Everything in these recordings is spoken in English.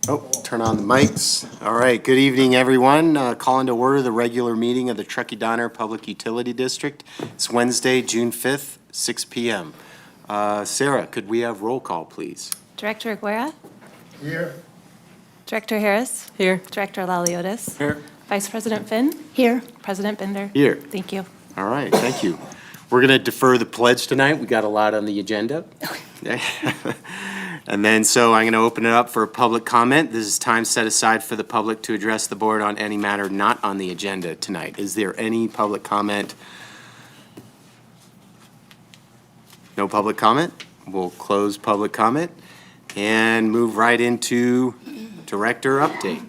Oh, turn on the mics. All right, good evening, everyone. Calling to order the regular meeting of the Truckee Donner Public Utility District. It's Wednesday, June 5th, 6 p.m. Sarah, could we have roll call, please? Director Aguera? Here. Director Harris? Here. Director Laliotis? Here. Vice President Finn? Here. President Bender? Here. Thank you. All right, thank you. We're going to defer the pledge tonight. We got a lot on the agenda. And then, so I'm going to open it up for public comment. This is time set aside for the public to address the board on any matter not on the agenda tonight. Is there any public comment? No public comment? We'll close public comment and move right into director update.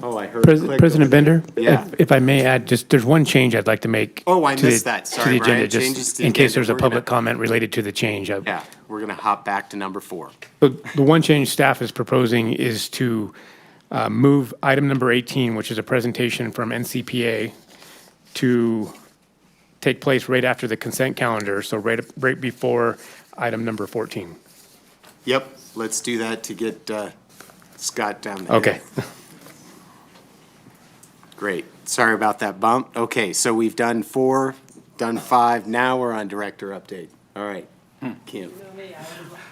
Oh, I heard. President Bender? Yeah. If I may add, just, there's one change I'd like to make. Oh, I to missed the- that. to Sorry, the agenda, Brian. just Changes to the in case agenda. there's a We're gonna- public comment related to the change. Yeah, we're going to hop back to number 4. The one change staff is proposing is to move item number 18, which is a presentation from NCPA, to take place right after the consent calendar, so right before item number 14. Yep, let's do that to get Scott down there. Okay. Great. Sorry about that bump. Okay, so we've done 4, done 5. Now we're on director update. All right. Kim.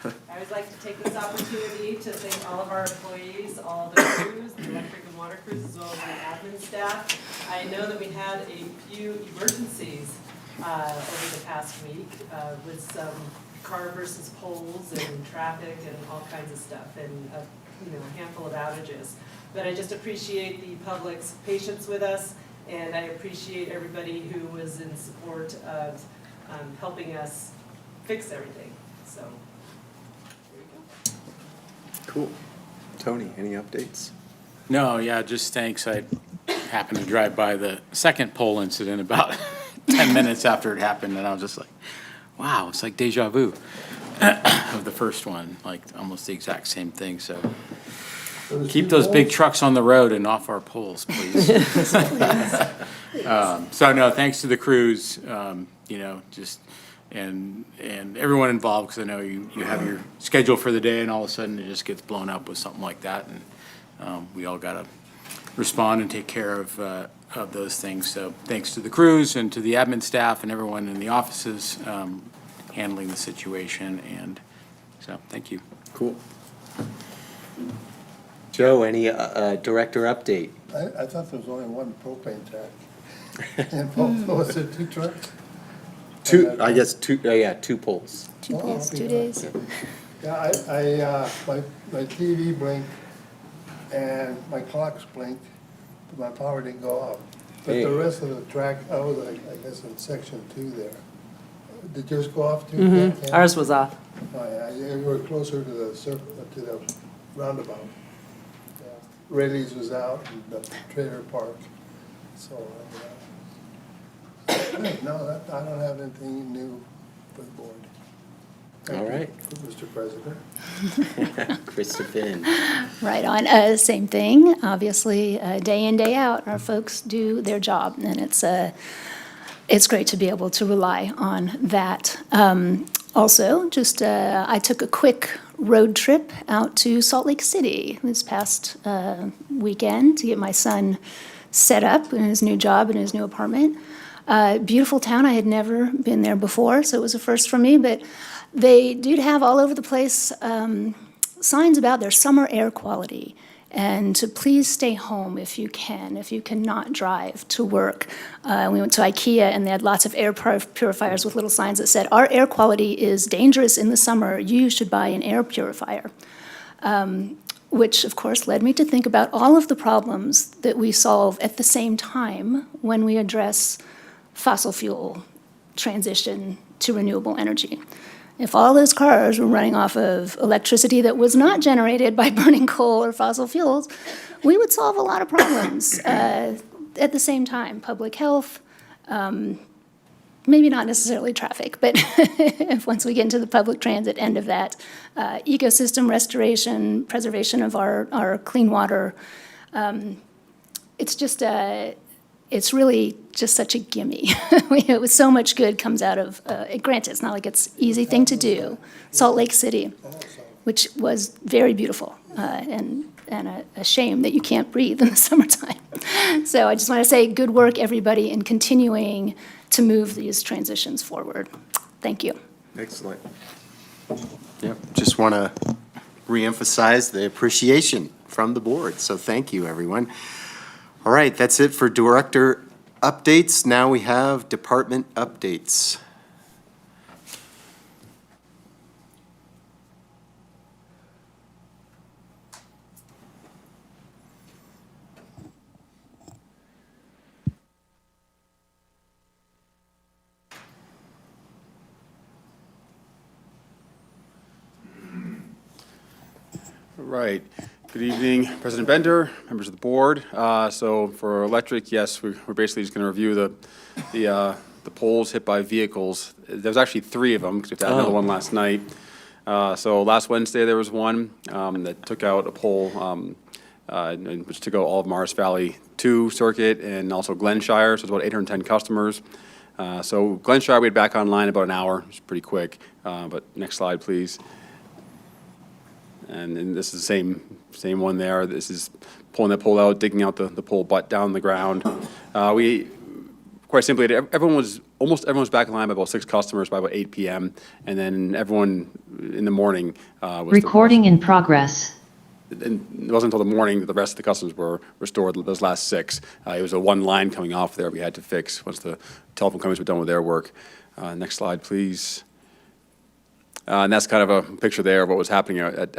I would like to take this opportunity to thank all of our employees, all of the crews, the electric and water crews, as well as the admin staff. I know that we had a few emergencies over the past week with some car versus poles and traffic and all kinds of stuff, and a handful of outages. But I just appreciate the public's patience with us, and I appreciate everybody who was in support of helping us fix everything. So, there you go. Cool. Tony, any updates? No, yeah, just thanks. I happened to drive by the second pole incident about 10 minutes after it happened, and I was just like, wow, it's like deja vu of the first one, like almost the exact same thing, so. Keep those big trucks on the road and off our poles, please. So no, thanks to the crews, just, and everyone involved, because I know you have your schedule for the day, and all of a sudden it just gets blown up with something like that, and we all got to respond and take care of those things. So thanks to the crews and to the admin staff and everyone in the offices handling the situation, and so thank you. Cool. Joe, any director update? I thought there was only one propane tank. And was it 2 trucks? 2, I guess 2, yeah, 2 polls. 2 Oh, days, okay. 2 days. Yeah, my TV blinked and my clocks blinked, but my power didn't go off. But Hey. the rest of the track, I was, I guess, in section 2 there. Did yours go off too? Ken? Ours was off. Oh, yeah, you were closer to the to the roundabout. Yeah. Rayleigh's was out and the trailer park, so, no, I don't have anything new for the board. Thank All you, right. Mr. President. Christopher. Right on. Same thing. Obviously, day in, day out, our folks do their job, and it's great to be able to rely on that. Also, just I took a quick road trip out to Salt Lake City this past weekend to get my son set up in his new job in his new apartment. Beautiful town. I had never been there before, so it was a first for me, but they do have all over the place signs about their summer air quality, and to please stay home if you cannot drive to work. We went to IKEA, and they had lots of air purifiers with little signs that said, "Our air quality is dangerous in the summer. You should buy an air purifier." Which, of course, led me to think about all of the problems that we solve at the same time when we address fossil fuel transition to renewable energy. If all those cars were running off of electricity that was not generated by burning coal or fossil fuels, we would solve a lot of problems at the same time. Public health, maybe not necessarily traffic, but if once we get into the public transit end of that, ecosystem restoration, preservation of our clean water, it's just it's really just such a gimme. So much good comes out of, granted, it's not like it's an easy thing to do. Salt Lake City. which was very beautiful, and a shame that you can't breathe in the summertime. So I just want to say good work, everybody, in continuing to move these transitions forward. Thank you. Excellent. Yep, just want to reemphasize the appreciation from the board, so thank you, everyone. All right, that's it for director updates. Now we have department updates. Right. Good evening, President Bender, members of the board. So for electric, yes, we're basically just going to review the poles hit by vehicles. There's actually 3 of them, because we had another one last night. So last Wednesday, there was one that took out a pole, which took out all of Morris Valley 2 circuit and also Glenshire, so it's about 810 customers. So Glenshire, we had back online about an hour. It's pretty quick. But next slide, please. And then this is the same one there. This is pulling that pole out, digging out the pole butt down the ground. We, quite simply, almost everyone was back in line by about 6 customers by about 8 p.m. And then everyone in the morning was recording in progress. And it wasn't until the morning that the rest of the customers were restored, those last 6. It was a one line coming off there we had to fix once the telephone companies were done with their work. Next slide, please. And that's kind of a picture there of what was happening at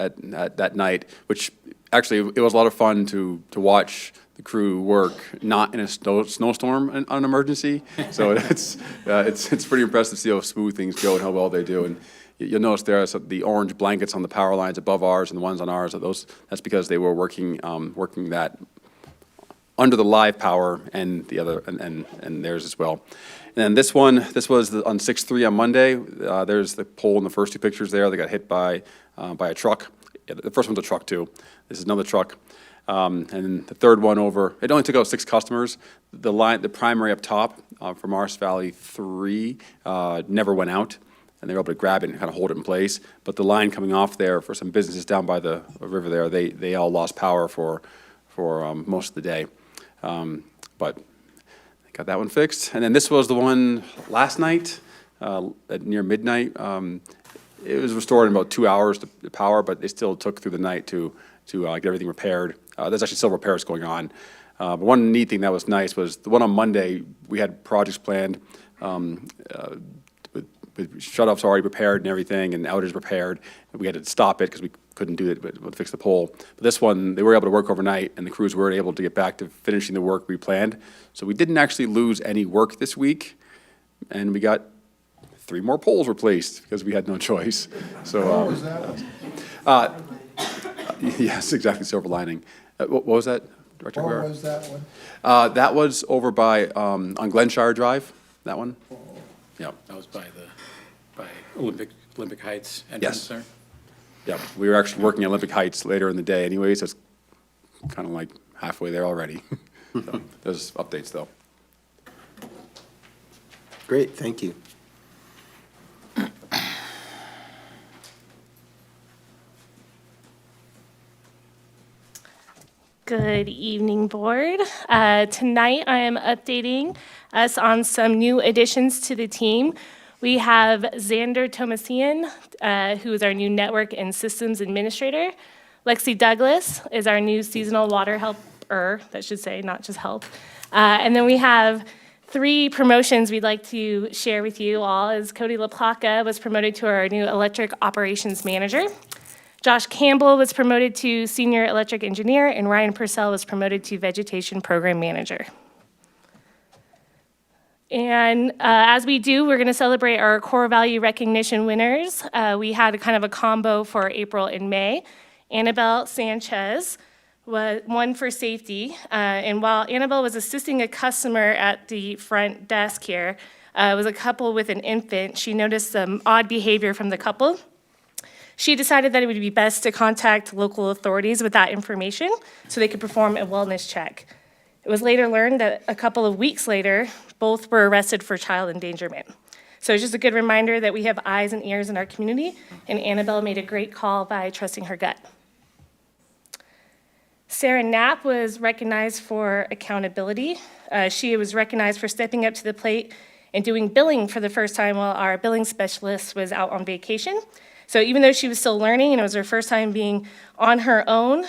that night, which actually, it was a lot of fun to watch the crew work, not in a snowstorm on an emergency. So it's pretty impressive to see how smooth things go and how well they do. And you'll notice there are the orange blankets on the power lines above ours and the ones on ours. That's because they were working that under the live power and the other and theirs as well. And this was on 6/3 on Monday. There's the pole in the first 2 pictures there. They got hit by a truck. Yeah, the first one's a truck too. This is another truck. And the third one over, it only took out 6 customers. The primary up top for Morris Valley 3 never went out, and they were able to grab it and kind of hold it in place. But the line coming off there for some businesses down by the river there, they all lost power for most of the day. But got that one fixed. And then this was the one last night at near midnight. It was restored in about 2 hours to power, but they still took through the night to get everything repaired. There's actually still repairs going on. But one neat thing that was nice was the one on Monday, we had projects planned with shut-offs already prepared and everything, and outages prepared. And we had to stop it because we couldn't do it, but fix the pole. But this one, they were able to work overnight, and the crews were able to get back to finishing the work we planned. So we didn't actually lose any work this week, and we got 3 more poles replaced because we had no choice. So, What was that one? yes, exactly, silver lining. What was that, Director Where Guerra? was that one? That was over by, on Glenshire Drive, that one. Yeah. That was by Olympic Heights entrance Yes. there. Yeah, we were actually working at Olympic Heights later in the day anyways, so it's kind of like halfway there already. So, there's updates though. Great, thank you. Good evening, board. Tonight, I am updating us on some new additions to the team. We have Xander Tomasian, who is our new network and systems administrator. Lexi Douglas is our new seasonal water helper, that should say, not just help. And then we have 3 promotions we'd like to share with you all. As Cody LaPlaca was promoted to our new electric operations manager. Josh Campbell was promoted to senior electric engineer, and Ryan Purcell was promoted to vegetation program manager. And as we do, we're going to celebrate our core value recognition winners. We had kind of a combo for April and May. Annabelle Sanchez won for safety. And while Annabelle was assisting a customer at the front desk here, it was a couple with an infant. She noticed some odd behavior from the couple. She decided that it would be best to contact local authorities with that information so they could perform a wellness check. It was later learned that a couple of weeks later, both were arrested for child endangerment. So it's just a good reminder that we have eyes and ears in our community, and Annabelle made a great call by trusting her gut. Sarah Knapp was recognized for accountability. She was recognized for stepping up to the plate and doing billing for the first time while our billing specialist was out on vacation. So even though she was still learning and it was her first time being on her own,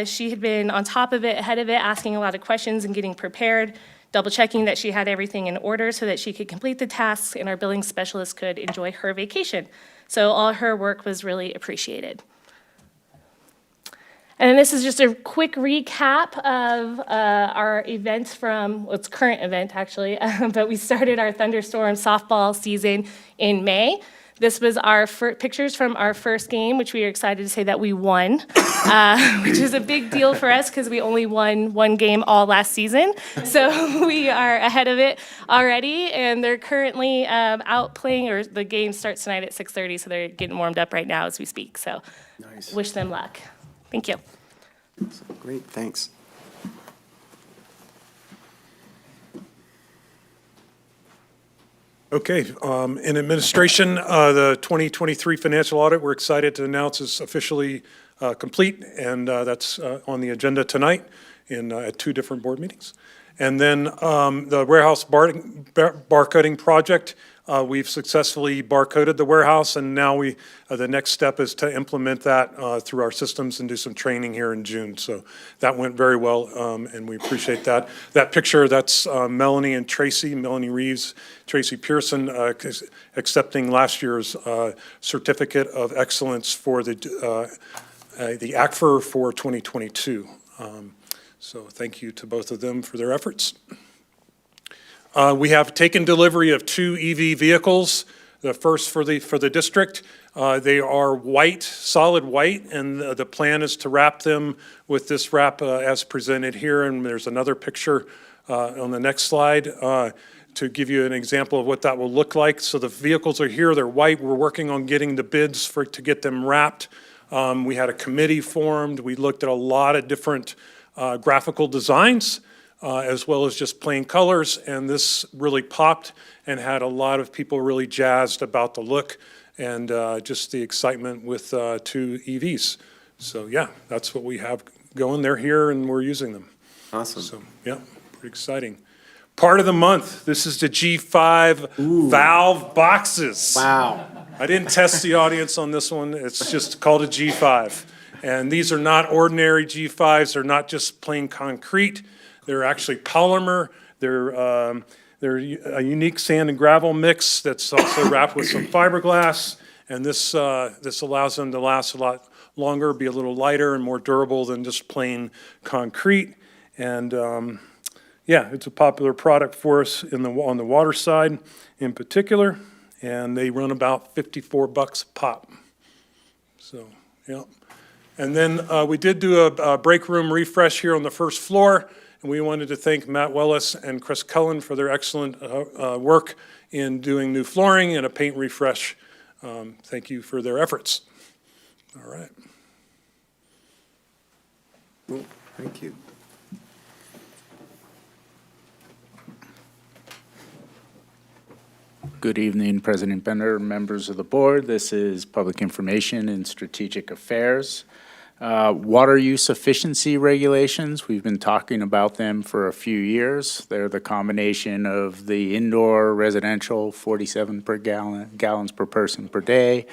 she had been on top of it, ahead of it, asking a lot of questions and getting prepared, double checking that she had everything in order so that she could complete the tasks and our billing specialist could enjoy her vacation. So all her work was really appreciated. And this is just a quick recap of our events from, well, it's current event actually, but we started our thunderstorm softball season in May. This was our pictures from our first game, which we are excited to say that we won, which is a big deal for us because we only won one game all last season. So we are ahead of it already, and they're currently out playing, or the game starts tonight at 6:30, so they're getting warmed up right now as we speak. So Nice. wish them luck. Thank you. Great, thanks. Okay, in administration, the 2023 financial audit, we're excited to announce is officially complete, and that's on the agenda tonight at 2 different board meetings. And then the warehouse barcoding project, we've successfully barcoded the warehouse, and now the next step is to implement that through our systems and do some training here in June. So that went very well, and we appreciate that. That picture, that's Melanie and Tracy, Melanie Reeves, Tracy Pearson, accepting last year's Certificate of Excellence for the ACFR for 2022. So thank you to both of them for their efforts. We have taken delivery of 2 EV vehicles, the first for the district. They are white, solid white, and the plan is to wrap them with this wrap as presented here, and there's another picture on the next slide to give you an example of what that will look like. So the vehicles are here, they're white. We're working on getting the bids to get them wrapped. We had a committee formed. We looked at a lot of different graphical designs, as well as just plain colors, and this really popped and had a lot of people really jazzed about the look and just the excitement with 2 EVs. So yeah, that's what we have going. They're here and we're using them. Awesome. So yeah, pretty exciting. Part of the month, this is the G5 valve boxes. Wow. I didn't test the audience on this one. It's just called a G5. And these are not ordinary G5s. They're not just plain concrete. They're actually polymer. They're a unique sand and gravel mix that's also wrapped with some fiberglass. And this allows them to last a lot longer, be a little lighter and more durable than just plain concrete. And yeah, it's a popular product for us on the water side in particular. And they run about $54 a pop. So, yeah. And then we did do a break room refresh here on the first floor, and we wanted to thank Matt Wellis and Chris Cullen for their excellent work in doing new flooring and a paint refresh. Thank you for their efforts. All right. Cool. Thank you. Good evening, President Bender, members of the board. This is Public Information and Strategic Affairs. Water use efficiency regulations, we've been talking about them for a few years. They're the combination of the indoor residential 47 gallons per person per day,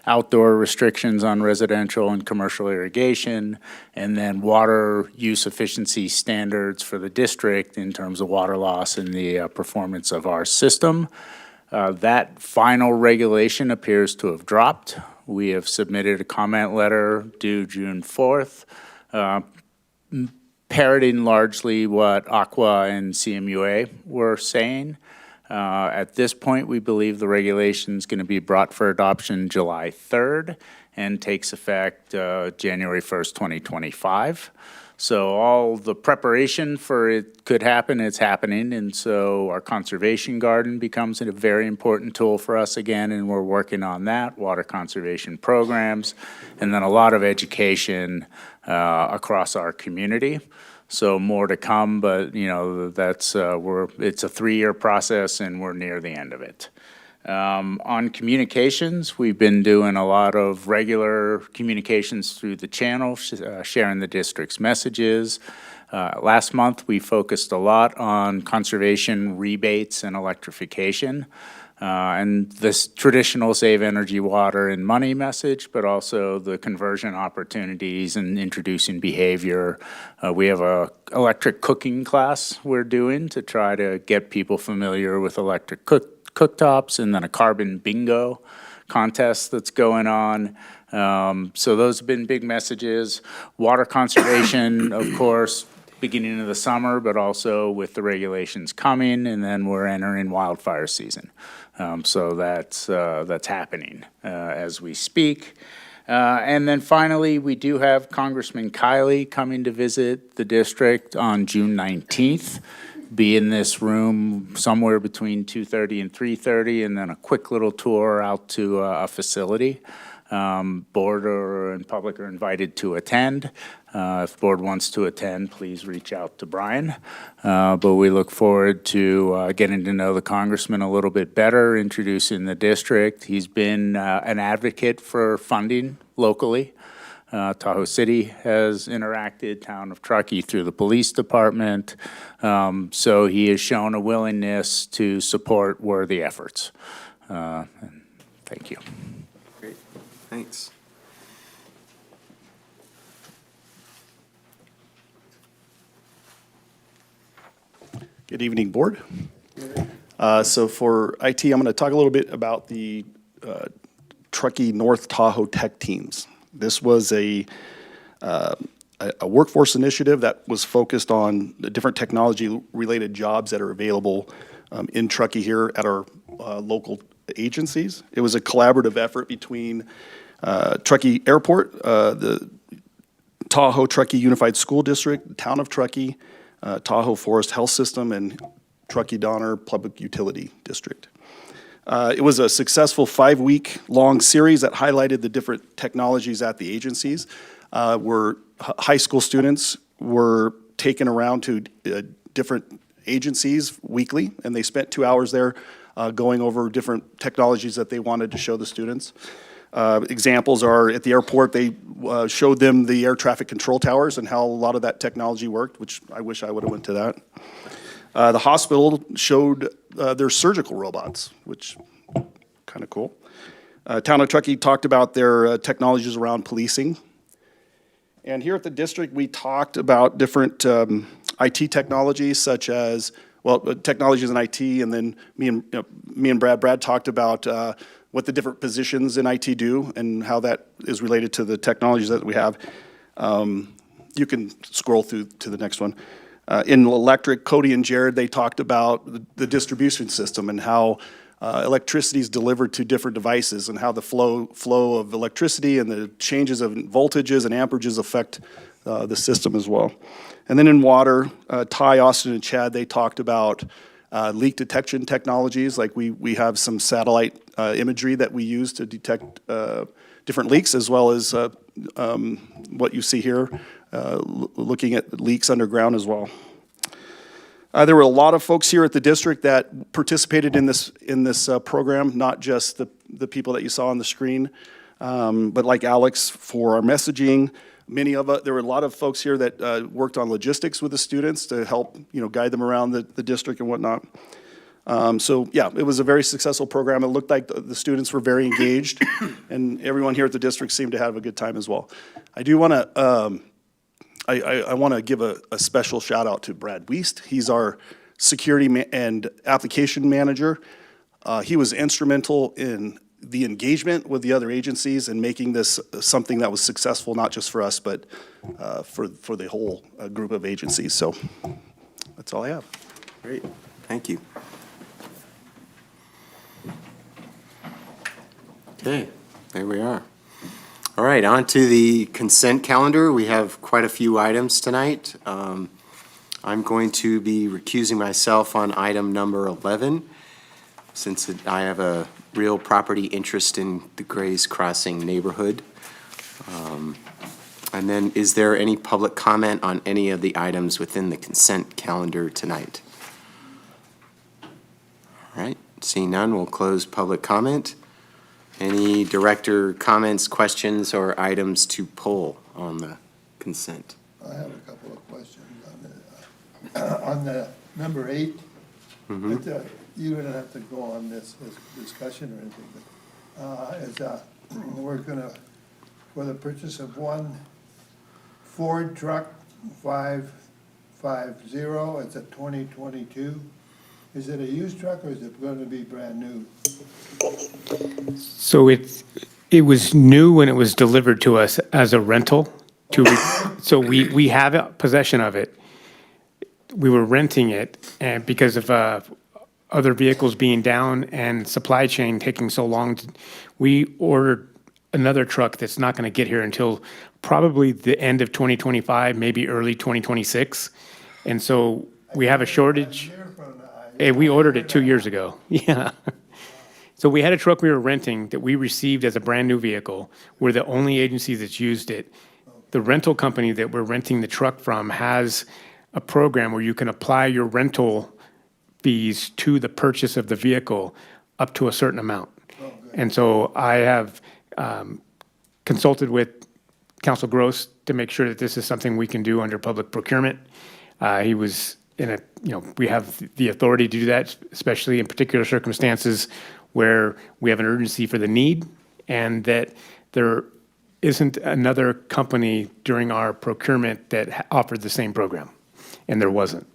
outdoor restrictions on residential and commercial irrigation, and then water use efficiency standards for the district in terms of water loss and the performance of our system. That final regulation appears to have dropped. We have submitted a comment letter due June 4th, parroting largely what Aqua and CMUA were saying. At this point, we believe the regulation is going to be brought for adoption July 3rd and takes effect January 1st, 2025. So all the preparation for it could happen, it's happening, and so our conservation garden becomes a very important tool for us again, and we're working on that, water conservation programs, and then a lot of education across our community. So more to come, but you know, that's it's a 3-year process and we're near the end of it. On communications, we've been doing a lot of regular communications through the channel, sharing the district's messages. Last month, we focused a lot on conservation rebates and electrification. And this traditional save energy, water, and money message, but also the conversion opportunities and introducing behavior. We have a electric cooking class we're doing to try to get people familiar with electric cooktops, and then a carbon bingo contest that's going on. So those have been big messages. Water conservation, of course, beginning of the summer, but also with the regulations coming, and then we're entering wildfire season. So that's happening as we speak. And then finally, we do have Congressman Kiley coming to visit the district on June 19th. Be in this room somewhere between 2:30 and 3:30, and then a quick little tour out to a facility. Board and public are invited to attend. If board wants to attend, please reach out to Brian. But we look forward to getting to know the congressman a little bit better, introducing the district. He's been an advocate for funding locally. Tahoe City has interacted, town of Truckee through the police department. So he has shown a willingness to support worthy efforts. And thank you. Great, thanks. Good evening, board. So for IT, I'm going to talk a little bit about the Truckee North Tahoe Tech Teams. This was a workforce initiative that was focused on the different technology-related jobs that are available in Truckee here at our local agencies. It was a collaborative effort between Truckee Airport, the Tahoe Truckee Unified School District, the Town of Truckee, Tahoe Forest Health System, and Truckee Donner Public Utility District. It was a successful 5-week-long series that highlighted the different technologies at the agencies, where high school students were taken around to different agencies weekly, and they spent 2 hours there going over different technologies that they wanted to show the students. Examples are at the airport, they showed them the air traffic control towers and how a lot of that technology worked, which I wish I would have went to that. The hospital showed their surgical robots, which kind of cool. Town of Truckee talked about their technologies around policing. And here at the district, we talked about different IT technologies, such as, well, technologies in IT, and then me and Brad talked about what the different positions in IT do and how that is related to the technologies that we have. You can scroll through to the next one. In electric, Cody and Jared, they talked about the distribution system and how electricity is delivered to different devices and how the flow of electricity and the changes of voltages and amperages affect the system as well. And then in water, Ty, Austin, and Chad, they talked about leak detection technologies. Like we have some satellite imagery that we use to detect different leaks, as well as what you see here, looking at leaks underground as well. There were a lot of folks here at the district that participated in this program, not just the people that you saw on the screen, but like Alex for our messaging. There were a lot of folks here that worked on logistics with the students to help guide them around the district and whatnot. So yeah, it was a very successful program. It looked like the students were very engaged, and everyone here at the district seemed to have a good time as well. I do want to I want to give a special shout out to Brad Wiest. He's our security and application manager. He was instrumental in the engagement with the other agencies and making this something that was successful, not just for us, but for the whole group of agencies. So that's all I have. Great, thank you. Okay, there we are. All right, on to the consent calendar. We have quite a few items tonight. I'm going to be recusing myself on item number 11, since I have a real property interest in the Grays Crossing neighborhood. And then, is there any public comment on any of the items within the consent calendar tonight? All right, Seeing none, we'll close public comment. Any director comments, questions, or items to pull on the consent? I have a couple of questions on the number 8. But, you don't have to go on this discussion or anything, but we're gonna, for the purchase of one Ford truck 550, it's a 2022. Is it a used truck or is it gonna be brand new? So it was new when it was delivered to us as a rental. So we have possession of it. We were renting it, and because of other vehicles being down and supply chain taking so long, we ordered another truck that's not going to get here until probably the end of 2025, maybe early 2026. And so we have a shortage. And we ordered it 2 years ago. Yeah. So we had a truck we were renting that we received as a brand-new vehicle. We're the only agency that's used it. The rental company that we're renting the truck from has a program where you can apply your rental fees to the purchase of the vehicle up to a certain amount. And so I have consulted with Council Gross to make sure that this is something we can do under public procurement. He was in a, we have the authority to do that, especially in particular circumstances where we have an urgency for the need and that there isn't another company during our procurement that offered the same program, and there wasn't.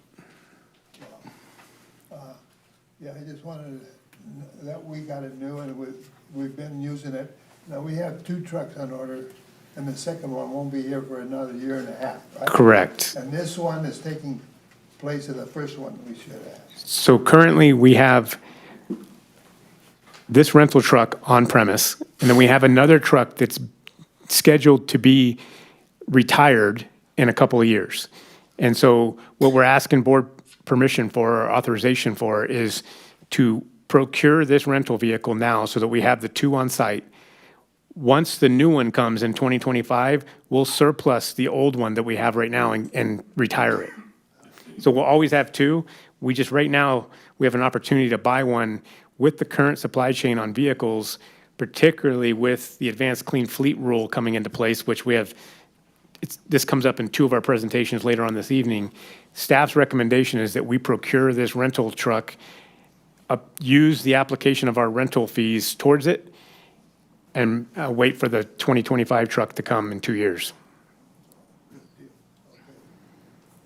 Yeah, I just wanted that we got it new and we've been using it. Now, we have 2 trucks on order and the second one won't be here for another year and a half, right? Correct. And this one is taking place of the first one we should have. So currently, we have this rental truck on premise, and then we have another truck that's scheduled to be retired in a couple of years. And so what we're asking board permission for, or authorization for, is to procure this rental vehicle now so that we have the 2 on site. Once the new one comes in 2025, we'll surplus the old one that we have right now and retire it. So we'll always have 2. We just, right now, we have an opportunity to buy one with the current supply chain on vehicles, particularly with the advanced clean fleet rule coming into place, which we have, this comes up in 2 of our presentations later on this evening. Staff's recommendation is that we procure this rental truck, use the application of our rental fees towards it, and wait for the 2025 truck to come in 2 years.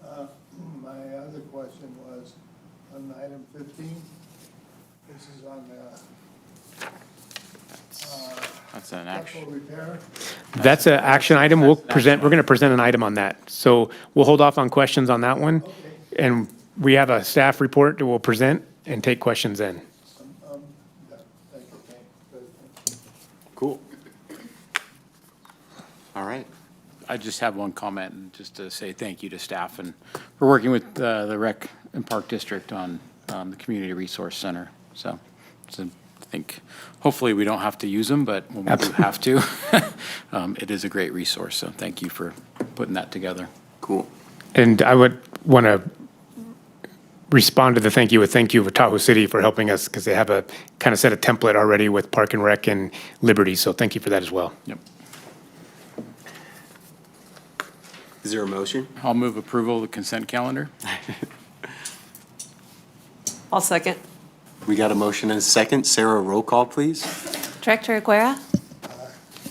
My other question was on item 15. This is on That's an action. structural repair. That's an action item. We're going to present an item on that. So we'll hold off on questions on that one. And we have a staff report that we'll present and take questions then. Thank you. Cool. All right. I just have one comment, and just to say thank you to staff and for working with the Rec and Park District on the Community Resource Center. So I think hopefully we don't have to use them, but when we do have to, it is a great resource. So thank you for putting that together. Cool. And I would want to respond to the thank you with Tahoe City for helping us, because they have a kind of set a template already with Park and Rec and Liberty. So thank you for that as well. Yep. Is there a motion? I'll move approval of the consent calendar. I'll second. We got a motion and a second. Sarah, roll call, please. Director Aguera?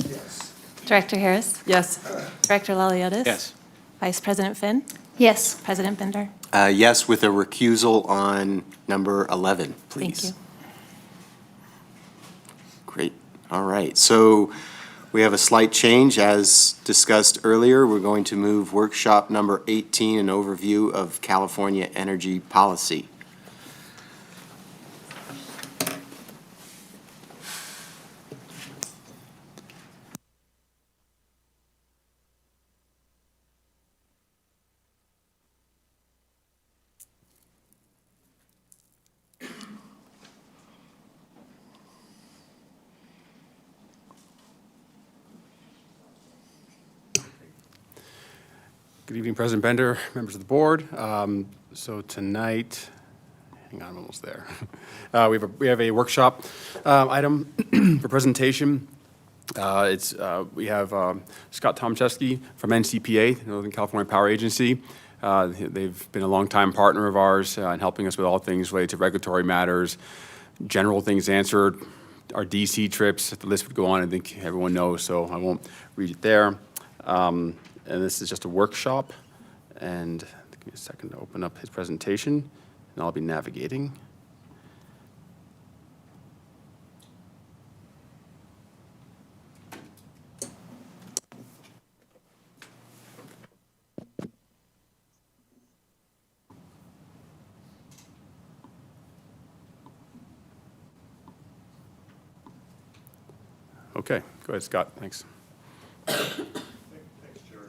Yes. Director Harris? Yes. Director Laliotis? Yes. Vice President Finn? Yes. President Bender? Yes, with a recusal on number 11, please. Thank you. Great. All right. So we have a slight change. As discussed earlier, we're going to move workshop number 18, an overview of California energy policy. Good evening, President Bender, members of the board. So tonight, hang on, I'm almost there. We have a workshop item for presentation. We have Scott Tomczewski from NCPA, Northern California Power Agency. They've been a longtime partner of ours in helping us with all things related to regulatory matters, general things answered, our DC trips. The list would go on. I think everyone knows, so I won't read it there. And this is just a workshop. And give me a second to open up his presentation, and I'll be navigating. Okay, go ahead, Scott. Thanks. Thanks, Jerry.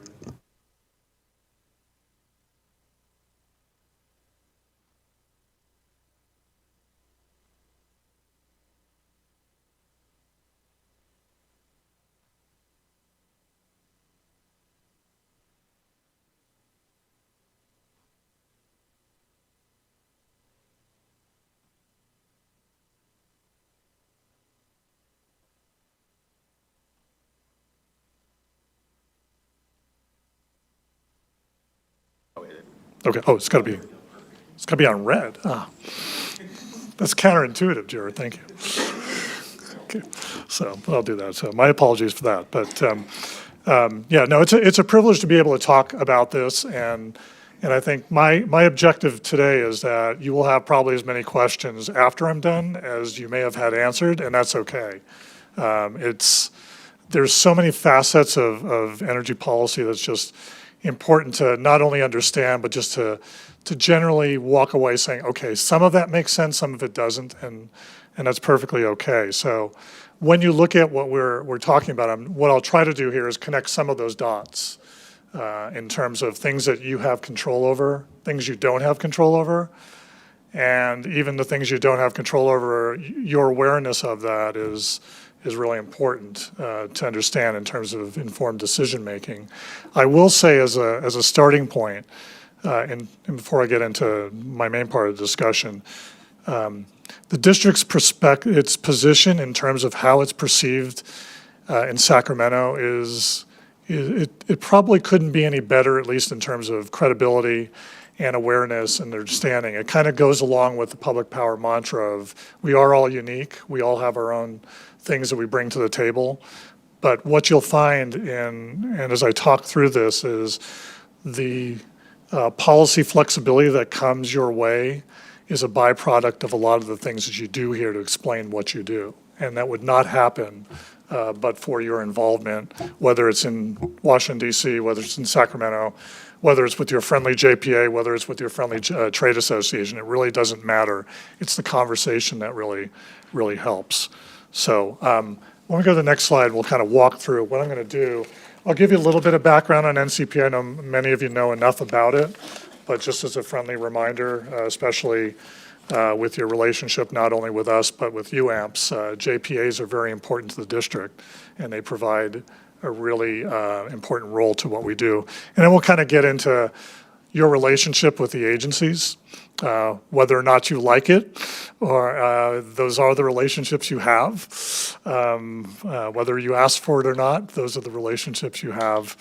Okay, oh, it's got to be on red. Ah, that's counterintuitive, Jared, thank you. Okay, so I'll do that. So my apologies for that. But yeah, no, it's a privilege to be able to talk about this. And I think my objective today is that you will have probably as many questions after I'm done as you may have had answered, and that's okay. There's so many facets of energy policy that's just important to not only understand, but just to generally walk away saying, okay, some of that makes sense, some of it doesn't, and that's perfectly okay. So when you look at what we're talking about, what I'll try to do here is connect some of those dots in terms of things that you have control over, things you don't have control over, and even the things you don't have control over, your awareness of that is really important to understand in terms of informed decision-making. I will say as a starting point, and before I get into my main part of the discussion, the district's its position in terms of how it's perceived in Sacramento it probably couldn't be any better, at least in terms of credibility and awareness and understanding. It kind of goes along with the public power mantra of we are all unique, we all have our own things that we bring to the table. But what you'll find and as I talk through this is the policy flexibility that comes your way is a byproduct of a lot of the things that you do here to explain what you do. And that would not happen but for your involvement, whether it's in Washington, D.C., whether it's in Sacramento, whether it's with your friendly JPA, whether it's with your friendly trade association. It really doesn't matter. It's the conversation that really helps. So when we go to the next slide, we'll kind of walk through what I'm going to do. I'll give you a little bit of background on NCPA. I know many of you know enough about it, but just as a friendly reminder, especially with your relationship not only with us but with UAMPS, JPAs are very important to the district, and they provide a really important role to what we do. And then we'll kind of get into your relationship with the agencies, whether or not you like it, or those are the relationships you have. Whether you ask for it or not, those are the relationships you have,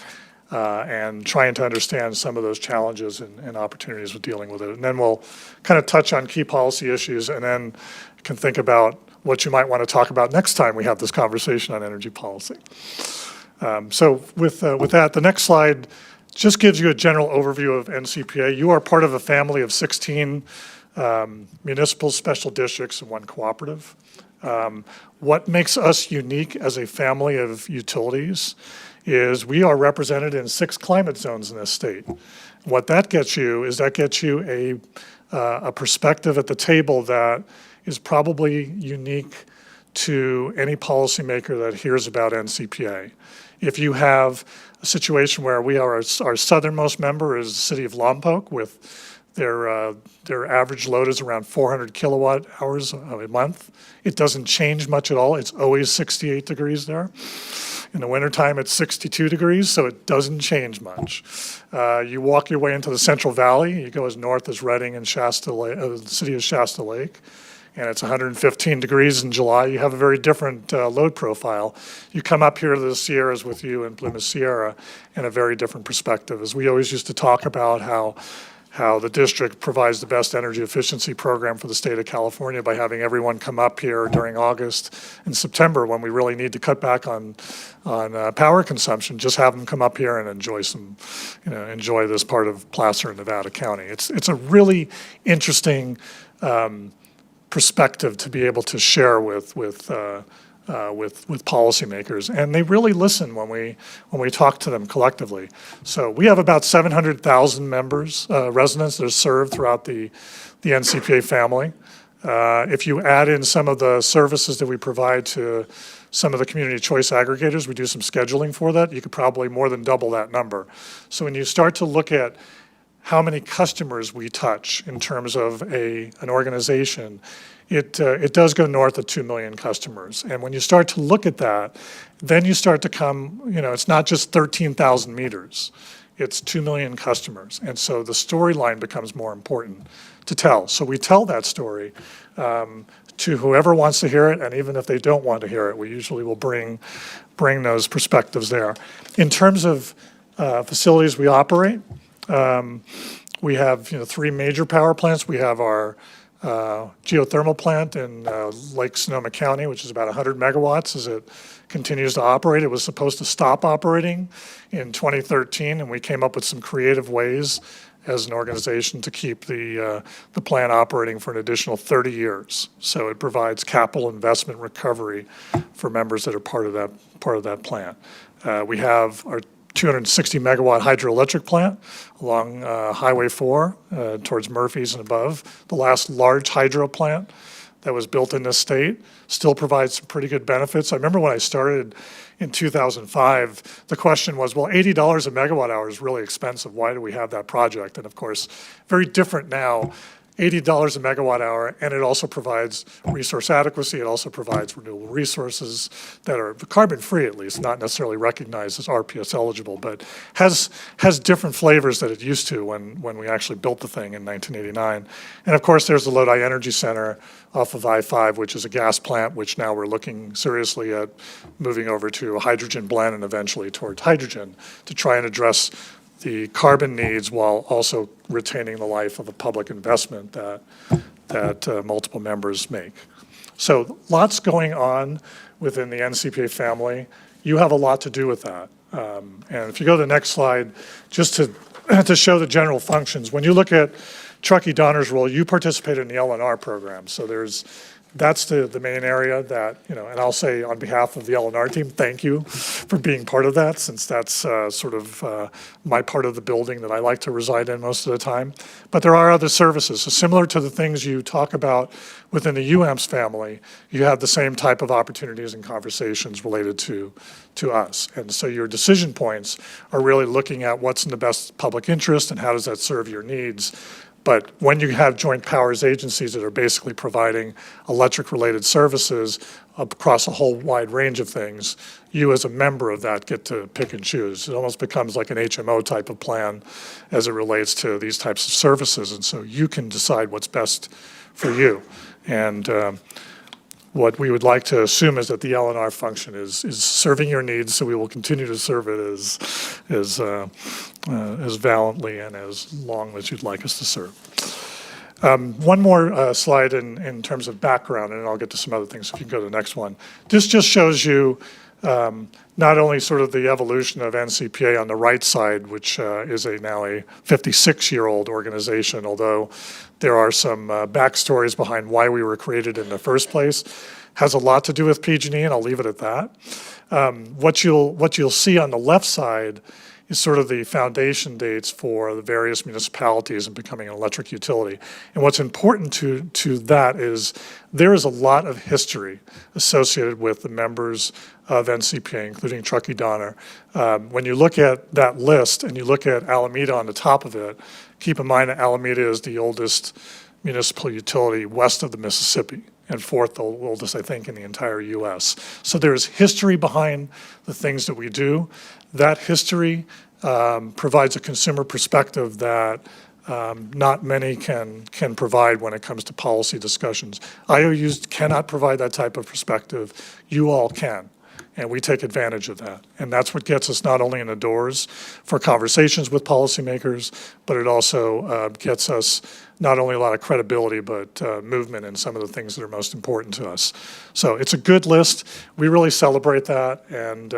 and trying to understand some of those challenges and opportunities with dealing with it. And then we'll kind of touch on key policy issues, and then can think about what you might want to talk about next time we have this conversation on energy policy. So with that, the next slide just gives you a general overview of NCPA. You are part of a family of 16 municipal special districts and one cooperative. What makes us unique as a family of utilities is we are represented in 6 climate zones in this state. What that gets you is a perspective at the table that is probably unique to any policymaker that hears about NCPA. If you have a situation where our southernmost member is the city of Lompoc with Their average load is around 400 kilowatt hours a month. It doesn't change much at all. It's always 68 degrees there. In the wintertime, it's 62 degrees, so it doesn't change much. You walk your way into the Central Valley. You go as north as Reading and Shasta Lake, the city of Shasta Lake, and it's 115 degrees in July. You have a very different load profile. You come up here to the Sierras with you in Plymouth Sierra, and a very different perspective. As we always used to talk about how the district provides the best energy efficiency program for the state of California by having everyone come up here during August and September when we really need to cut back on power consumption. Just have them come up here and enjoy this part of Placer and Nevada County. It's a really interesting perspective to be able to share with policymakers, and they really listen when we talk to them collectively. So we have about 700,000 members, residents that are served throughout the NCPA family. If you add in some of the services that we provide to some of the community choice aggregators, we do some scheduling for that, you could probably more than double that number. So when you start to look at how many customers we touch in terms of an organization, it does go north of 2 million customers. And when you start to look at that, then you start to come, it's not just 13,000 meters, it's 2 million customers. And so the storyline becomes more important to tell. So we tell that story to whoever wants to hear it, and even if they don't want to hear it, we usually will bring those perspectives there. In terms of facilities we operate, we have 3 major power plants. We have our geothermal plant in Lake Sonoma County, which is about 100 megawatts as it continues to operate. It was supposed to stop operating in 2013, and we came up with some creative ways as an organization to keep the plant operating for an additional 30 years. So it provides capital investment recovery for members that are part of that plant. We have our 260 megawatt hydroelectric plant along Highway 4 towards Murphy's and above. The last large hydro plant that was built in this state still provides some pretty good benefits. I remember when I started in 2005, the question was, well, $80 a megawatt hour is really expensive. Why do we have that project? And of course, very different now. $80 a megawatt hour, and it also provides resource adequacy. It also provides renewable resources that are carbon-free, at least, not necessarily recognized as RPS eligible, but has different flavors that it used to when we actually built the thing in 1989. And of course, there's the Lodi Energy Center off of I-5, which is a gas plant, which now we're looking seriously at moving over to a hydrogen blend and eventually towards hydrogen to try and address the carbon needs while also retaining the life of a public investment that multiple members make. So lots going on within the NCPA family. You have a lot to do with that. And if you go to the next slide, just to show the general functions, when you look at Truckee Donner's role, you participate in the LNR program. So that's the main area that, and I'll say on behalf of the LNR team, thank you for being part of that, since that's sort of my part of the building that I like to reside in most of the time. But there are other services. So similar to the things you talk about within the UAMPS family, you have the same type of opportunities and conversations related to us. And so your decision points are really looking at what's in the best public interest and how does that serve your needs. But when you have joint powers agencies that are basically providing electric-related services across a whole wide range of things, you as a member of that get to pick and choose. It almost becomes like an HMO type of plan as it relates to these types of services. And so you can decide what's best for you. And what we would like to assume is that the LNR function is serving your needs, so we will continue to serve it as valiantly and as long as you'd like us to serve. One more slide in terms of background, and then I'll get to some other things if you can go to the next one. This just shows you not only sort of the evolution of NCPA on the right side, which is now a 56-year-old organization, although there are some backstories behind why we were created in the first place. Has a lot to do with PG&E, and I'll leave it at that. What you'll see on the left side is sort of the foundation dates for the various municipalities in becoming an electric utility. And what's important to that is there is a lot of history associated with the members of NCPA, including Truckee Donner. When you look at that list and you look at Alameda on the top of it, keep in mind that Alameda is the oldest municipal utility west of the Mississippi, and fourth oldest, I think, in the entire U.S. So there's history behind the things that we do. That history provides a consumer perspective that not many can provide when it comes to policy discussions. IOUs cannot provide that type of perspective. You all can. And we take advantage of that. And that's what gets us not only in the doors for conversations with policymakers, but it also gets us not only a lot of credibility, but movement in some of the things that are most important to us. So it's a good list. We really celebrate that. And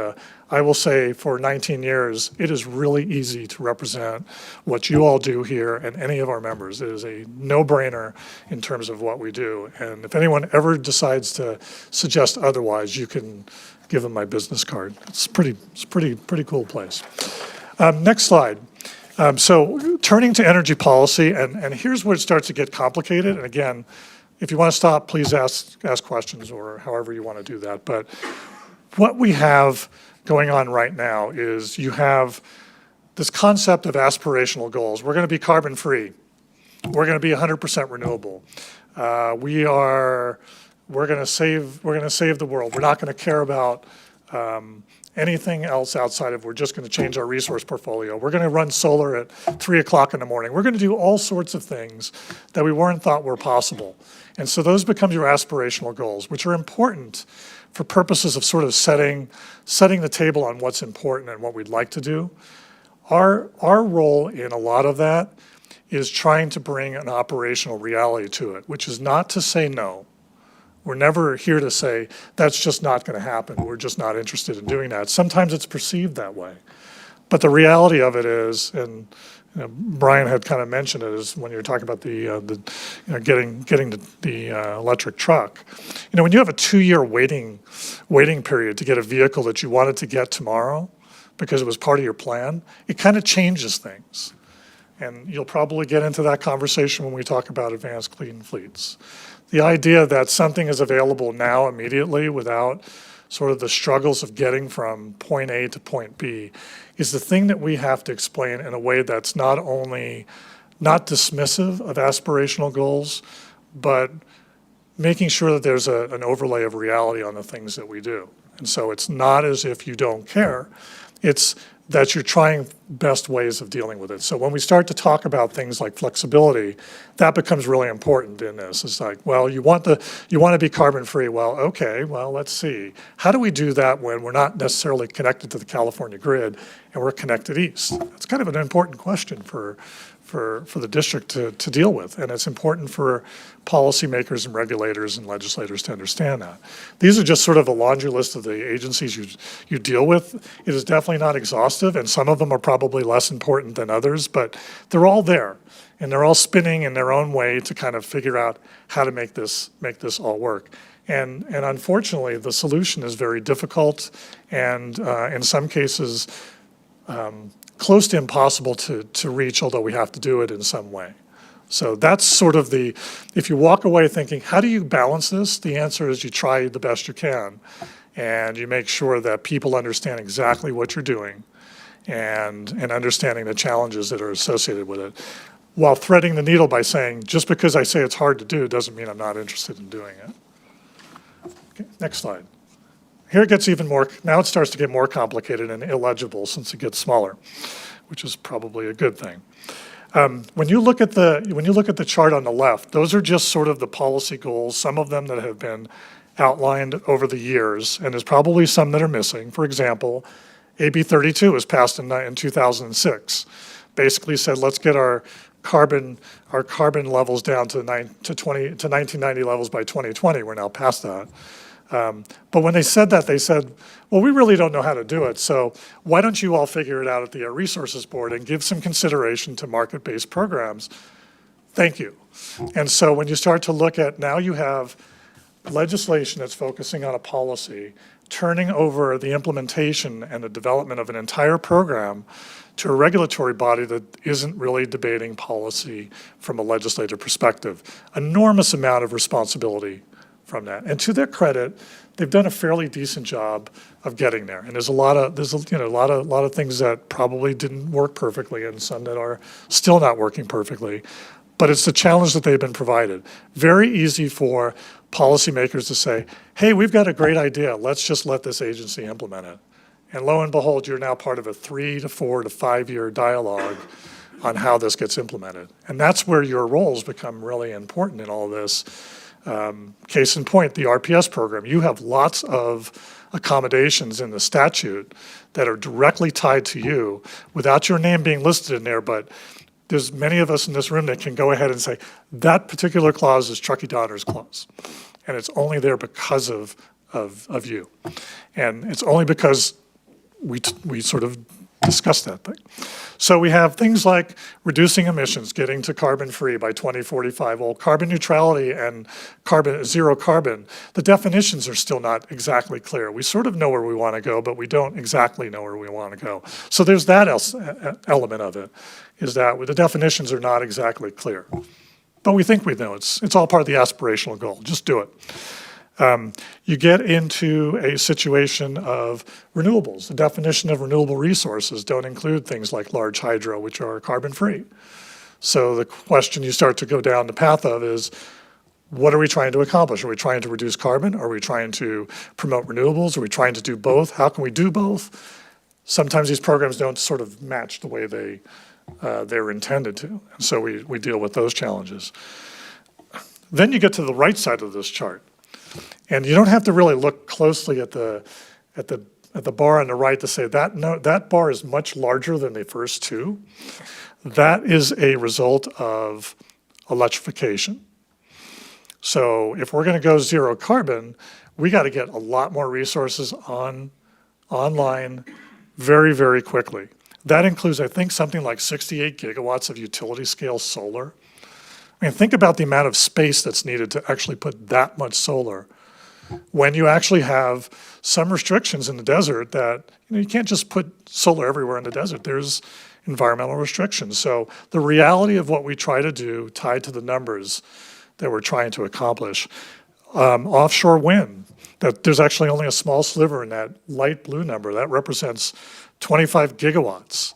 I will say for 19 years, it is really easy to represent what you all do here and any of our members. It is a no-brainer in terms of what we do. And if anyone ever decides to suggest otherwise, you can give them my business card. It's pretty cool place. Next slide. So turning to energy policy, and here's where it starts to get complicated. And again, if you want to stop, please ask questions or however you want to do that. But what we have going on right now is you have this concept of aspirational goals. We're going to be carbon free. We're going to be 100% renewable. We're going to save the world. We're not going to care about anything else outside of, we're just going to change our resource portfolio. We're going to run solar at 3 o'clock in the morning. We're going to do all sorts of things that we weren't thought were possible. And so those become your aspirational goals, which are important for purposes of sort of setting the table on what's important and what we'd like to do. Our role in a lot of that is trying to bring an operational reality to it, which is not to say no. We're never here to say, that's just not going to happen. We're just not interested in doing that. Sometimes it's perceived that way. But the reality of it is, and Brian had kind of mentioned it, is when you're talking about getting the electric truck. When you have a 2-year waiting period to get a vehicle that you wanted to get tomorrow because it was part of your plan, it kind of changes things. And you'll probably get into that conversation when we talk about advanced clean fleets. The idea that something is available now immediately without sort of the struggles of getting from point A to point B is the thing that we have to explain in a way that's not only not dismissive of aspirational goals, but making sure that there's an overlay of reality on the things that we do. And so it's not as if you don't care, it's that you're trying best ways of dealing with it. So when we start to talk about things like flexibility, that becomes really important in this. It's like, well, you want to be carbon free. Well, okay, well, let's see. How do we do that when we're not necessarily connected to the California grid and we're connected east? That's kind of an important question for the district to deal with. And it's important for policymakers and regulators and legislators to understand that. These are just sort of a laundry list of the agencies you deal with. It is definitely not exhaustive, and some of them are probably less important than others, but they're all there. And they're all spinning in their own way to kind of figure out how to make this all work. And unfortunately, the solution is very difficult and in some cases, close to impossible to reach, although we have to do it in some way. So that's sort of if you walk away thinking, how do you balance this? The answer is you try the best you can, and you make sure that people understand exactly what you're doing and understanding the challenges that are associated with it, while threading the needle by saying, just because I say it's hard to do doesn't mean I'm not interested in doing it. Okay, next slide. Here it gets even more, now it starts to get more complicated and illegible since it gets smaller, which is probably a good thing. When you look at the chart on the left, those are just sort of the policy goals, some of them that have been outlined over the years, and there's probably some that are missing. For example, AB 32 was passed in 2006. Basically said, let's get our carbon levels down to 1990 levels by 2020. We're now past that. But when they said that, they said, well, we really don't know how to do it, so why don't you all figure it out at the Air Resources Board and give some consideration to market-based programs? Thank you. And so when you start to look at, now you have legislation that's focusing on a policy turning over the implementation and the development of an entire program to a regulatory body that isn't really debating policy from a legislative perspective. Enormous amount of responsibility from that. And to their credit, they've done a fairly decent job of getting there. And there's a lot of things that probably didn't work perfectly and some that are still not working perfectly. But it's the challenge that they've been provided. Very easy for policymakers to say, hey, we've got a great idea. Let's just let this agency implement it. And lo and behold, you're now part of a 3 to 4 to 5 year dialogue on how this gets implemented. And that's where your roles become really important in all this. Case in point, the RPS program. You have lots of accommodations in the statute that are directly tied to you without your name being listed in there, but there's many of us in this room that can go ahead and say, that particular clause is Truckee Donner's clause. And it's only there because of you. And it's only because we sort of discussed that thing. So we have things like reducing emissions, getting to carbon-free by 2045. Well, carbon neutrality and zero carbon, the definitions are still not exactly clear. We sort of know where we want to go, but we don't exactly know where we want to go. So there's that element of it, is that the definitions are not exactly clear. But we think we know. It's all part of the aspirational goal. Just do it. You get into a situation of renewables. The definition of renewable resources don't include things like large hydro, which are carbon-free. So the question you start to go down the path of is, what are we trying to accomplish? Are we trying to reduce carbon? Are we trying to promote renewables? Are we trying to do both? How can we do both? Sometimes these programs don't sort of match the way they're intended to. And so we deal with those challenges. Then you get to the right side of this chart. And you don't have to really look closely at the bar on the right to say that bar is much larger than the first two. That is a result of electrification. So if we're going to go zero carbon, we got to get a lot more resources online very, very quickly. That includes, I think, something like 68 gigawatts of utility scale solar. I mean, think about the amount of space that's needed to actually put that much solar when you actually have some restrictions in the desert that, you can't just put solar everywhere in the desert. There's environmental restrictions. So the reality of what we try to do tied to the numbers that we're trying to accomplish. Offshore wind, that there's actually only a small sliver in that light blue number. That represents 25 gigawatts.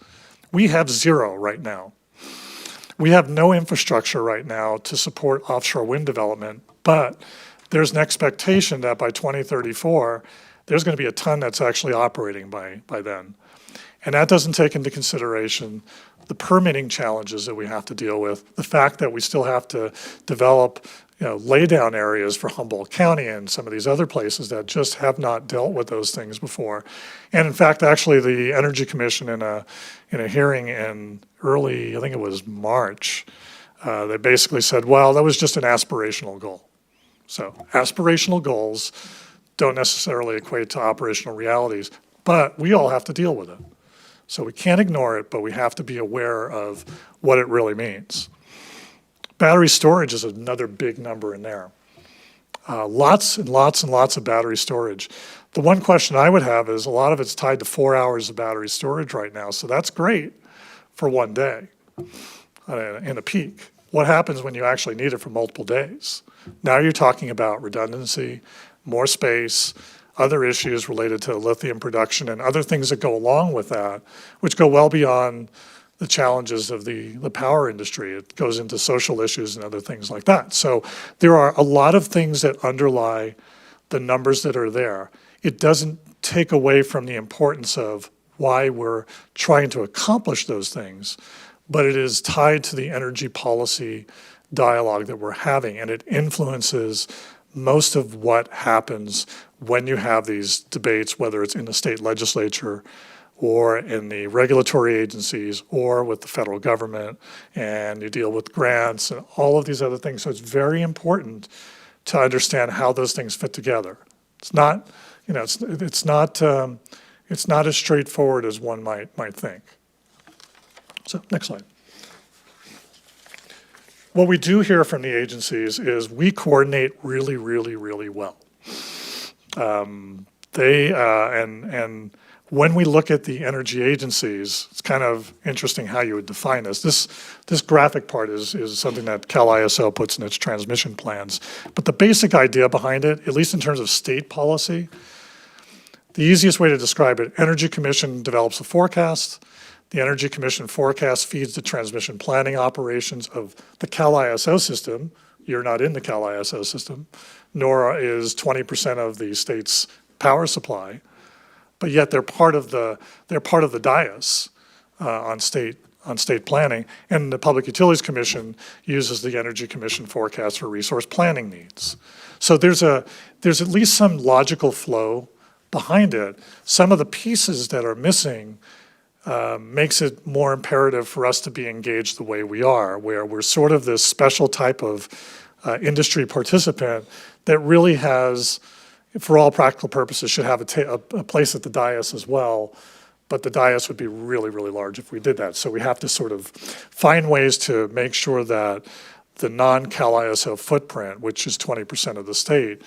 We have 0 right now. We have no infrastructure right now to support offshore wind development, but there's an expectation that by 2034, there's going to be a ton that's actually operating by then. And that doesn't take into consideration the permitting challenges that we have to deal with, the fact that we still have to develop lay-down areas for Humboldt County and some of these other places that just have not dealt with those things before. And in fact, actually, the Energy Commission in a hearing in early, I think it was March, they basically said, well, that was just an aspirational goal. So aspirational goals don't necessarily equate to operational realities, but we all have to deal with it. So we can't ignore it, but we have to be aware of what it really means. Battery storage is another big number in there. Lots and lots and lots of battery storage. The one question I would have is a lot of it's tied to 4 hours of battery storage right now, so that's great for one day in a peak. What happens when you actually need it for multiple days? Now you're talking about redundancy, more space, other issues related to lithium production and other things that go along with that, which go well beyond the challenges of the power industry. It goes into social issues and other things like that. So there are a lot of things that underlie the numbers that are there. It doesn't take away from the importance of why we're trying to accomplish those things, but it is tied to the energy policy dialogue that we're having, and it influences most of what happens when you have these debates, whether it's in the state legislature or in the regulatory agencies or with the federal government, and you deal with grants and all of these other things. So it's very important to understand how those things fit together. It's not, it's not as straightforward as one might think. So next slide. What we do hear from the agencies is we coordinate really, really, really well. They, and when we look at the energy agencies, it's kind of interesting how you would define this. This graphic part is something that Cal ISO puts in its transmission plans. But the basic idea behind it, at least in terms of state policy, the easiest way to describe it, Energy Commission develops a forecast. The Energy Commission forecast feeds the transmission planning operations of the Cal ISO system. You're not in the Cal ISO system, nor is 20% of the state's power supply, but yet they're part of the dais on state planning, and the Public Utilities Commission uses the Energy Commission forecast for resource planning needs. So there's at least some logical flow behind it. Some of the pieces that are missing makes it more imperative for us to be engaged the way we are, where we're sort of this special type of industry participant that really has, for all practical purposes, should have a place at the dais as well, but the dais would be really, really large if we did that. So we have to sort of find ways to make sure that the non-Cal ISO footprint, which is 20% of the state,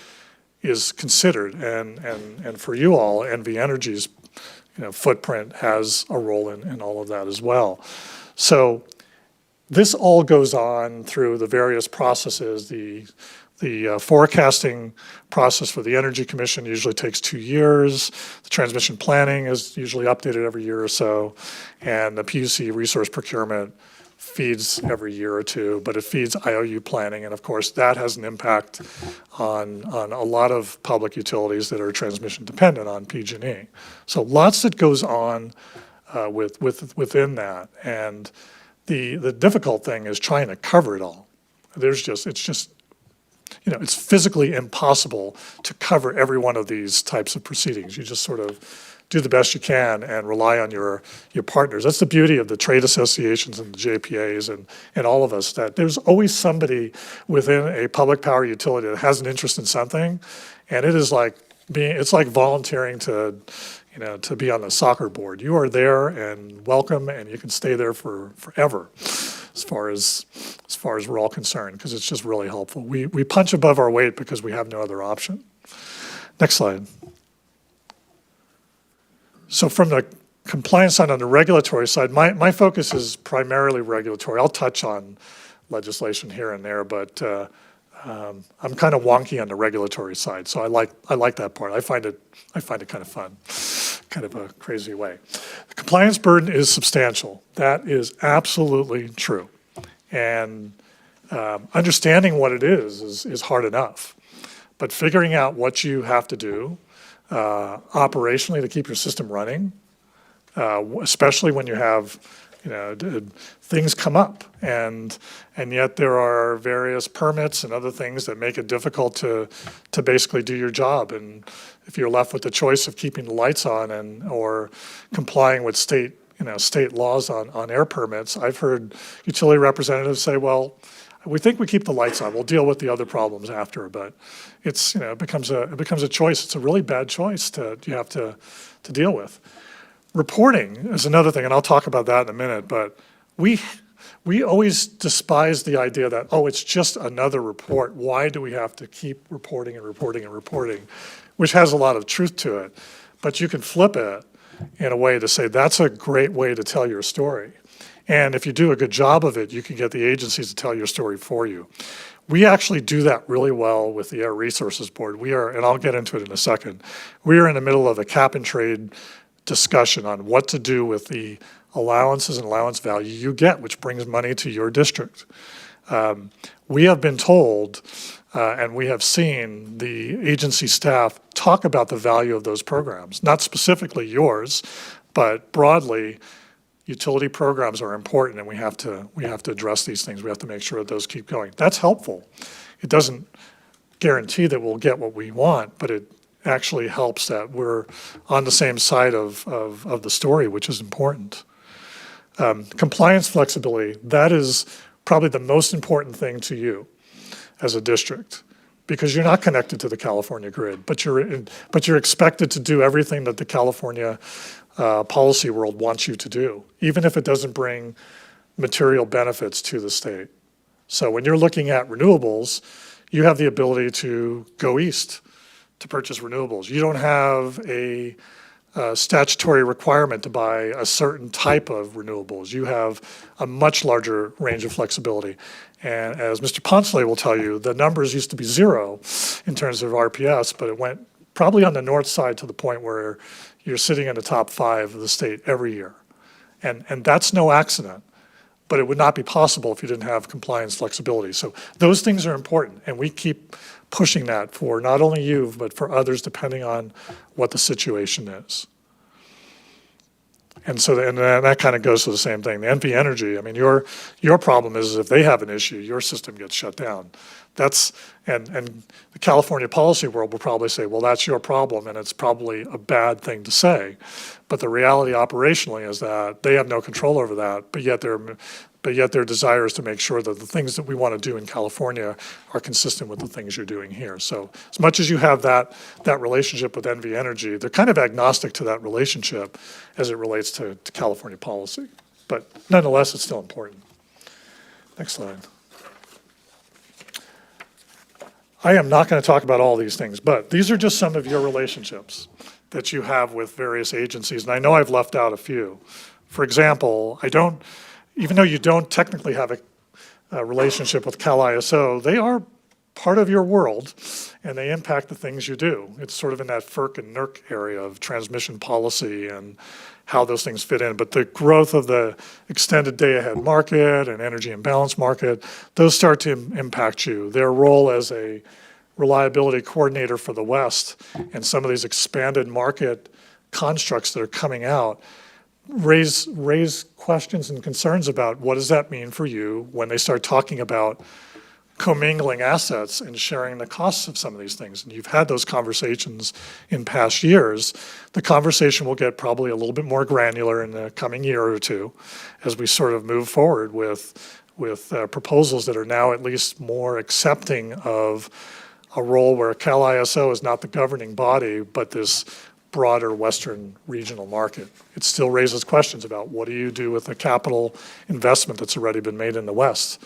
is considered. And for you all, NV Energy's footprint has a role in all of that as well. So this all goes on through the various processes. The forecasting process for the Energy Commission usually takes 2 years. The transmission planning is usually updated every year or so. And the PUC resource procurement feeds every year or two, but it feeds IOU planning. And of course, that has an impact on a lot of public utilities that are transmission dependent on PG&E. So lots that goes on within that. And the difficult thing is trying to cover it all. It's physically impossible to cover every one of these types of proceedings. You just sort of do the best you can and rely on your partners. That's the beauty of the trade associations and the JPAs and all of us, that there's always somebody within a public power utility that has an interest in something, and it's like volunteering to be on the soccer board. You are there and welcome, and you can stay there forever, as far as we're all concerned, because it's just really helpful. We punch above our weight because we have no other option. Next slide. So from the compliance side, on the regulatory side, my focus is primarily regulatory. I'll touch on legislation here and there, but I'm kind of wonky on the regulatory side, so I like that part. I find it kind of fun, kind of a crazy way. The compliance burden is substantial. That is absolutely true, and understanding what it is hard enough, but figuring out what you have to do operationally to keep your system running, especially when you have things come up, and yet there are various permits and other things that make it difficult to basically do your job. And if you're left with the choice of keeping the lights on or complying with state laws on air permits, I've heard utility representatives say, well, we think we keep the lights on. We'll deal with the other problems after. But it becomes a choice. It's a really bad choice you have to deal with. Reporting is another thing, and I'll talk about that in a minute. But we always despise the idea that, oh, it's just another report. Why do we have to keep reporting and reporting and reporting? Which has a lot of truth to it. But you can flip it in a way to say that's a great way to tell your story. And if you do a good job of it, you can get the agencies to tell your story for you. We actually do that really well with the Air Resources Board. We are, and I'll get into it in a second, we are in the middle of a cap and trade discussion on what to do with the allowances and allowance value you get, which brings money to your district. We have been told, and we have seen the agency staff talk about the value of those programs, not specifically yours, but broadly. Utility programs are important, and we have to address these things. We have to make sure that those keep going. That's helpful. It doesn't guarantee that we'll get what we want, but it actually helps that we're on the same side of the story, which is important. Compliance flexibility, that is probably the most important thing to you as a district, because you're not connected to the California grid, but you're expected to do everything that the California policy world wants you to do, even if it doesn't bring material benefits to the state. So when you're looking at renewables, you have the ability to go east to purchase renewables. You don't have a statutory requirement to buy a certain type of renewables. You have a much larger range of flexibility. And as Mr. Ponsley will tell you, the numbers used to be 0 in terms of RPS, but it went probably on the north side to the point where you're sitting in the top 5 of the state every year. And that's no accident, but it would not be possible if you didn't have compliance flexibility. So those things are important, and we keep pushing that for not only you, but for others, depending on what the situation is. And so, and that kind of goes to the same thing. The NV Energy, I mean, your problem is if they have an issue, your system gets shut down. That's, and the California policy world will probably say, well, that's your problem, and it's probably a bad thing to say. But the reality operationally is that they have no control over that, but yet their desire is to make sure that the things that we want to do in California are consistent with the things you're doing here. So as much as you have that relationship with NV Energy, they're kind of agnostic to that relationship as it relates to California policy. But nonetheless, it's still important. Next slide. I am not going to talk about all these things, but these are just some of your relationships that you have with various agencies, and I know I've left out a few. For example, even though you don't technically have a relationship with Cal ISO, they are part of your world, and they impact the things you do. It's sort of in that FERC and NERC area of transmission policy and how those things fit in. But the growth of the extended day-ahead market and energy imbalance market, those start to impact you. Their role as a reliability coordinator for the West and some of these expanded market constructs that are coming out raise questions and concerns about what does that mean for you when they start talking about commingling assets and sharing the costs of some of these things. And you've had those conversations in past years. The conversation will get probably a little bit more granular in the coming year or two as we sort of move forward with proposals that are now at least more accepting of a role where Cal ISO is not the governing body, but this broader Western regional market. It still raises questions about what do you do with the capital investment that's already been made in the West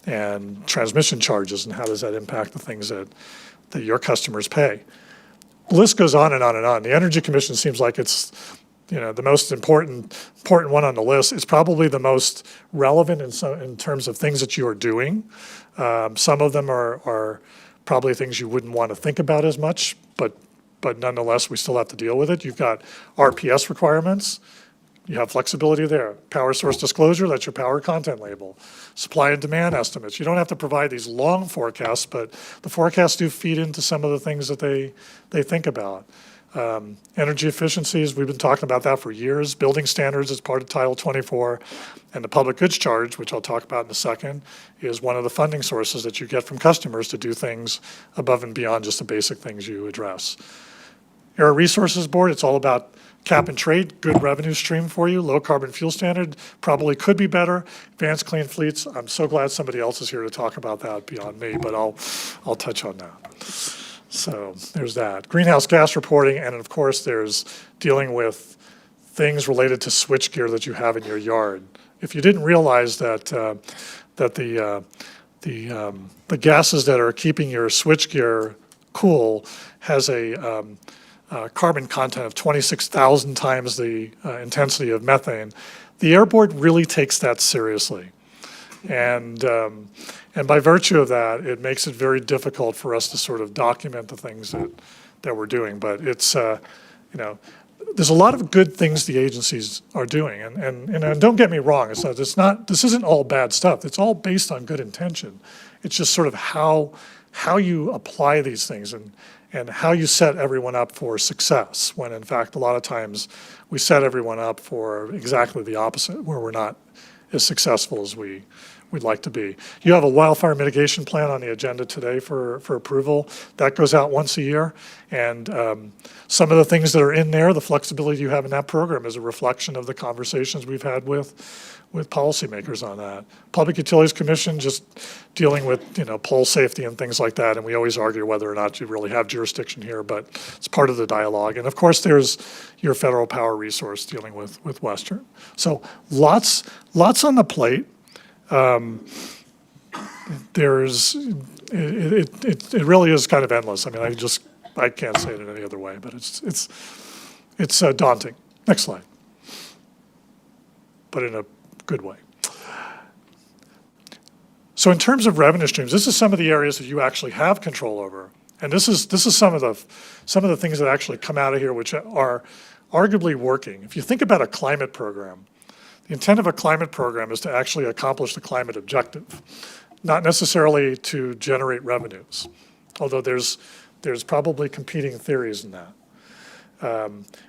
and transmission charges, and how does that impact the things that your customers pay? The list goes on and on and on. The Energy Commission seems like it's the most important one on the list. It's probably the most relevant in terms of things that you are doing. Some of them are probably things you wouldn't want to think about as much, but nonetheless, we still have to deal with it. You've got RPS requirements. You have flexibility there. Power source disclosure, that's your power content label. Supply and demand estimates. You don't have to provide these long forecasts, but the forecasts do feed into some of the things that they think about. Energy efficiencies, we've been talking about that for years. Building standards as part of Title 24. And the public goods charge, which I'll talk about in a second, is one of the funding sources that you get from customers to do things above and beyond just the basic things you address. Air Resources Board, it's all about cap and trade, good revenue stream for you. Low carbon fuel standard probably could be better. Advanced clean fleets, I'm so glad somebody else is here to talk about that beyond me, but I'll touch on that. So there's that. Greenhouse gas reporting, and of course there's dealing with things related to switchgear that you have in your yard. If you didn't realize that the gases that are keeping your switchgear cool has a carbon content of 26,000 times the intensity of methane, the Air Board really takes that seriously. And by virtue of that, it makes it very difficult for us to sort of document the things that we're doing. But it's, there's a lot of good things the agencies are doing. And don't get me wrong, this isn't all bad stuff. It's all based on good intention. It's just sort of how you apply these things and how you set everyone up for success, when in fact, a lot of times we set everyone up for exactly the opposite, where we're not as successful as we'd like to be. You have a wildfire mitigation plan on the agenda today for approval. That goes out once a year. And some of the things that are in there, the flexibility you have in that program is a reflection of the conversations we've had with policymakers on that. Public Utilities Commission, just dealing with, pole safety and things like that. And we always argue whether or not you really have jurisdiction here, but it's part of the dialogue. And of course, there's your federal power resource dealing with Western. So lots on the plate. It really is kind of endless. I mean, I just I can't say it in any other way, but it's daunting. Next slide. But in a good way. So in terms of revenue streams, this is some of the areas that you actually have control over. And this is some of the things that actually come out of here which are arguably working. If you think about a climate program, the intent of a climate program is to actually accomplish the climate objective, not necessarily to generate revenues, although there's probably competing theories in that.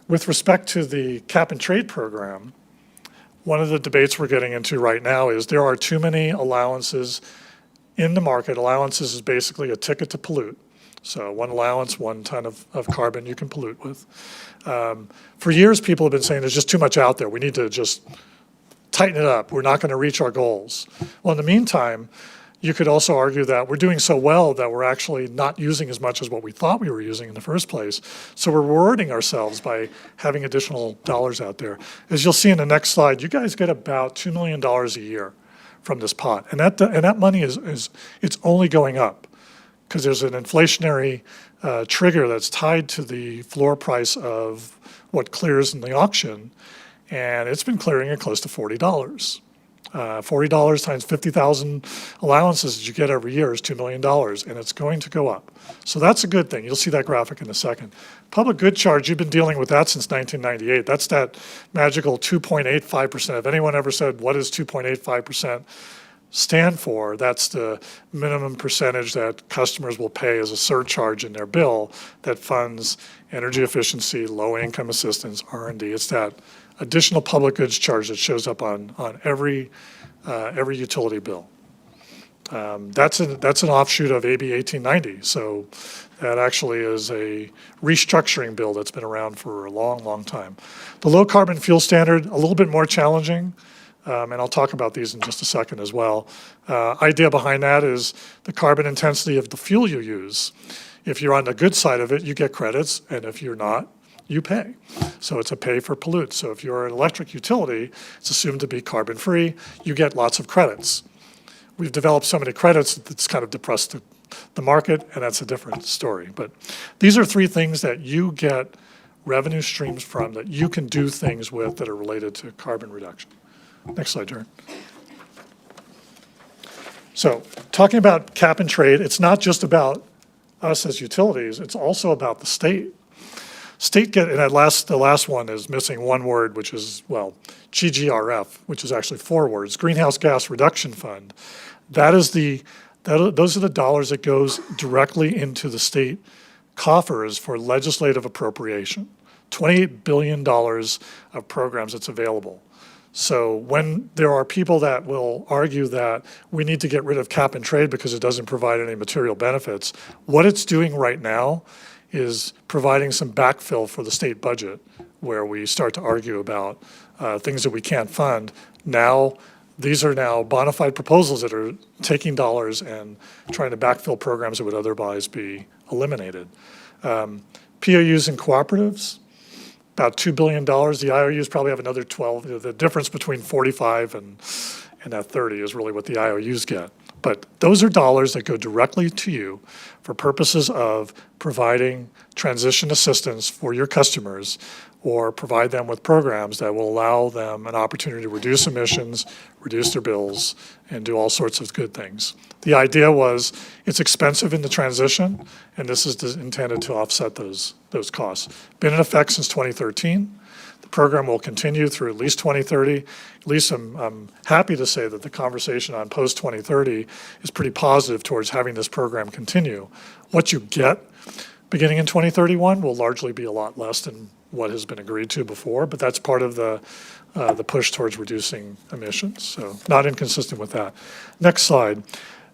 With respect to the cap and trade program, one of the debates we're getting into right now is there are too many allowances in the market. Allowances is basically a ticket to pollute. So one allowance, 1 ton of carbon you can pollute with. For years, people have been saying there's just too much out there. We need to just tighten it up. We're not going to reach our goals. Well, in the meantime, you could also argue that we're doing so well that we're actually not using as much as what we thought we were using in the first place. So we're rewarding ourselves by having additional dollars out there. As you'll see in the next slide, you guys get about $2 million a year from this pot. And that money is it's only going up because there's an inflationary trigger that's tied to the floor price of what clears in the auction. And it's been clearing at close to $40. $40 times 50,000 allowances that you get every year is $2 million, and it's going to go up. So that's a good thing. You'll see that graphic in a second. Public good charge, you've been dealing with that since 1998. That's that magical 2.85%. If anyone ever said, what does 2.85% stand for? That's the minimum percentage that customers will pay as a surcharge in their bill that funds energy efficiency, low-income assistance, R&D. It's that additional public goods charge that shows up on every utility bill. That's an offshoot of AB 1890. So that actually is a restructuring bill that's been around for a long, long time. The low carbon fuel standard, a little bit more challenging, and I'll talk about these in just a second as well. Idea behind that is the carbon intensity of the fuel you use. If you're on the good side of it, you get credits, and if you're not, you pay. So it's a pay for pollute. So if you're an electric utility, it's assumed to be carbon free, you get lots of credits. We've developed so many credits that it's kind of depressed the market, and that's a different story. But these are 3 things that you get revenue streams from that you can do things with that are related to carbon reduction. Next slide, Jared. So talking about cap and trade, it's not just about us as utilities, it's also about the state. State and the last one is missing one word, which is, well, GGRF, which is actually 4 words, Greenhouse Gas Reduction Fund. Those are the dollars that goes directly into the state coffers for legislative appropriation. $28 billion of programs that's available. So when there are people that will argue that we need to get rid of cap and trade because it doesn't provide any material benefits, what it's doing right now is providing some backfill for the state budget where we start to argue about things that we can't fund. Now, these are now bona fide proposals that are taking dollars and trying to backfill programs that would otherwise be eliminated. POUs and cooperatives, about $2 billion. The IOUs probably have another 12. The difference between 45 and that 30 is really what the IOUs get. But those are dollars that go directly to you for purposes of providing transition assistance for your customers or provide them with programs that will allow them an opportunity to reduce emissions, reduce their bills, and do all sorts of good things. The idea was it's expensive in the transition, and this is intended to offset those costs. Been in effect since 2013. The program will continue through at least 2030. At least I'm happy to say that the conversation on post-2030 is pretty positive towards having this program continue. What you get beginning in 2031 will largely be a lot less than what has been agreed to before, but that's part of the push towards reducing emissions, so not inconsistent with that. Next slide.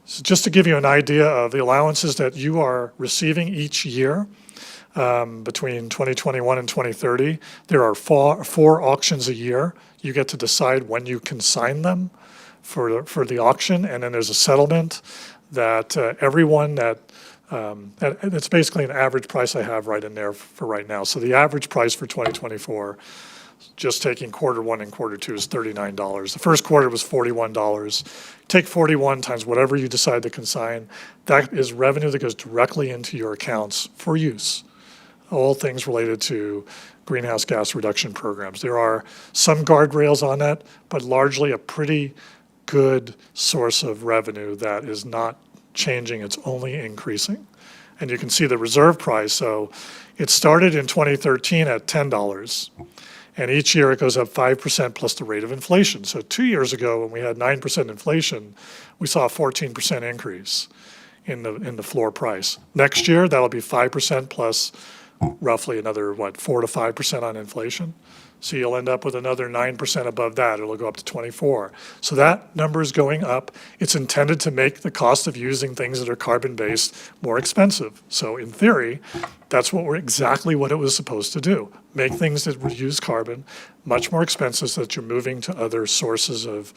So just to give you an idea of the allowances that you are receiving each year, between 2021 and 2030. There are 4 auctions a year. You get to decide when you consign them for the auction, and then there's a settlement that everyone it's basically an average price I have right in there for right now. So the average price for 2024 just taking quarter one and quarter two is $39. The first quarter was $41. Take 41 times whatever you decide to consign. That is revenue that goes directly into your accounts for use. All things related to greenhouse gas reduction programs. There are some guardrails on that, but largely a pretty good source of revenue that is not changing, it's only increasing. And you can see the reserve price. So it started in 2013 at $10. And each year it goes up 5% plus the rate of inflation. So 2 years ago, when we had 9% inflation, we saw a 14% increase in the floor price. Next year, that'll be 5% plus roughly another, 4 to 5% on inflation. So you'll end up with another 9% above that. It'll go up to 24. So that number is going up. It's intended to make the cost of using things that are carbon-based more expensive. So in theory, that's exactly what it was supposed to do. Make things that use carbon much more expensive so that you're moving to other sources of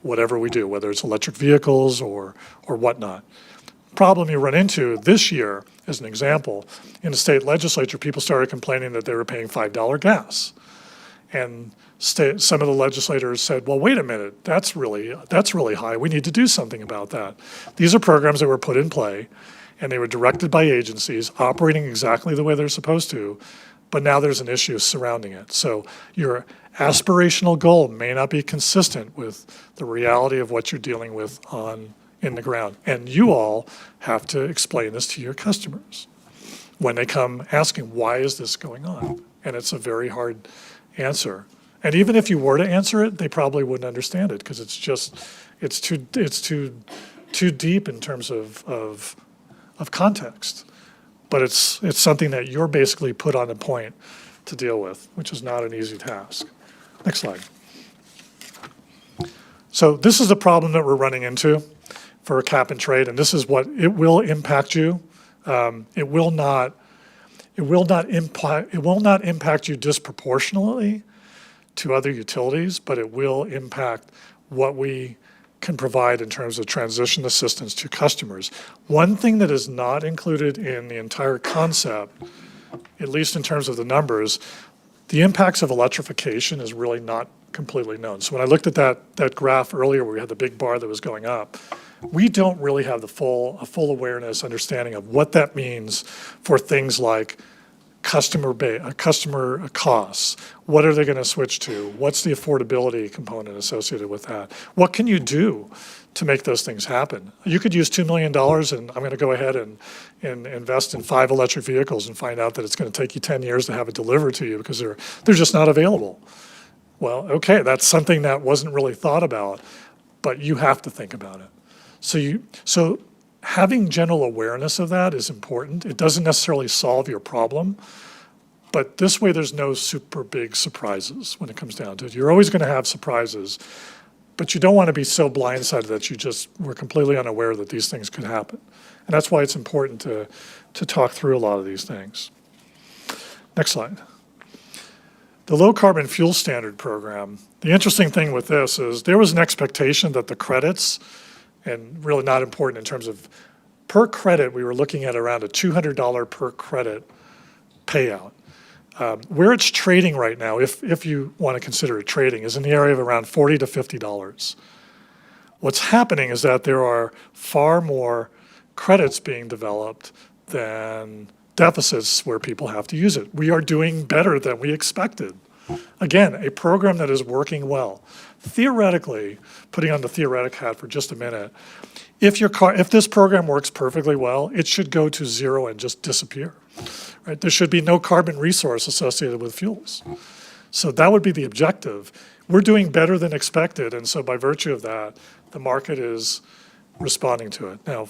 whatever we do, whether it's electric vehicles or whatnot. Problem you run into this year, as an example, in the state legislature, people started complaining that they were paying $5 gas. And some of the legislators said, well, wait a minute, that's really high. We need to do something about that. These are programs that were put in play, and they were directed by agencies, operating exactly the way they're supposed to, but now there's an issue surrounding it. So your aspirational goal may not be consistent with the reality of what you're dealing with in the ground. And you all have to explain this to your customers when they come asking, why is this going on? And it's a very hard answer. And even if you were to answer it, they probably wouldn't understand it because it's too deep in terms of context. But it's something that you're basically put on the point to deal with, which is not an easy task. Next slide. So this is the problem that we're running into for cap and trade, and this is what it will impact you. It will not impact you disproportionately to other utilities, but it will impact what we can provide in terms of transition assistance to customers. One thing that is not included in the entire concept, at least in terms of the numbers, the impacts of electrification is really not completely known. So when I looked at that graph earlier where we had the big bar that was going up, we don't really have a full awareness, understanding of what that means for things like customer costs. What are they going to switch to? What's the affordability component associated with that? What can you do to make those things happen? You could use $2 million and I'm going to go ahead and invest in 5 electric vehicles and find out that it's going to take you 10 years to have it delivered to you because they're just not available. Well, okay, that's something that wasn't really thought about, but you have to think about it. So having general awareness of that is important. It doesn't necessarily solve your problem, but this way there's no super big surprises when it comes down to it. You're always going to have surprises, but you don't want to be so blindsided that you just were completely unaware that these things could happen. And that's why it's important to talk through a lot of these things. Next slide. The Low Carbon Fuel Standard Program, the interesting thing with this is there was an expectation that the credits, and really not important in terms of per credit, we were looking at around a $200 per credit payout. Where it's trading right now, if you want to consider it trading, is in the area of around $40 to $50. What's happening is that there are far more credits being developed than deficits where people have to use it. We are doing better than we expected. Again, a program that is working well. Theoretically, putting on the theoretic hat for just a minute, if this program works perfectly well, it should go to zero and just disappear. Right? There should be no carbon resource associated with fuels. So that would be the objective. We're doing better than expected, and so by virtue of that, the market is responding to it. Now,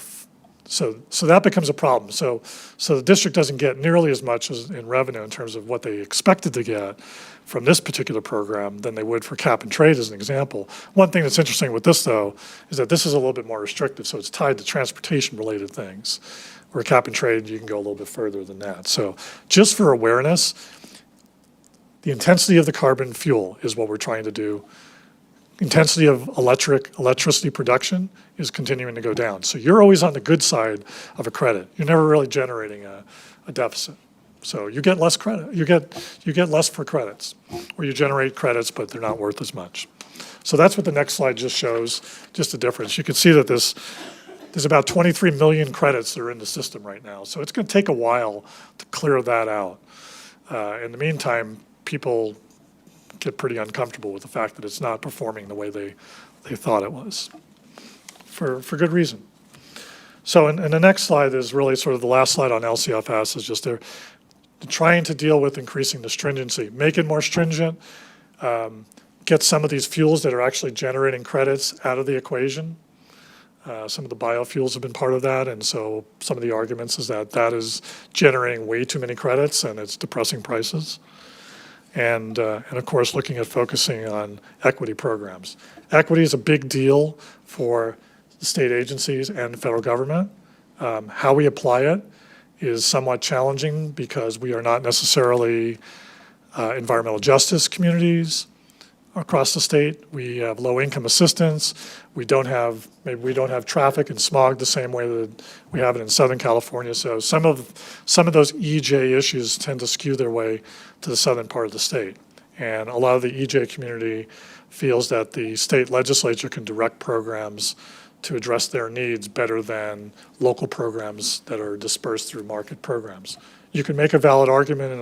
so that becomes a problem. So the district doesn't get nearly as much in revenue in terms of what they expected to get from this particular program than they would for cap and trade, as an example. One thing that's interesting with this, though, is that this is a little bit more restrictive, so it's tied to transportation-related things. Where cap and trade, you can go a little bit further than that. So just for awareness, the intensity of the carbon fuel is what we're trying to do. Intensity of electricity production is continuing to go down. So you're always on the good side of a credit. You're never really generating a deficit. So you get less credit, you get less for credits, or you generate credits, but they're not worth as much. So that's what the next slide just shows, just the difference. You can see that there's about 23 million credits that are in the system right now. So it's going to take a while to clear that out. In the meantime, people get pretty uncomfortable with the fact that it's not performing the way they thought it was, for good reason. So in the next slide is really sort of the last slide on LCFS, is just they're trying to deal with increasing the stringency, make it more stringent, get some of these fuels that are actually generating credits out of the equation. Some of the biofuels have been part of that, and so some of the arguments is that that is generating way too many credits and it's depressing prices. And of course, looking at focusing on equity programs. Equity is a big deal for the state agencies and the federal government. How we apply it is somewhat challenging because we are not necessarily environmental justice communities across the state. We have low income assistance. Maybe we don't have traffic and smog the same way that we have it in Southern California. So some of those EJ issues tend to skew their way to the southern part of the state. And a lot of the EJ community feels that the state legislature can direct programs to address their needs better than local programs that are dispersed through market programs. You can make a valid argument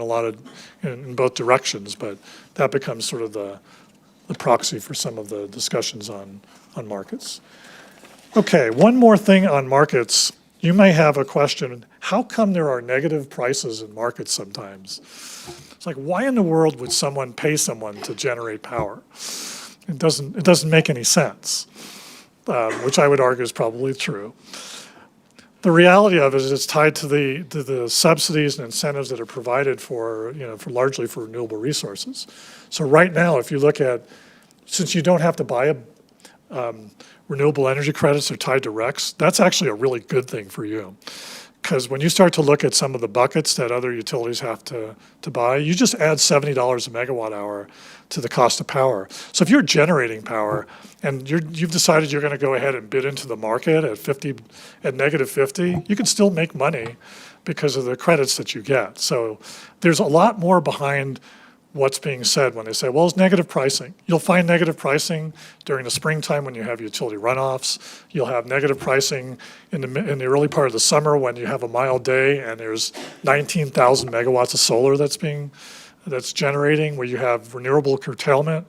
in both directions, but that becomes sort of the proxy for some of the discussions on markets. Okay, one more thing on markets. You may have a question, how come there are negative prices in markets sometimes? It's like, why in the world would someone pay someone to generate power? It doesn't make any sense, which I would argue is probably true. The reality of it is it's tied to the subsidies and incentives that are provided for largely for renewable resources. So right now, if you look at, since you don't have to buy renewable energy credits are tied to RECs, that's actually a really good thing for you. Because when you start to look at some of the buckets that other utilities have to buy, you just add $70 a megawatt hour to the cost of power. So if you're generating power and you've decided you're going to go ahead and bid into the market at negative 50, you can still make money because of the credits that you get. So there's a lot more behind what's being said when they say, well, it's negative pricing. You'll find negative pricing during the springtime when you have utility runoffs. You'll have negative pricing in the early part of the summer when you have a mild day and there's 19,000 megawatts of solar that's generating, where you have renewable curtailment.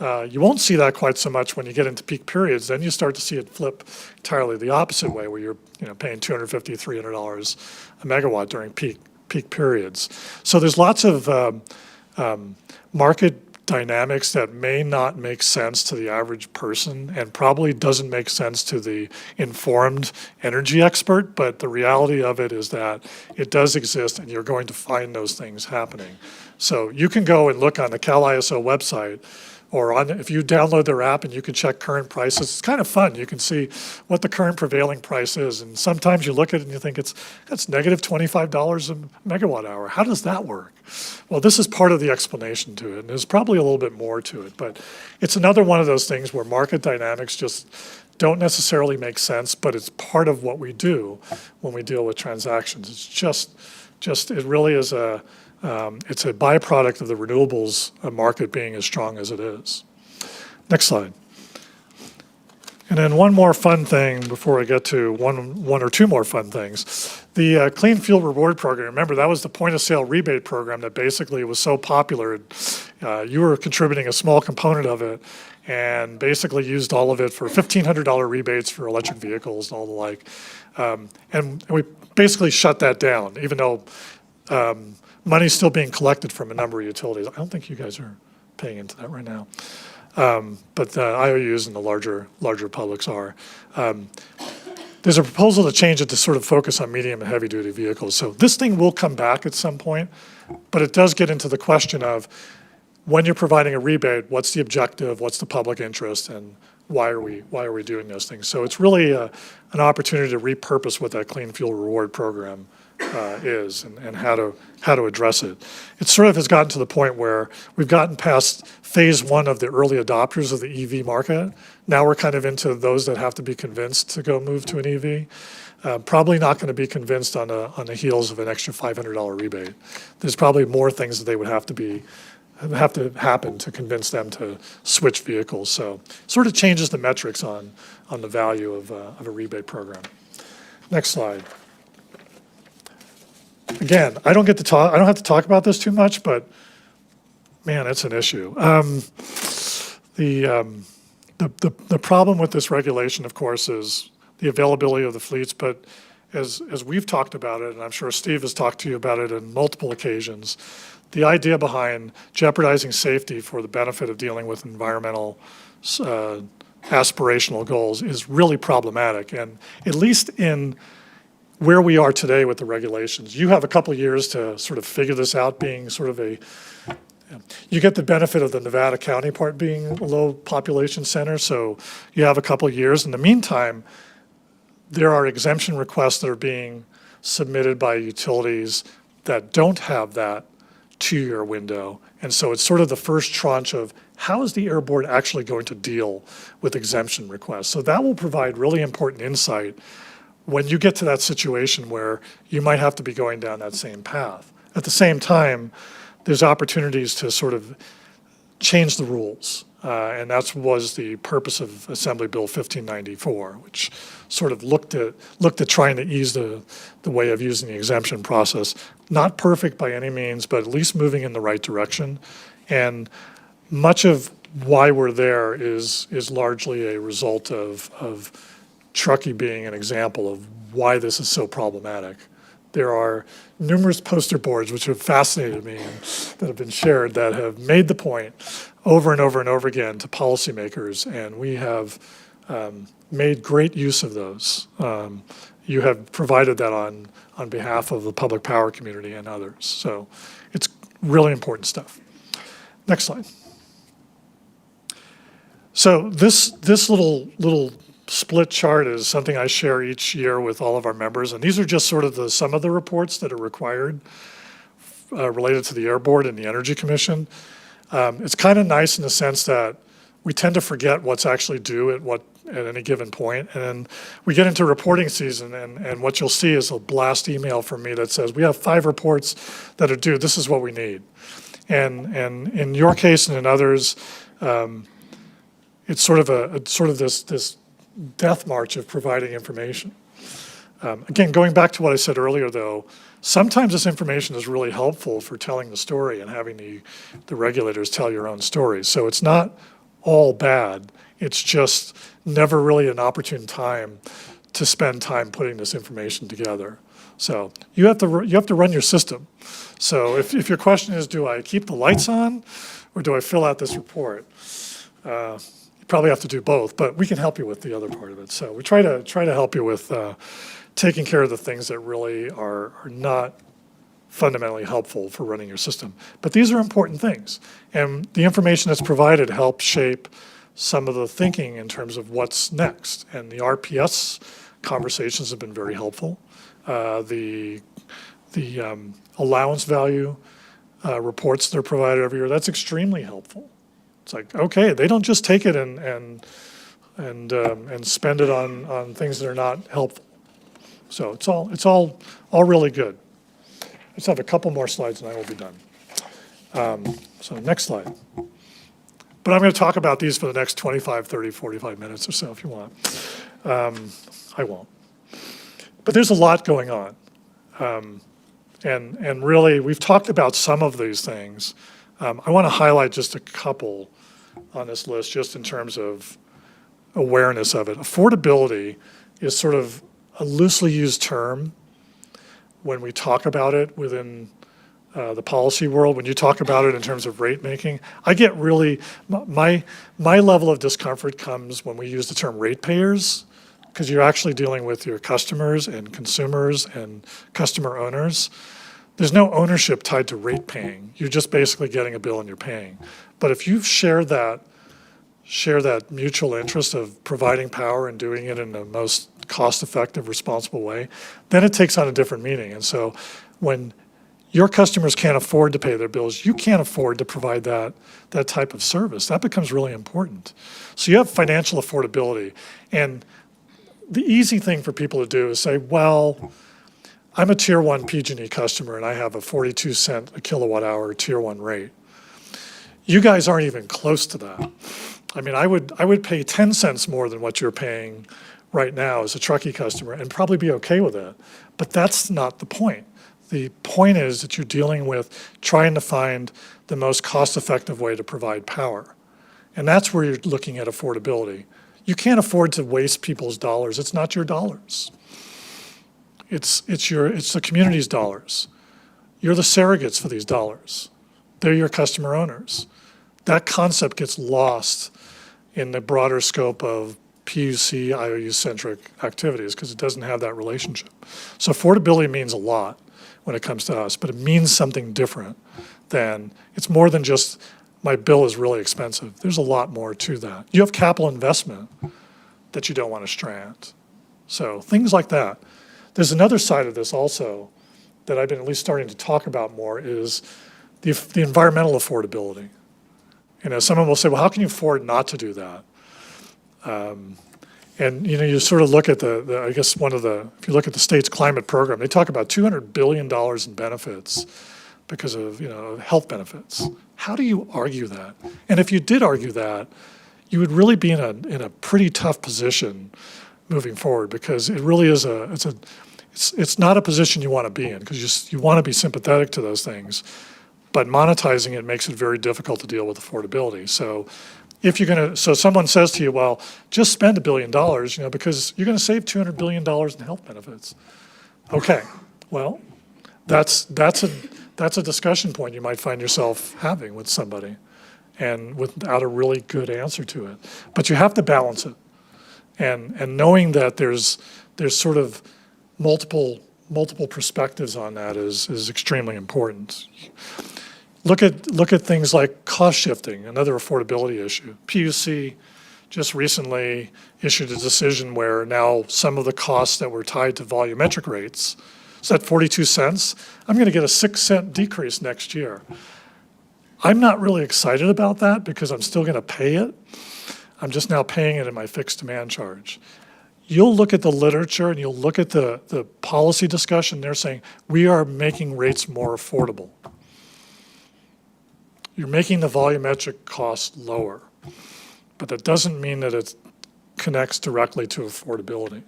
You won't see that quite so much when you get into peak periods. Then you start to see it flip entirely the opposite way, where you're paying $250, $300 a megawatt during peak periods. So there's lots of market dynamics that may not make sense to the average person and probably doesn't make sense to the informed energy expert, but the reality of it is that it does exist and you're going to find those things happening. So you can go and look on the Cal ISO website, or if you download their app and you can check current prices. It's kind of fun. You can see what the current prevailing price is. And sometimes you look at it and you think that's negative $25 a megawatt hour. How does that work? Well, this is part of the explanation to it. And there's probably a little bit more to it. But it's another one of those things where market dynamics just don't necessarily make sense, but it's part of what we do when we deal with transactions. It's just it really is it's a byproduct of the renewables market being as strong as it is. Next slide. And then one more fun thing before I get to one or two more fun things. The Clean Fuel Reward Program, remember that was the point of sale rebate program that basically was so popular. You were contributing a small component of it and basically used all of it for $1,500 rebates for electric vehicles and all the like. And we basically shut that down, even though money's still being collected from a number of utilities. I don't think you guys are paying into that right now. But the IOUs and the larger publics are. There's a proposal to change it to sort of focus on medium and heavy duty vehicles. So this thing will come back at some point, but it does get into the question of when you're providing a rebate, what's the objective, what's the public interest, and why are we doing those things? So it's really an opportunity to repurpose what that Clean Fuel Reward Program is and how to address it. It sort of has gotten to the point where we've gotten past phase one of the early adopters of the EV market. Now we're kind of into those that have to be convinced to go move to an EV. Probably not going to be convinced on the heels of an extra $500 rebate. There's probably more things that they would have to happen to convince them to switch vehicles. So sort of changes the metrics on the value of a rebate program. Next slide. Again, I don't have to talk about this too much, but man, it's an issue. The problem with this regulation, of course, is the availability of the fleets, but as we've talked about it, and I'm sure Steve has talked to you about it on multiple occasions, the idea behind jeopardizing safety for the benefit of dealing with environmental aspirational goals is really problematic. And at least in where we are today with the regulations, you have a couple of years to sort of figure this out, being sort of you get the benefit of the Nevada County part being a low population center, so you have a couple of years. In the meantime, there are exemption requests that are being submitted by utilities that don't have that 2-year window. And so it's sort of the first tranche of how is the Air Board actually going to deal with exemption requests? So that will provide really important insight when you get to that situation where you might have to be going down that same path. At the same time, there's opportunities to sort of change the rules. And that was the purpose of Assembly Bill 1594, which sort of looked at trying to ease the way of using the exemption process. Not perfect by any means, but at least moving in the right direction. And much of why we're there is largely a result of Truckee being an example of why this is so problematic. There are numerous poster boards which have fascinated me and that have been shared that have made the point over and over and over again to policymakers, and we have made great use of those. You have provided that on behalf of the public power community and others. So it's really important stuff. Next slide. So this little split chart is something I share each year with all of our members, and these are just sort of some of the reports that are required related to the Air Board and the Energy Commission. It's kind of nice in the sense that we tend to forget what's actually due at any given point, and then we get into reporting season, and what you'll see is a blast email from me that says, we have 5 reports that are due, this is what we need. And in your case and in others, it's sort of this death march of providing information. Again, going back to what I said earlier, though, sometimes this information is really helpful for telling the story and having the regulators tell your own stories. So it's not all bad. It's just never really an opportune time to spend time putting this information together. So you have to run your system. So if your question is, do I keep the lights on or do I fill out this report? Probably have to do both, but we can help you with the other part of it. So we try to help you with taking care of the things that really are not fundamentally helpful for running your system. But these are important things, and the information that's provided helps shape some of the thinking in terms of what's next. And the RPS conversations have been very helpful. The allowance value reports that are provided every year, that's extremely helpful. It's like, okay, they don't just take it and spend it on things that are not helpful. So it's all really good. Let's have a couple more slides and I will be done. So next slide. But I'm going to talk about these for the next 25, 30, 45 minutes or so if you want. I won't. But there's a lot going on. And really, we've talked about some of these things. I want to highlight just a couple on this list, just in terms of awareness of it. Affordability is sort of a loosely used term when we talk about it within the policy world. When you talk about it in terms of rate making, I get really, my level of discomfort comes when we use the term ratepayers, because you're actually dealing with your customers and consumers and customer owners. There's no ownership tied to rate paying. You're just basically getting a bill and you're paying. But if you've shared that share that mutual interest of providing power and doing it in the most cost-effective, responsible way, then it takes on a different meaning. And so when your customers can't afford to pay their bills, you can't afford to provide that type of service. That becomes really important. So you have financial affordability. And the easy thing for people to do is say, well, I'm a Tier 1 PG&E customer and I have a 42 cent a kilowatt hour Tier 1 rate. You guys aren't even close to that. I mean, I would pay 10 cents more than what you're paying right now as a Truckee customer and probably be okay with it. But that's not the point. The point is that you're dealing with trying to find the most cost-effective way to provide power. And that's where you're looking at affordability. You can't afford to waste people's dollars. It's not your dollars. It's the community's dollars. You're the surrogates for these dollars. They're your customer owners. That concept gets lost in the broader scope of PUC, IOU-centric activities because it doesn't have that relationship. So affordability means a lot when it comes to us, but it means something different than, it's more than just my bill is really expensive. There's a lot more to that. You have capital investment that you don't want to strand. So things like that. There's another side of this also that I've been at least starting to talk about more is the environmental affordability. You know, someone will say, well, how can you afford not to do that? And, you know, you sort of look at I guess if you look at the state's climate program, they talk about $200 billion in benefits because of, you know, health benefits. How do you argue that? And if you did argue that, you would really be in a pretty tough position moving forward because it really is it's not a position you want to be in because you want to be sympathetic to those things, but monetizing it makes it very difficult to deal with affordability. So so someone says to you, well, just spend $1 billion, you know, because you're going to save $200 billion in health benefits. Okay, well, that's a discussion point you might find yourself having with somebody and without a really good answer to it. But you have to balance it. And knowing that there's sort of multiple perspectives on that is extremely important. Look at things like cost shifting, another affordability issue. PUC just recently issued a decision where now some of the costs that were tied to volumetric rates, so at 42 cents, I'm going to get a 6-cent decrease next year. I'm not really excited about that because I'm still going to pay it. I'm just now paying it in my fixed demand charge. You'll look at the literature and you'll look at the policy discussion. They're saying we are making rates more affordable. You're making the volumetric cost lower, but that doesn't mean that it connects directly to affordability.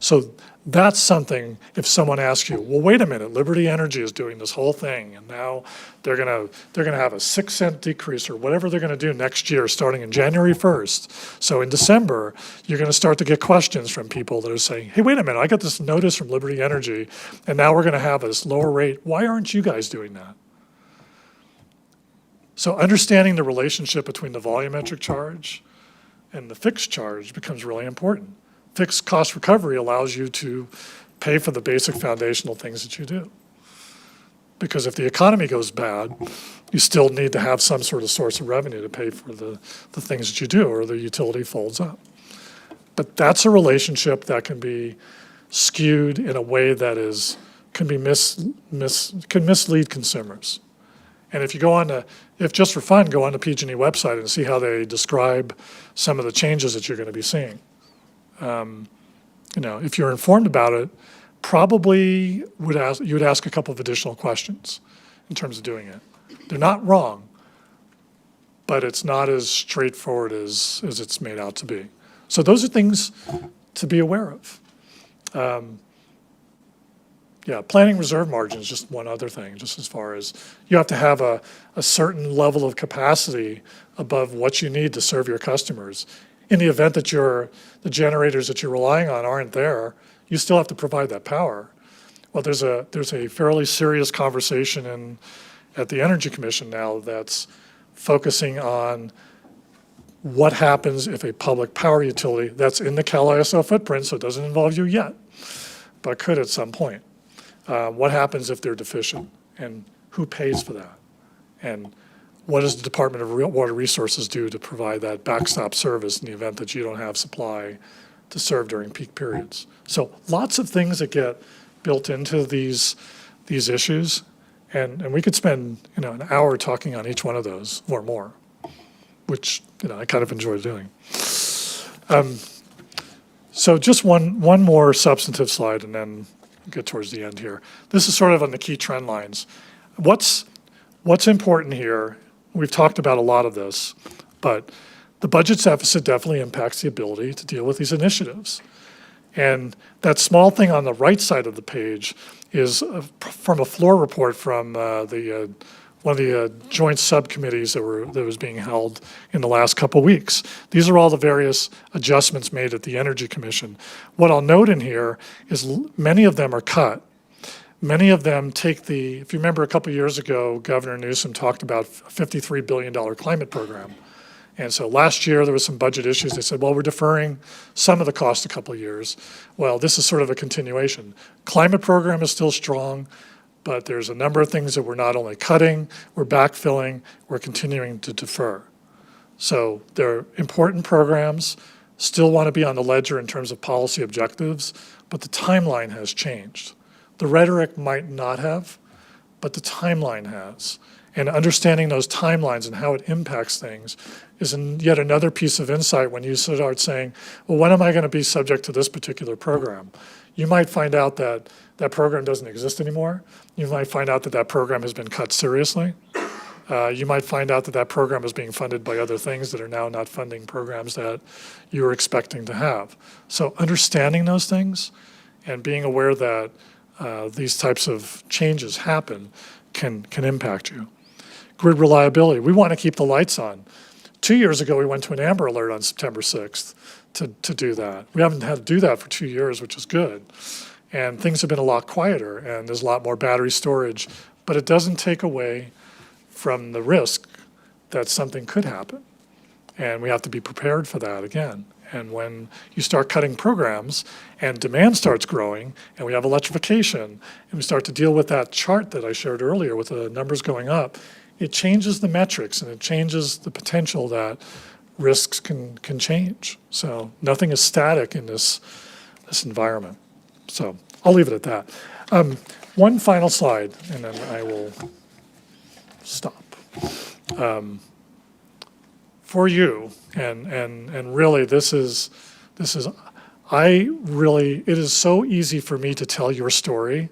So that's something, if someone asks you, well, wait a minute, Liberty Energy is doing this whole thing, and now they're gonna have a 6-cent decrease or whatever they're gonna do next year, starting in January 1st. So in December, you're gonna start to get questions from people that are saying, hey, wait a minute, I got this notice from Liberty Energy, and now we're gonna have this lower rate. Why aren't you guys doing that? So understanding the relationship between the volumetric charge and the fixed charge becomes really important. Fixed cost recovery allows you to pay for the basic foundational things that you do. Because if the economy goes bad, you still need to have some sort of source of revenue to pay for the things that you do, or the utility folds up. But that's a relationship that can be skewed in a way that can mislead consumers. And if you if just for fun, go on the PG&E website and see how they describe some of the changes that you're going to be seeing. You know, if you're informed about it, probably you would ask a couple of additional questions in terms of doing it. They're not wrong, but it's not as straightforward as it's made out to be. So those are things to be aware of. Yeah, planning reserve margin is just one other thing, just as far as you have to have a certain level of capacity above what you need to serve your customers. In the event that the generators that you're relying on aren't there, you still have to provide that power. Well, there's a fairly serious conversation at the Energy Commission now that's focusing on what happens if a public power utility that's in the Cal ISO footprint, so it doesn't involve you yet, but could at some point. What happens if they're deficient, and who pays for that? And what does the Department of Water Resources do to provide that backstop service in the event that you don't have supply to serve during peak periods? So lots of things that get built into these issues, and we could spend, an hour talking on each one of those or more, which, I kind of enjoy doing. So just one more substantive slide and then get towards the end here. This is sort of on the key trend lines. What's important here, we've talked about a lot of this, but the budget deficit definitely impacts the ability to deal with these initiatives. And that small thing on the right side of the page is from a floor report from one of the joint subcommittees that was being held in the last couple weeks. These are all the various adjustments made at the Energy Commission. What I'll note in here is many of them are cut. Many of them if you remember a couple years ago, Governor Newsom talked about a $53 billion climate program. And so last year, there was some budget issues. They said, well, we're deferring some of the cost a couple of years. Well, this is sort of a continuation. Climate program is still strong, but there's a number of things that we're not only cutting, we're backfilling, we're continuing to defer. So they're important programs, still want to be on the ledger in terms of policy objectives, but the timeline has changed. The rhetoric might not have, but the timeline has. And understanding those timelines and how it impacts things is yet another piece of insight when you start saying, well, when am I going to be subject to this particular program? You might find out that that program doesn't exist anymore. You might find out that that program has been cut seriously. You might find out that that program is being funded by other things that are now not funding programs that you were expecting to have. So understanding those things and being aware that these types of changes happen can impact you. Grid reliability, we want to keep the lights on. 2 years ago, we went to an Amber Alert on September 6th to do that. We haven't had to do that for 2 years, which is good. And things have been a lot quieter, and there's a lot more battery storage, but it doesn't take away from the risk that something could happen. And we have to be prepared for that again. And when you start cutting programs and demand starts growing and we have electrification and we start to deal with that chart that I shared earlier with the numbers going up, it changes the metrics and it changes the potential that risks can change. So nothing is static in this environment. So I'll leave it at that. One final slide and then I will stop. For you, and really it is so easy for me to tell your story.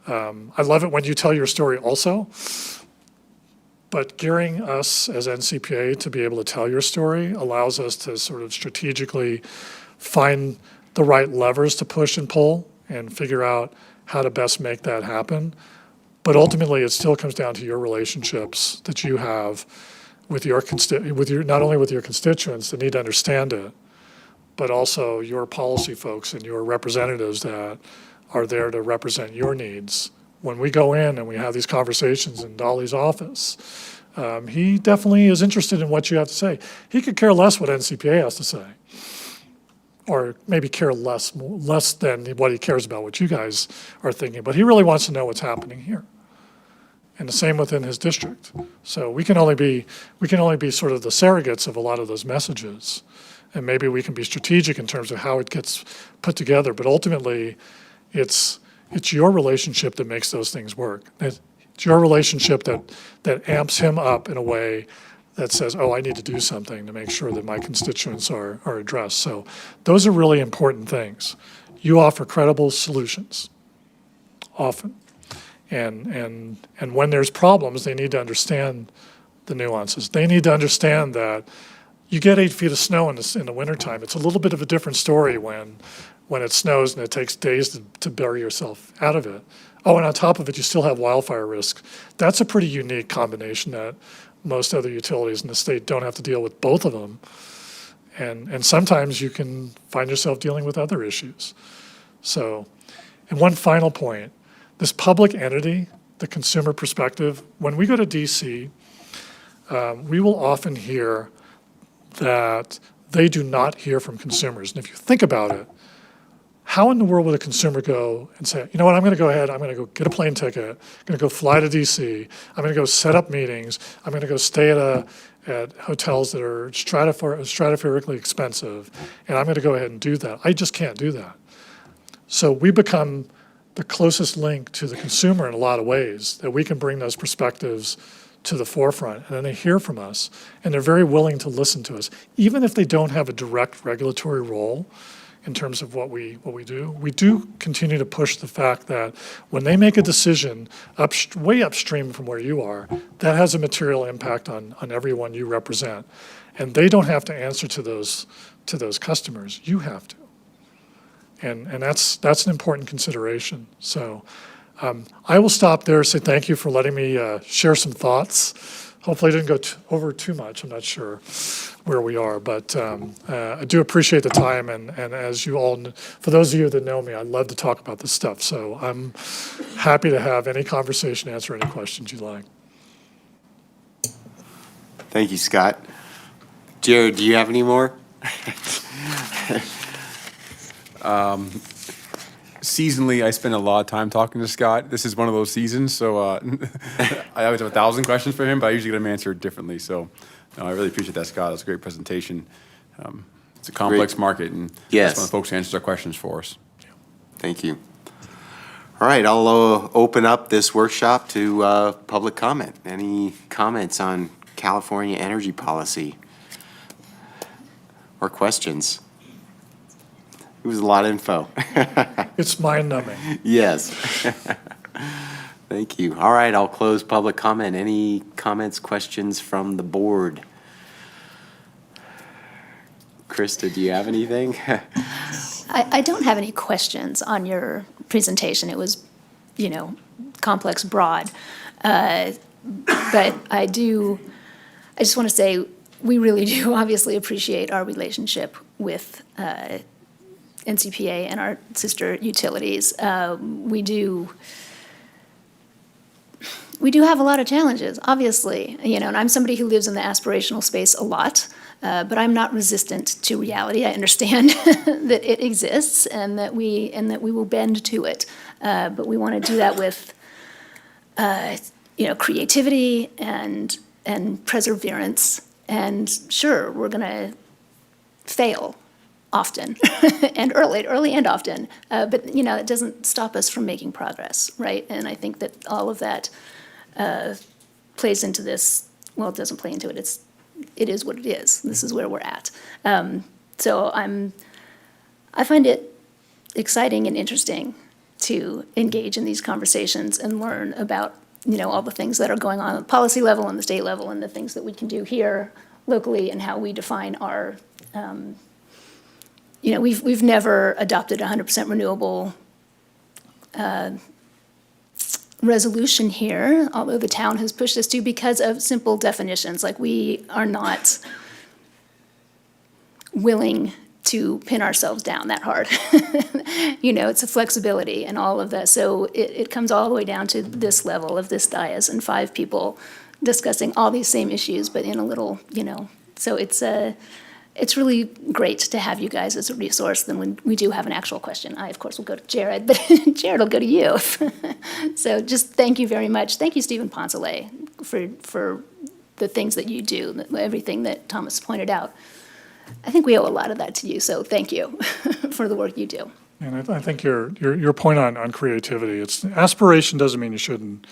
I love it when you tell your story also, but gearing us as NCPA to be able to tell your story allows us to sort of strategically find the right levers to push and pull and figure out how to best make that happen. But ultimately, it still comes down to your relationships that you have with not only with your constituents that need to understand it, but also your policy folks and your representatives that are there to represent your needs. When we go in and we have these conversations in Dolly's office, he definitely is interested in what you have to say. He could care less what NCPA has to say, or maybe care less than what he cares about what you guys are thinking, but he really wants to know what's happening here. And the same within his district. So we can only be sort of the surrogates of a lot of those messages. And maybe we can be strategic in terms of how it gets put together, but ultimately it's your relationship that makes those things work. It's your relationship that amps him up in a way that says, oh, I need to do something to make sure that my constituents are addressed. So those are really important things. You offer credible solutions, often. And when there's problems, they need to understand the nuances. They need to understand that you get 8 feet of snow in the wintertime. It's a little bit of a different story when it snows and it takes days to bury yourself out of it. Oh, and on top of it, you still have wildfire risk. That's a pretty unique combination that most other utilities in the state don't have to deal with both of them. And sometimes you can find yourself dealing with other issues. So, and one final point, this public entity, the consumer perspective, when we go to DC, we will often hear that they do not hear from consumers. And if you think about it, how in the world would a consumer go and say, you know what, I'm going to go ahead, I'm going to go get a plane ticket, I'm going to go fly to DC, I'm going to go set up meetings, I'm going to go stay at hotels that are stratospherically expensive, and I'm going to go ahead and do that. I just can't do that. So we become the closest link to the consumer in a lot of ways, that we can bring those perspectives to the forefront, and then they hear from us, and they're very willing to listen to us. Even if they don't have a direct regulatory role in terms of what we do continue to push the fact that when they make a decision way upstream from where you are, that has a material impact on everyone you represent. And they don't have to answer to those customers, you have to. And that's an important consideration. So I will stop there, say thank you for letting me share some thoughts. Hopefully I didn't go over too much. I'm not sure where we are, but I do appreciate the time. And as you all, for those of you that know me, I love to talk about this stuff. So I'm happy to have any conversation, answer any questions you'd like. Thank you, Scott. Jared, do you have any more? Seasonally, I spend a lot of time talking to Scott. This is one of those seasons, so I always have 1,000 questions for him, but I usually get them answered differently. So I really appreciate that, Scott. That's a great presentation. It's a complex market, and Yes. that's one of the folks who answers our questions for us. Thank you. All right, I'll open up this workshop to public comment. Any comments on California energy policy or questions? It was a lot of info. It's mind-numbing. Yes. Thank you. All right, I'll close public comment. Any comments, questions from the board? Krista, do you have anything? I don't have any questions on your presentation. It was, complex, broad. But I just want to say, we really do obviously appreciate our relationship with NCPA and our sister utilities. We do have a lot of challenges, obviously, and I'm somebody who lives in the aspirational space a lot, but I'm not resistant to reality. I understand that it exists and that we will bend to it. But we want to do that with, creativity and perseverance. And sure, we're going to fail often and early and often, but it doesn't stop us from making progress, right? And I think that all of that plays into this. Well, it doesn't play into it. It is what it is. This is where we're at. So I find it exciting and interesting to engage in these conversations and learn about all the things that are going on at the policy level and the state level, and the things that we can do here locally, and how we define our. We've never adopted 100% renewable resolution here, although the town has pushed us to, because of simple definitions. Like, we are not willing to pin ourselves down that hard. It's a flexibility and all of that. So it comes all the way down to this level of this dais and 5 people discussing all these same issues, but in a little, so it's really great to have you guys as a resource. Then when we do have an actual question, I, of course, will go to Jared, but Jared will go to you. So just thank you very much. Thank you, Stephen Poncelet, for the things that you do, everything that Thomas pointed out. I think we owe a lot of that to you, so thank you for the work you do. And I think your point on creativity, it's aspiration doesn't mean you shouldn't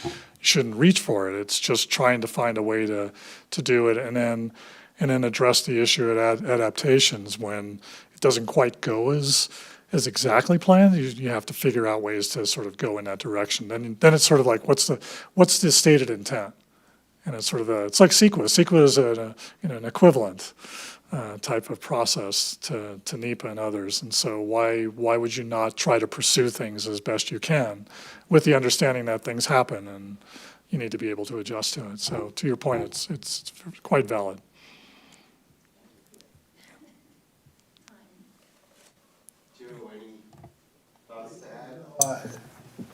reach for it. It's just trying to find a way to do it, and then address the issue at adaptations when it doesn't quite go as exactly planned. You have to figure out ways to sort of go in that direction. Then it's sort of like, what's the stated intent? And it's sort of it's like CEQA. CEQA is an equivalent type of process to NEPA and others. And so why would you not try to pursue things as best you can, with the understanding that things happen and you need to be able to adjust to it. So to your point, it's quite valid.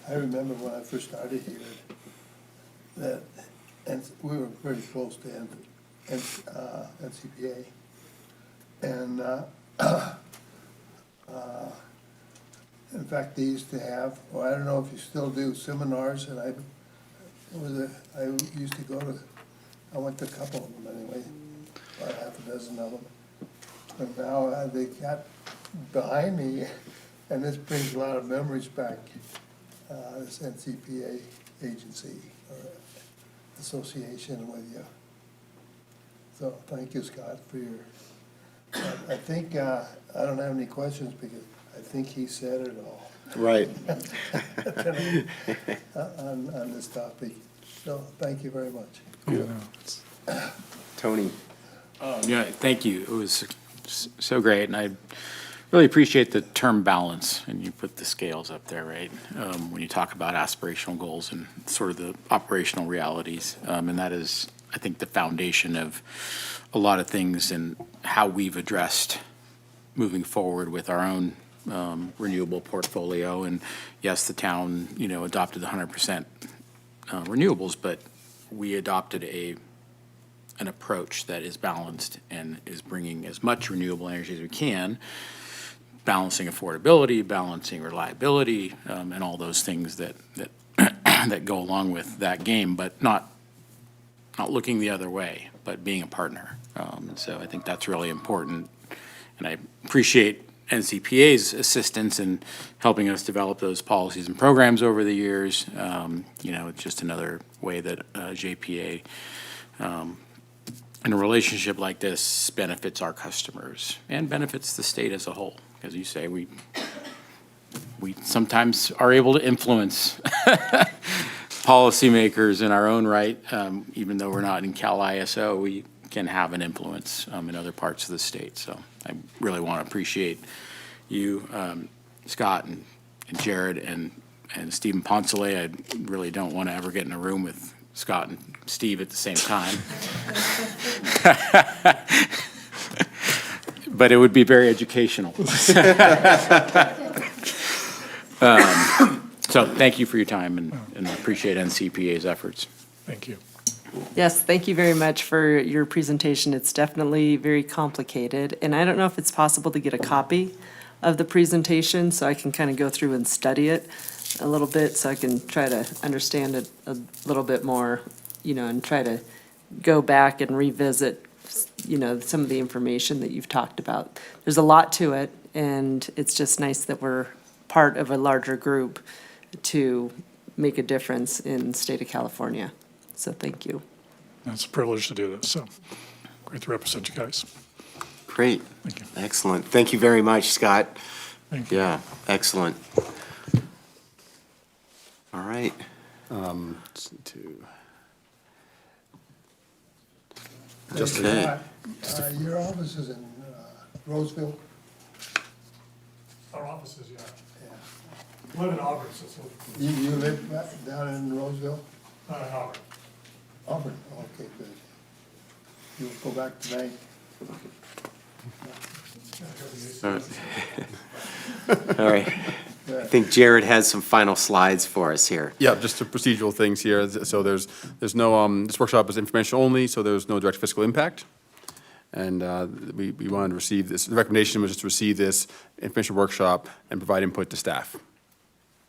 I remember when I first started here, that, and we were very close to NCPA. And In fact, they used to have, well, I don't know if you still do, seminars, and I used to go to, I went to a couple of them anyway, about half a dozen of them. And now they got behind me, and this brings a lot of memories back, this NCPA agency or association with you. So thank you, Scott, for your, I think, I don't have any questions because I think he said it all Right. on this topic. So thank you very much. Tony? Yeah, thank you. It was so great, and I really appreciate the term balance, and you put the scales up there, right? When you talk about aspirational goals and sort of the operational realities, and that is, I think, the foundation of a lot of things and how we've addressed moving forward with our own renewable portfolio. And yes, the town, adopted 100% renewables, but we adopted an approach that is balanced and is bringing as much renewable energy as we can, balancing affordability, balancing reliability, and all those things that that go along with that game, but not looking the other way, but being a partner. And so I think that's really important. And I appreciate NCPA's assistance in helping us develop those policies and programs over the years. It's just another way that JPA, in a relationship like this, benefits our customers and benefits the state as a whole. As you say, we sometimes are able to influence policymakers in our own right. Even though we're not in Cal ISO, we can have an influence in other parts of the state. So I really want to appreciate you, Scott and Jared and Stephen Poncelé. I really don't want to ever get in a room with Scott and Steve at the same time. But it would be very educational. So thank you for your time, and I appreciate NCPA's efforts. Thank you. Yes, thank you very much for your presentation. It's definitely very complicated, and I don't know if it's possible to get a copy of the presentation so I can kind of go through and study it a little bit so I can try to understand it a little bit more, and try to go back and revisit, some of the information that you've talked about. There's a lot to it, and it's just nice that we're part of a larger group to make a difference in the state of California. So thank you. It's a privilege to do this, so great to represent you guys. Great. Thank you. Excellent. Thank you very much, Scott. Thank you. Yeah, excellent. All right. Okay. Your office is in Roseville? Our offices, yeah. Live in Auburn, so it's You live down in Roseville? not in Auburn. Auburn, okay, good. You'll go back tonight? All right. I think Jared has some final slides for us here. Yeah, just the procedural things here. So there's no, this workshop is information only, so there's no direct fiscal impact. And we wanted to receive this, the recommendation was just to receive this information workshop and provide input to staff.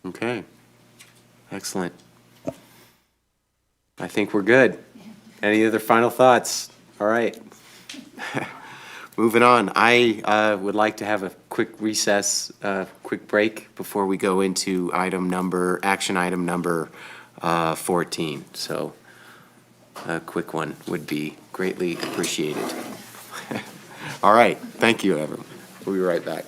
Okay. Excellent. I think we're good. Any other final thoughts? All right. Moving on. I would like to have a quick recess, quick break before we go into action item number 14. So a quick one would be greatly appreciated. All right. Thank you, everyone. We'll be right back.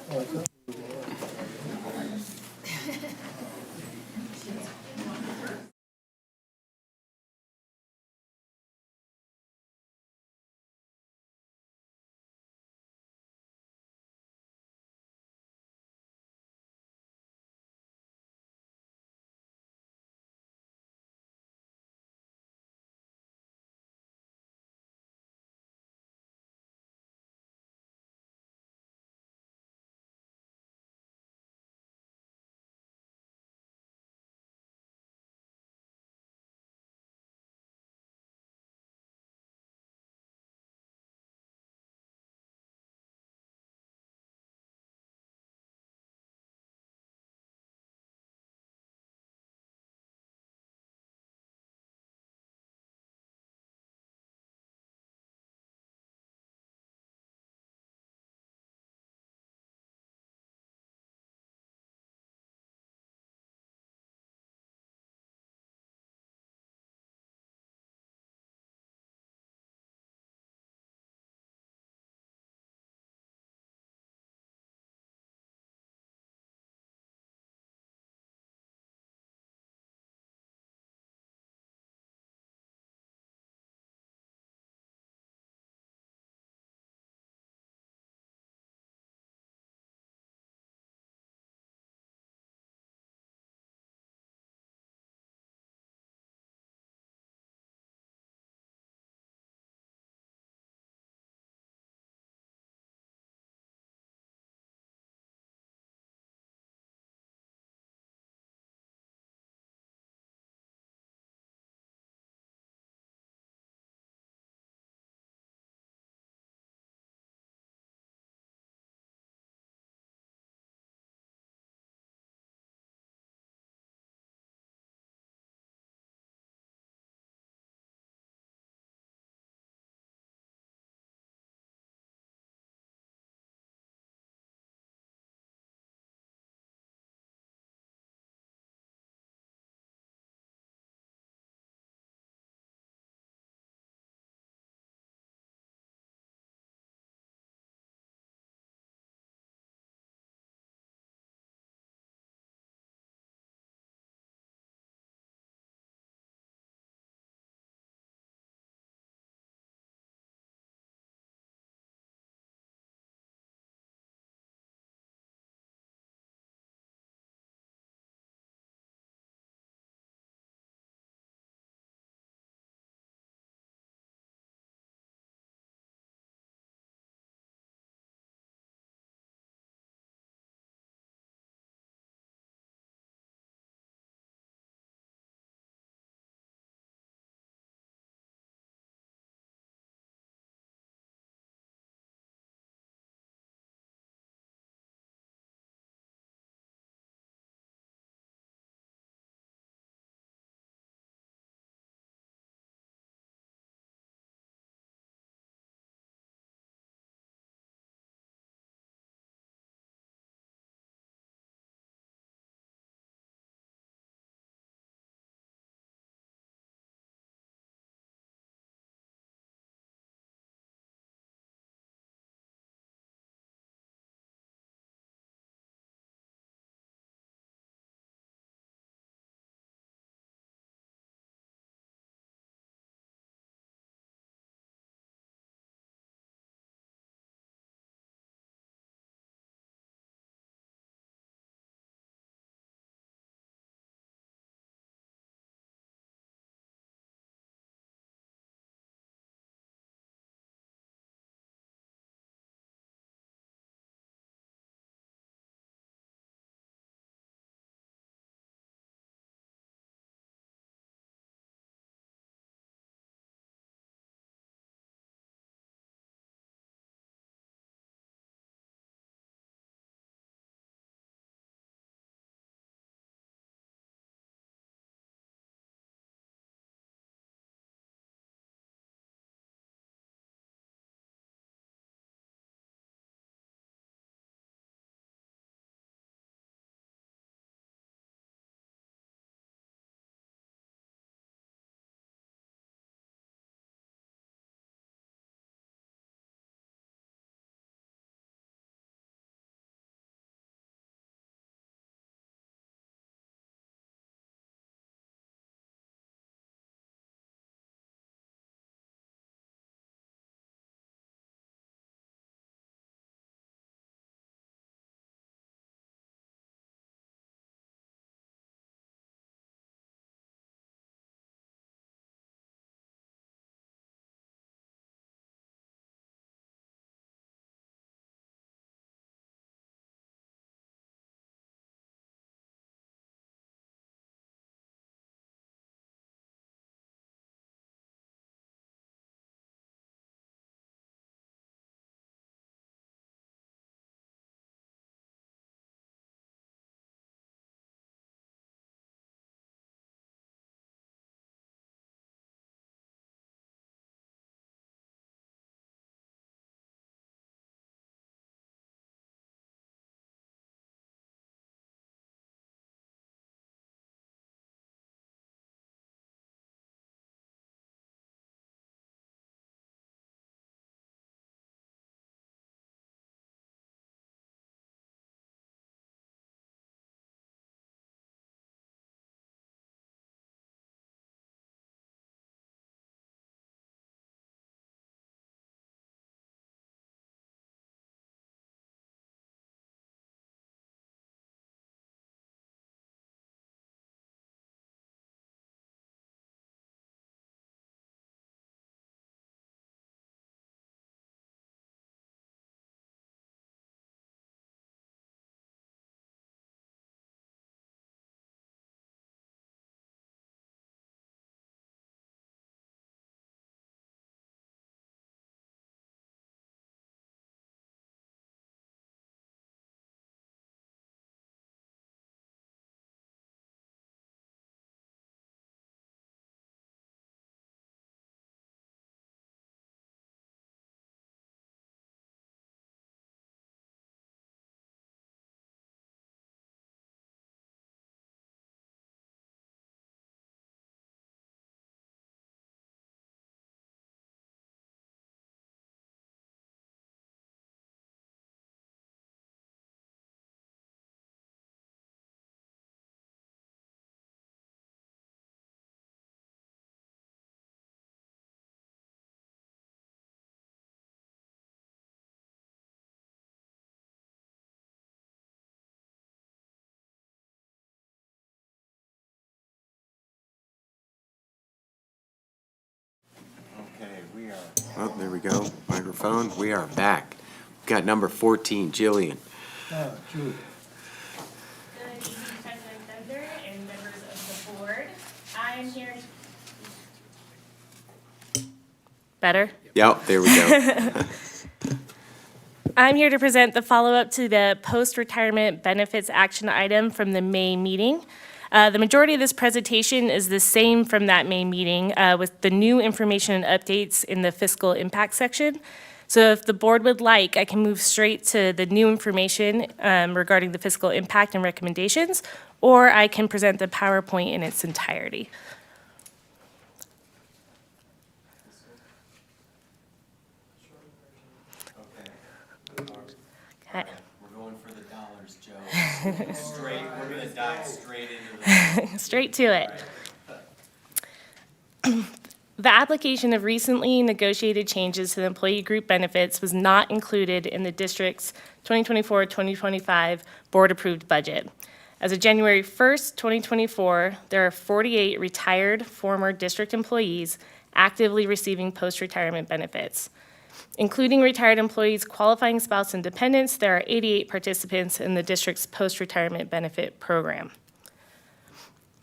Oh, there we go. Microphone. We are back. Got number 14, Jillian. Julie. Good evening, President Bender and members of the board. I'm here. Better? Yep, there we go. I'm here to present the follow-up to the post-retirement benefits action item from the May meeting. The majority of this presentation is the same from that May meeting with the new information and updates in the fiscal impact section. So if the board would like, I can move straight to the new information regarding the fiscal impact and recommendations, or I can present the PowerPoint in its entirety. Okay. We're going for the dollars, Joe. We're gonna dive straight into the. Straight to it. The application of recently negotiated changes to the employee group benefits was not included in the district's 2024-2025 board-approved budget. As of January 1st, 2024, there are 48 retired former district employees actively receiving post-retirement benefits. Including retired employees, qualifying spouse, and dependents, there are 88 participants in the district's post-retirement benefit program.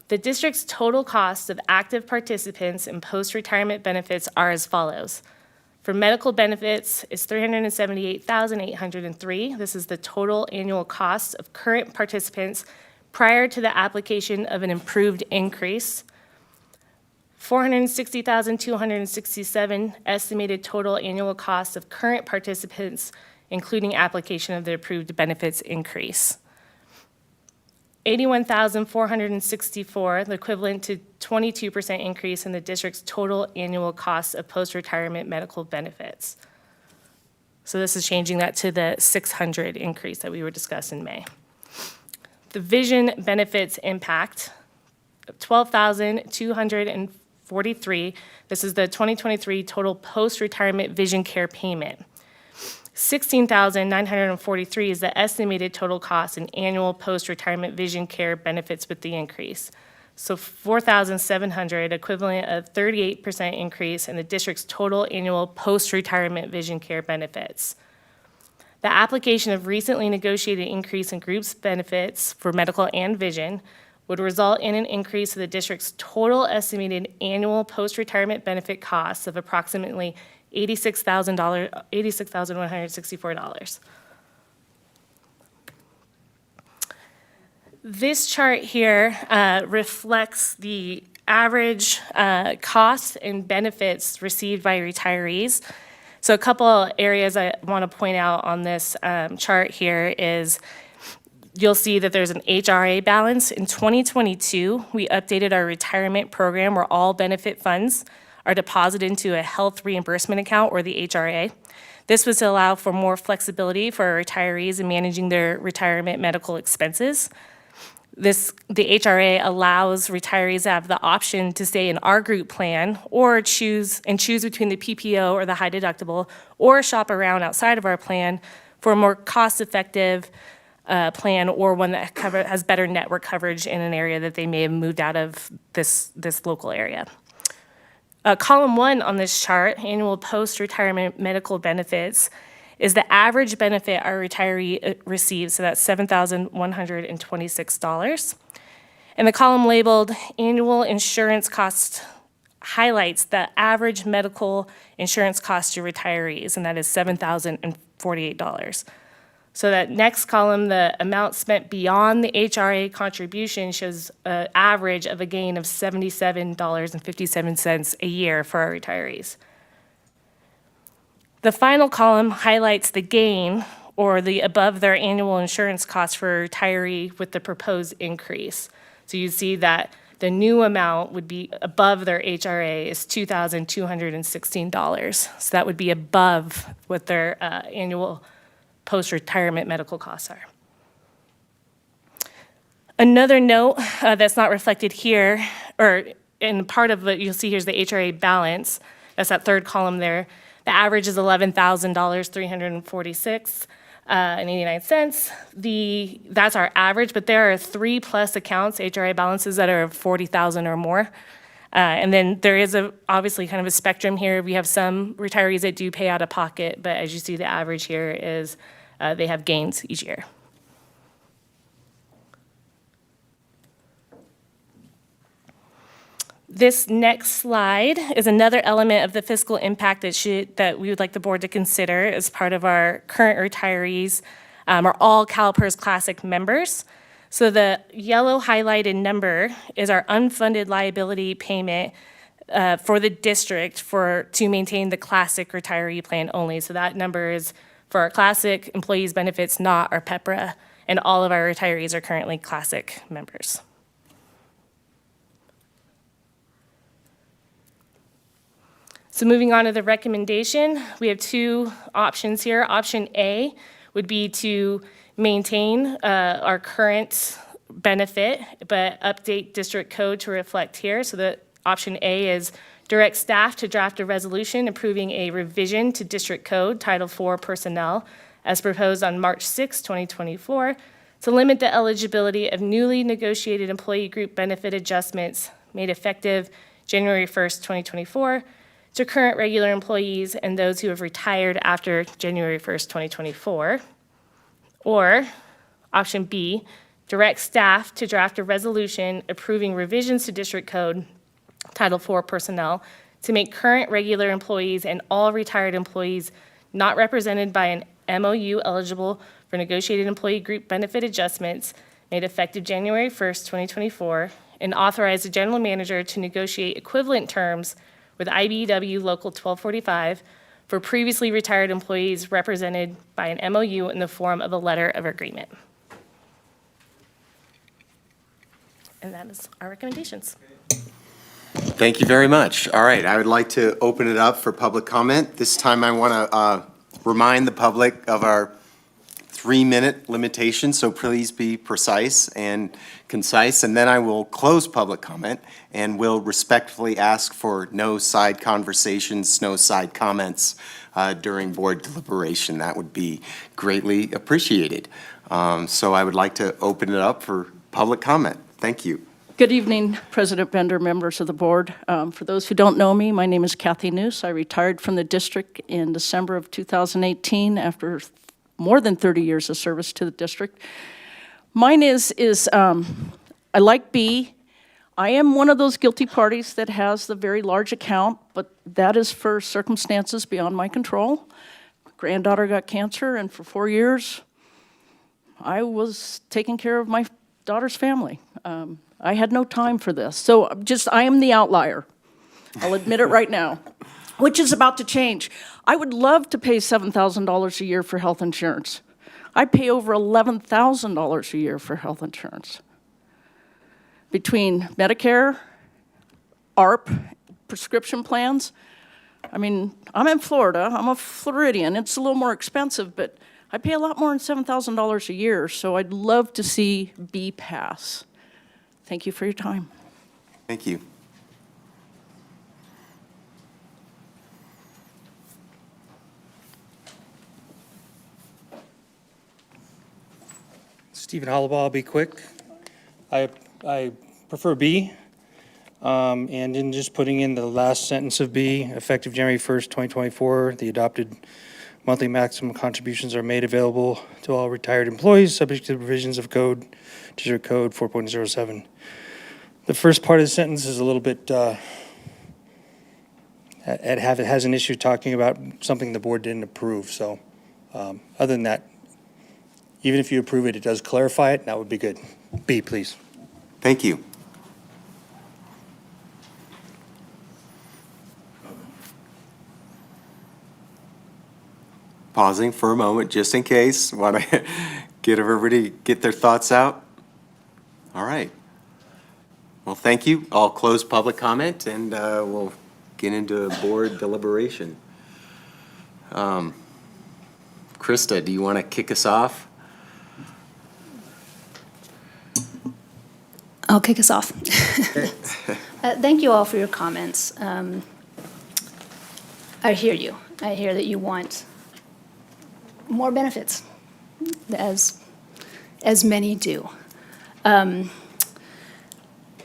The district's total cost of active participants in post-retirement benefits are as follows. For medical benefits, it's $378,803. This is the total annual cost of current participants prior to the application of an improved increase. $460,267 estimated total annual cost of current participants, including application of the approved benefits increase. $81,464, the equivalent to 22% increase in the district's total annual cost of post-retirement medical benefits. So this is changing that to the $600 increase that we were discussing in May. The vision benefits impact, $12,243. This is the 2023 total post-retirement vision care payment. $16,943 is the estimated total cost in annual post-retirement vision care benefits with the increase. So $4,700, equivalent of 38% increase in the district's total annual post-retirement vision care benefits. The application of recently negotiated increase in groups benefits for medical and vision would result in an increase of the district's total estimated annual post-retirement benefit costs of approximately $86,164. This chart here reflects the average costs and benefits received by retirees. So a couple areas I want to point out on this chart here is you'll see that there's an HRA balance. In 2022, we updated our retirement program where all benefit funds are deposited into a health reimbursement account, or the HRA. This was to allow for more flexibility for our retirees in managing their retirement medical expenses. The HRA allows retirees to have the option to stay in our group plan or choose between the PPO or the high deductible, or shop around outside of our plan for a more cost-effective plan, or one that has better network coverage in an area that they may have moved out of this local area. Column 1 on this chart, annual post-retirement medical benefits, is the average benefit our retiree receives, so that's $7,126. And the column labeled annual insurance cost highlights the average medical insurance cost to retirees, and that is $7,048. So that next column, the amount spent beyond the HRA contribution, shows an average of a gain of $77.57 a year for our retirees. The final column highlights the gain, or the above their annual insurance cost for a retiree with the proposed increase. So you see that the new amount would be above their HRA is $2,216. So that would be above what their annual post-retirement medical costs are. Another note that's not reflected here, or in part of what you'll see here is the HRA balance. That's that third column there. The average is $11,346.89. That's our average, but there are 3+ accounts, HRA balances, that are 40,000 or more. And then there is obviously kind of a spectrum here. We have some retirees that do pay out of pocket, but as you see, the average here is they have gains each year. This next slide is another element of the fiscal impact that we would like the board to consider as part of our current retirees are all CalPERS Classic members. So the yellow highlighted number is our unfunded liability payment for the district to maintain the Classic retiree plan only. So that number is for our Classic employees benefits, not our PEPRA, and all of our retirees are currently Classic members. So moving on to the recommendation, we have two options here. Option A would be to maintain our current benefit, but update district code to reflect here. So the option A is direct staff to draft a resolution approving a revision to district code Title IV Personnel as proposed on March 6, 2024, to limit the eligibility of newly negotiated employee group benefit adjustments made effective January 1st, 2024, to current regular employees and those who have retired after January 1st, 2024. Or option B, direct staff to draft a resolution approving revisions to district code Title IV Personnel to make current regular employees and all retired employees not represented by an MOU eligible for negotiated employee group benefit adjustments made effective January 1st, 2024, and authorize the general manager to negotiate equivalent terms with IBEW Local 1245 for previously retired employees represented by an MOU in the form of a letter of agreement. And that is our recommendations. Thank you very much. All right, I would like to open it up for public comment. This time I want to remind the public of our 3-minute limitation, so please be precise and concise, and then I will close public comment and will respectfully ask for no side conversations, no side comments during board deliberation. That would be greatly appreciated. So I would like to open it up for public comment. Thank you. Good evening, President Bender, members of the board. For those who don't know me, my name is Kathy Noose. I retired from the district in December of 2018 after more than 30 years of service to the district. Mine is I like B. I am one of those guilty parties that has the very large account, but that is for circumstances beyond my control. Granddaughter got cancer, and for 4 years, I was taking care of my daughter's family. I had no time for this. So I am the outlier. I'll admit it right now, which is about to change. I would love to pay $7,000 a year for health insurance. I pay over $11,000 a year for health insurance. Between Medicare, ARP, prescription plans, I mean, I'm in Florida, I'm a Floridian, it's a little more expensive, but I pay a lot more than $7,000 a year, so I'd love to see B pass. Thank you for your time. Thank you. Stephen Hollabaugh, I'll be quick. I prefer B, and in just putting in the last sentence of B, effective January 1st, 2024, the adopted monthly maximum contributions are made available to all retired employees, subject to the provisions of District Code 4.07. The first part of the sentence is a little bit, it has an issue talking about something the board didn't approve, so other than that, even if you approve it, it does clarify it, and that would be good. B, please. Thank you. Pausing for a moment, just in case. Want to get everybody get their thoughts out? All right. Well, thank you. I'll close public comment, and we'll get into board deliberation. Krista, do you want to kick us off? I'll kick us off. Thank you all for your comments. I hear you. I hear that you want more benefits, as many do.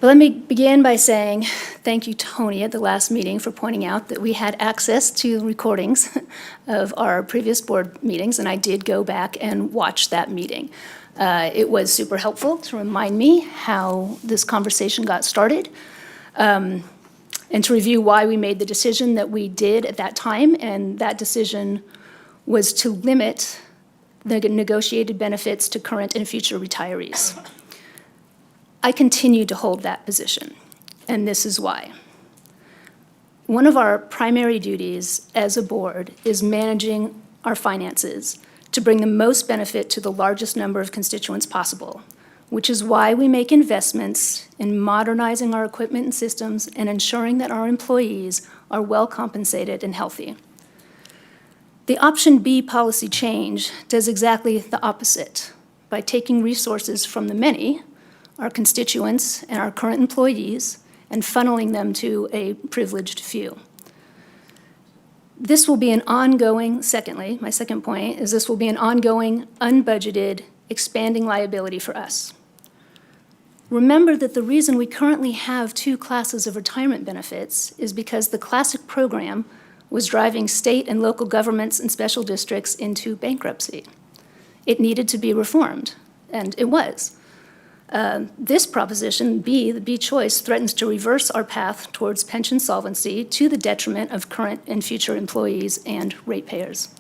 But let me begin by saying thank you, Tony, at the last meeting for pointing out that we had access to recordings of our previous board meetings, and I did go back and watch that meeting. It was super helpful to remind me how this conversation got started, and to review why we made the decision that we did at that time, and that decision was to limit the negotiated benefits to current and future retirees. I continue to hold that position, and this is why. One of our primary duties as a board is managing our finances to bring the most benefit to the largest number of constituents possible, which is why we make investments in modernizing our equipment and systems and ensuring that our employees are well compensated and healthy. The Option B policy change does exactly the opposite by taking resources from the many, our constituents and our current employees, and funneling them to a privileged few. This will be an ongoing, secondly, my second point is this will be an ongoing, unbudgeted, expanding liability for us. Remember that the reason we currently have two classes of retirement benefits is because the classic program was driving state and local governments and special districts into bankruptcy. It needed to be reformed, and it was. This proposition, B, the B choice, threatens to reverse our path towards pension solvency to the detriment of current and future employees and ratepayers.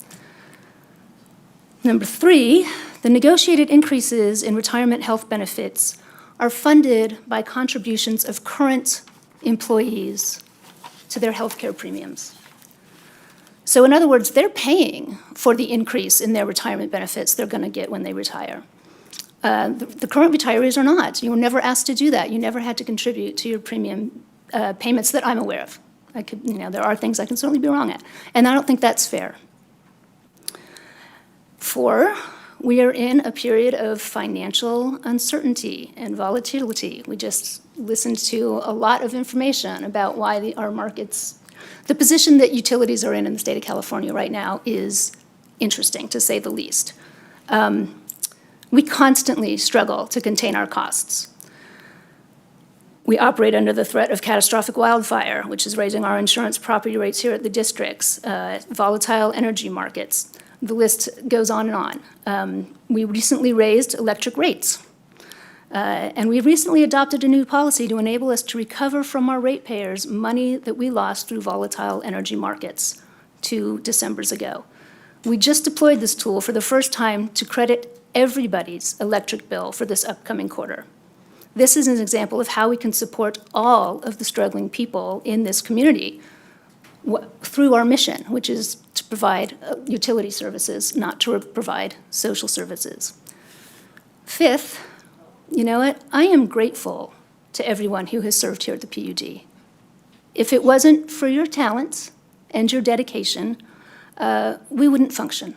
Number 3, the negotiated increases in retirement health benefits are funded by contributions of current employees to their health care premiums. So in other words, they're paying for the increase in their retirement benefits they're going to get when they retire. The current retirees are not. You were never asked to do that. You never had to contribute to your premium payments that I'm aware of. There are things I can certainly be wrong at, and I don't think that's fair. 4, we are in a period of financial uncertainty and volatility. We just listened to a lot of information about why our markets, the position that utilities are in the state of California right now is interesting, to say the least. We constantly struggle to contain our costs. We operate under the threat of catastrophic wildfire, which is raising our insurance property rates here at the districts, volatile energy markets. The list goes on and on. We recently raised electric rates. And we recently adopted a new policy to enable us to recover from our ratepayers money that we lost through volatile energy markets 2 Decembers ago. We just deployed this tool for the first time to credit everybody's electric bill for this upcoming quarter. This is an example of how we can support all of the struggling people in this community through our mission, which is to provide utility services, not to provide social services. 5th, you know what? I am grateful to everyone who has served here at the PUD. If it wasn't for your talents and your dedication, we wouldn't function.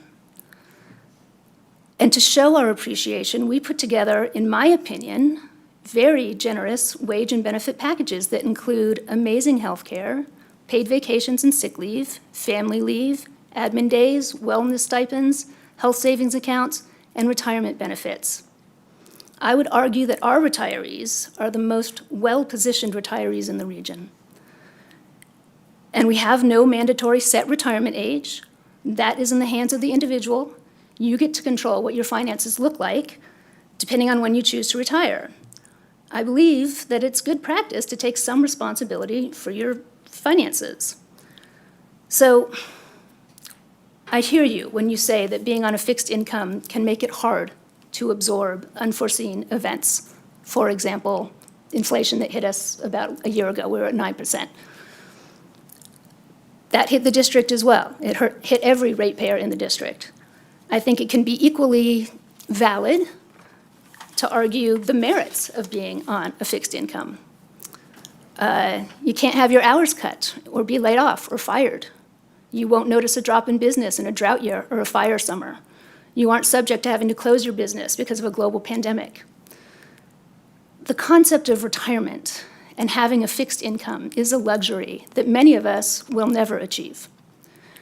And to show our appreciation, we put together, in my opinion, very generous wage and benefit packages that include amazing health care, paid vacations and sick leave, family leave, admin days, wellness stipends, health savings accounts, and retirement benefits. I would argue that our retirees are the most well-positioned retirees in the region. And we have no mandatory set retirement age. That is in the hands of the individual. You get to control what your finances look like, depending on when you choose to retire. I believe that it's good practice to take some responsibility for your finances. So I hear you when you say that being on a fixed income can make it hard to absorb unforeseen events. For example, inflation that hit us about a year ago, we were at 9%. That hit the district as well. It hit every ratepayer in the district. I think it can be equally valid to argue the merits of being on a fixed income. You can't have your hours cut or be laid off or fired. You won't notice a drop in business in a drought year or a fire summer. You aren't subject to having to close your business because of a global pandemic. The concept of retirement and having a fixed income is a luxury that many of us will never achieve,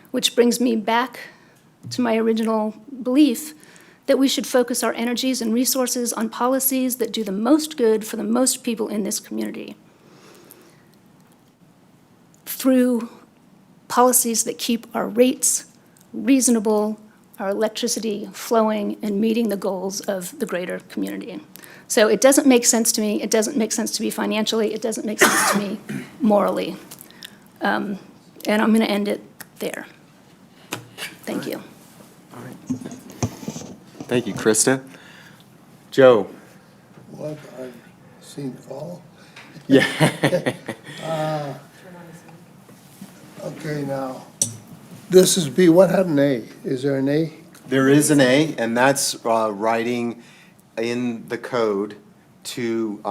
which brings me back to my original belief that we should focus our energies and resources on policies that do the most good for the most people in this community. Through policies that keep our rates reasonable, our electricity flowing, and meeting the goals of the greater community. So it doesn't make sense to me. It doesn't make sense to me financially. It doesn't make sense to me morally. And I'm going to end it there. Thank you. Thank you, Krista. Joe? What I've seen fall. Yeah. Okay, now, this is B, what had an A? Is there an A? There is an A, and that's writing in the code to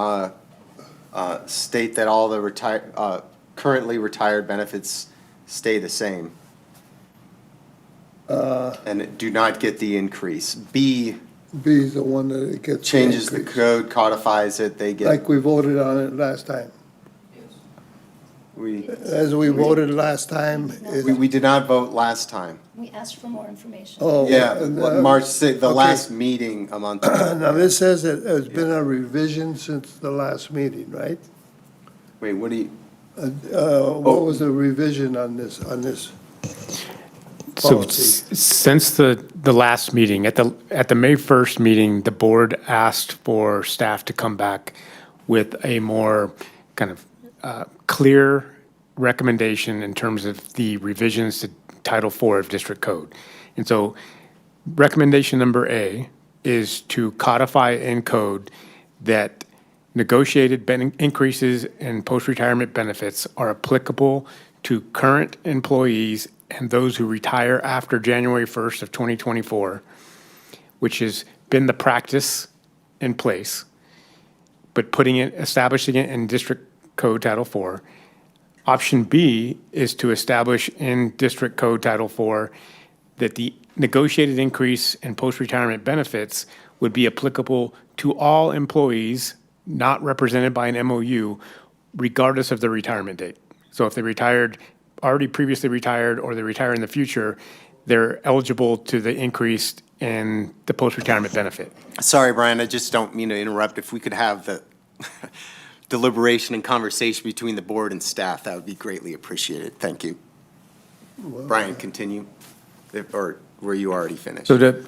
state that all the currently retired benefits stay the same. And do not get the increase. B B is the one that it gets. changes the increase. code, codifies it, they get, Like we voted on it last time. As we voted last time. we did not vote last time. We asked for more information. Oh. Yeah, March 6th, the okay. last meeting a month ago. Now, this says that there's been a revision since the last meeting, right? Wait, what do you, What was the revision on this So policy? since the last meeting, at the May 1st meeting, the board asked for staff to come back with a more kind of clear recommendation in terms of the revisions to Title IV of District Code. And so recommendation number A is to codify in code that negotiated increases in post-retirement benefits are applicable to current employees and those who retire after January 1st of 2024, which has been the practice in place, but establishing it in District Code Title IV. Option B is to establish in District Code Title IV that the negotiated increase in post-retirement benefits would be applicable to all employees not represented by an MOU, regardless of their retirement date. So if they already previously retired, or they retire in the future, they're eligible to the increase in the post-retirement benefit. sorry, Brian, I just don't mean to interrupt. If we could have the deliberation and conversation between the board and staff, that would be greatly appreciated. Thank you. Brian, continue, or were you already finished? So to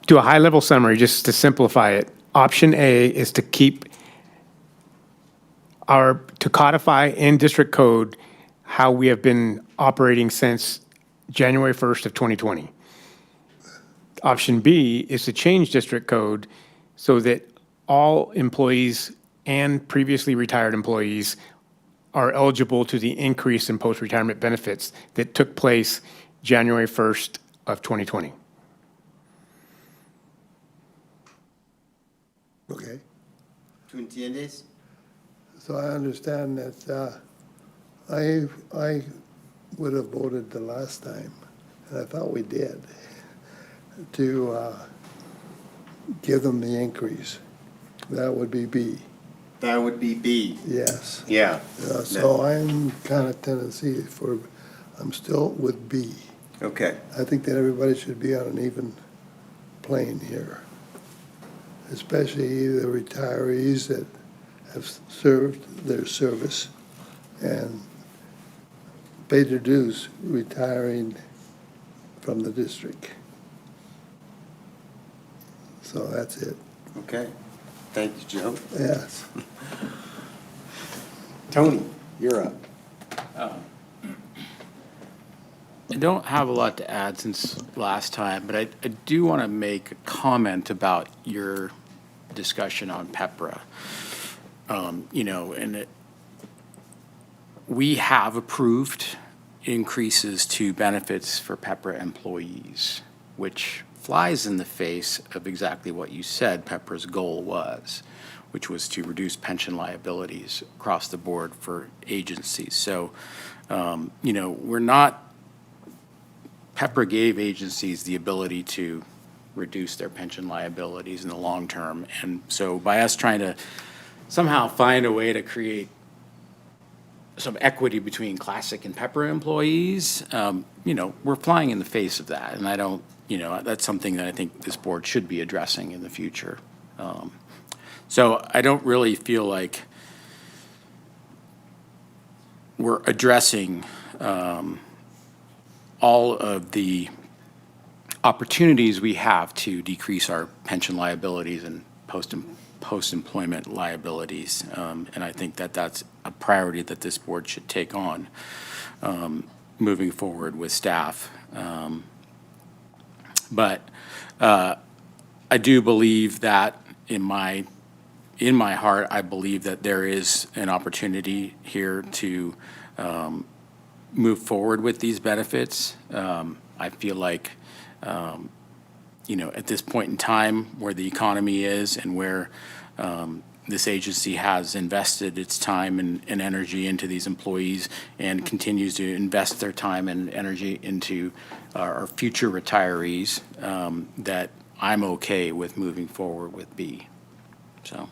do a high-level summary, just to simplify it, option A is to to codify in district code how we have been operating since January 1st of 2020. Option B is to change district code so that all employees and previously retired employees are eligible to the increase in post-retirement benefits that took place January 1st of 2020. Okay, ¿Tú entiendes? so I understand that I would have voted the last time, and I thought we did, to give them the increase. That would be B, That would be B. yes. Yeah. So I'm kind of tendency I'm still with B. Okay. I think that everybody should be on an even plane here, especially the retirees that have served their service and paid their dues retiring from the district. So that's it. Okay. Thank you, Joe. Yes. Tony, you're up. I don't have a lot to add since last time, but I do want to make a comment about your discussion on PEPRA. We have approved increases to benefits for PEPRA employees, which flies in the face of exactly what you said PEPRA's goal was, which was to reduce pension liabilities across the board for agencies. So, we're not, PEPRA gave agencies the ability to reduce their pension liabilities in the long term. And so by us trying to somehow find a way to create some equity between classic and pepper employees, we're flying in the face of that. And I don't, that's something that I think this board should be addressing in the future. So I don't really feel like we're addressing all of the opportunities we have to decrease our pension liabilities and post-employment liabilities. And I think that that's a priority that this board should take on moving forward with staff. But I do believe that in my heart, I believe that there is an opportunity here to move forward with these benefits. I feel like, at this point in time where the economy is and where this agency has invested its time and energy into these employees and continues to invest their time and energy into our future retirees, that I'm okay with moving forward with B. So.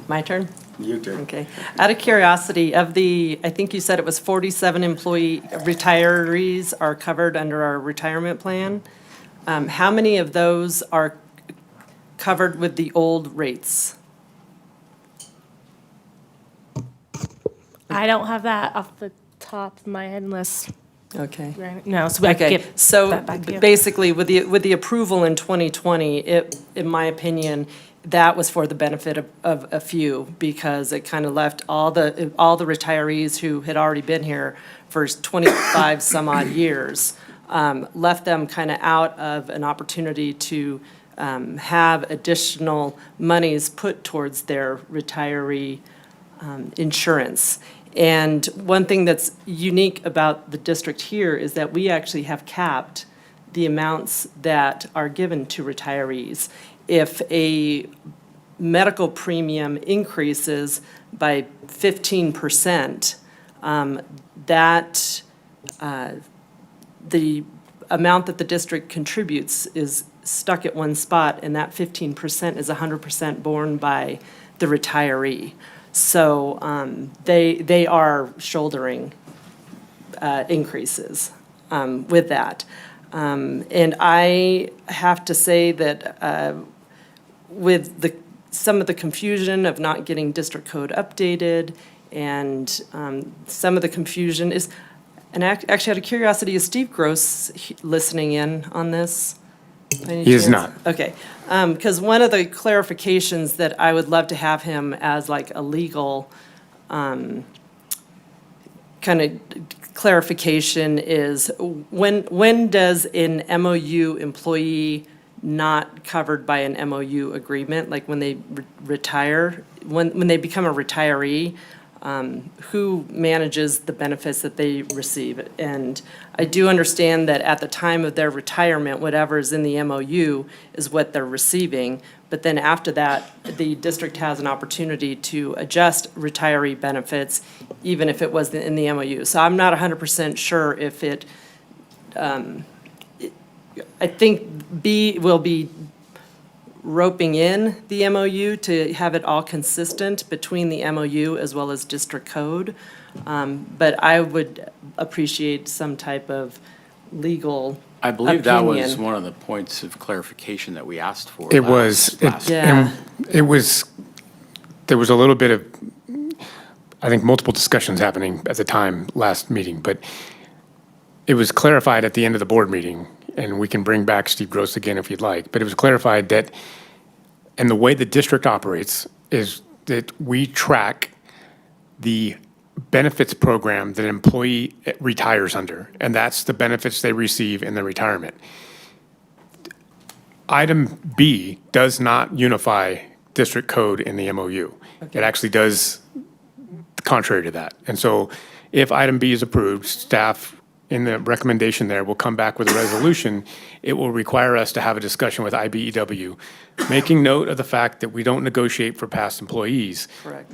My turn? Your turn. Okay. Out of curiosity, I think you said it was 47 employee retirees are covered under our retirement plan. How many of those are covered with the old rates? I don't have that off the top of my head unless, Okay. no, so I can Okay, get so that back to you. basically, with the approval in 2020, in my opinion, that was for the benefit of a few, because it kind of left all the retirees who had already been here for 25 some odd years, left them kind of out of an opportunity to have additional monies put towards their retiree insurance. And one thing that's unique about the district here is that we actually have capped the amounts that are given to retirees. If a medical premium increases by 15%, the amount that the district contributes is stuck at one spot, and that 15% is 100% borne by the retiree. So they are shouldering increases with that. And I have to say that with some of the confusion of not getting district code updated, and some of the confusion is, and actually out of curiosity, is Steve Gross listening in on this? by any He is chance? not. Okay, because one of the clarifications that I would love to have him as like a legal kind of clarification is, when does an MOU employee not covered by an MOU agreement, like when they retire, when they become a retiree, who manages the benefits that they receive? And I do understand that at the time of their retirement, whatever is in the MOU is what they're receiving. But then after that, the district has an opportunity to adjust retiree benefits, even if it was in the MOU. So I'm not 100% sure if I think B will be roping in the MOU to have it all consistent between the MOU as well as district code. But I would appreciate some type of legal I believe that was opinion. one of the points of clarification that we asked for. It was, last- Yeah. there was a little bit of, I think, multiple discussions happening at the time, last meeting, but it was clarified at the end of the board meeting, and we can bring back Steve Gross again if you'd like, but it was clarified that, and the way the district operates is that we track the benefits program that an employee retires under, and that's the benefits they receive in their retirement. Item B does not unify district code in the MOU. It actually does contrary to that. And so if item B is approved, staff in the recommendation there will come back with a resolution. It will require us to have a discussion with IBEW, making note of the fact that we don't negotiate for past employees. Correct.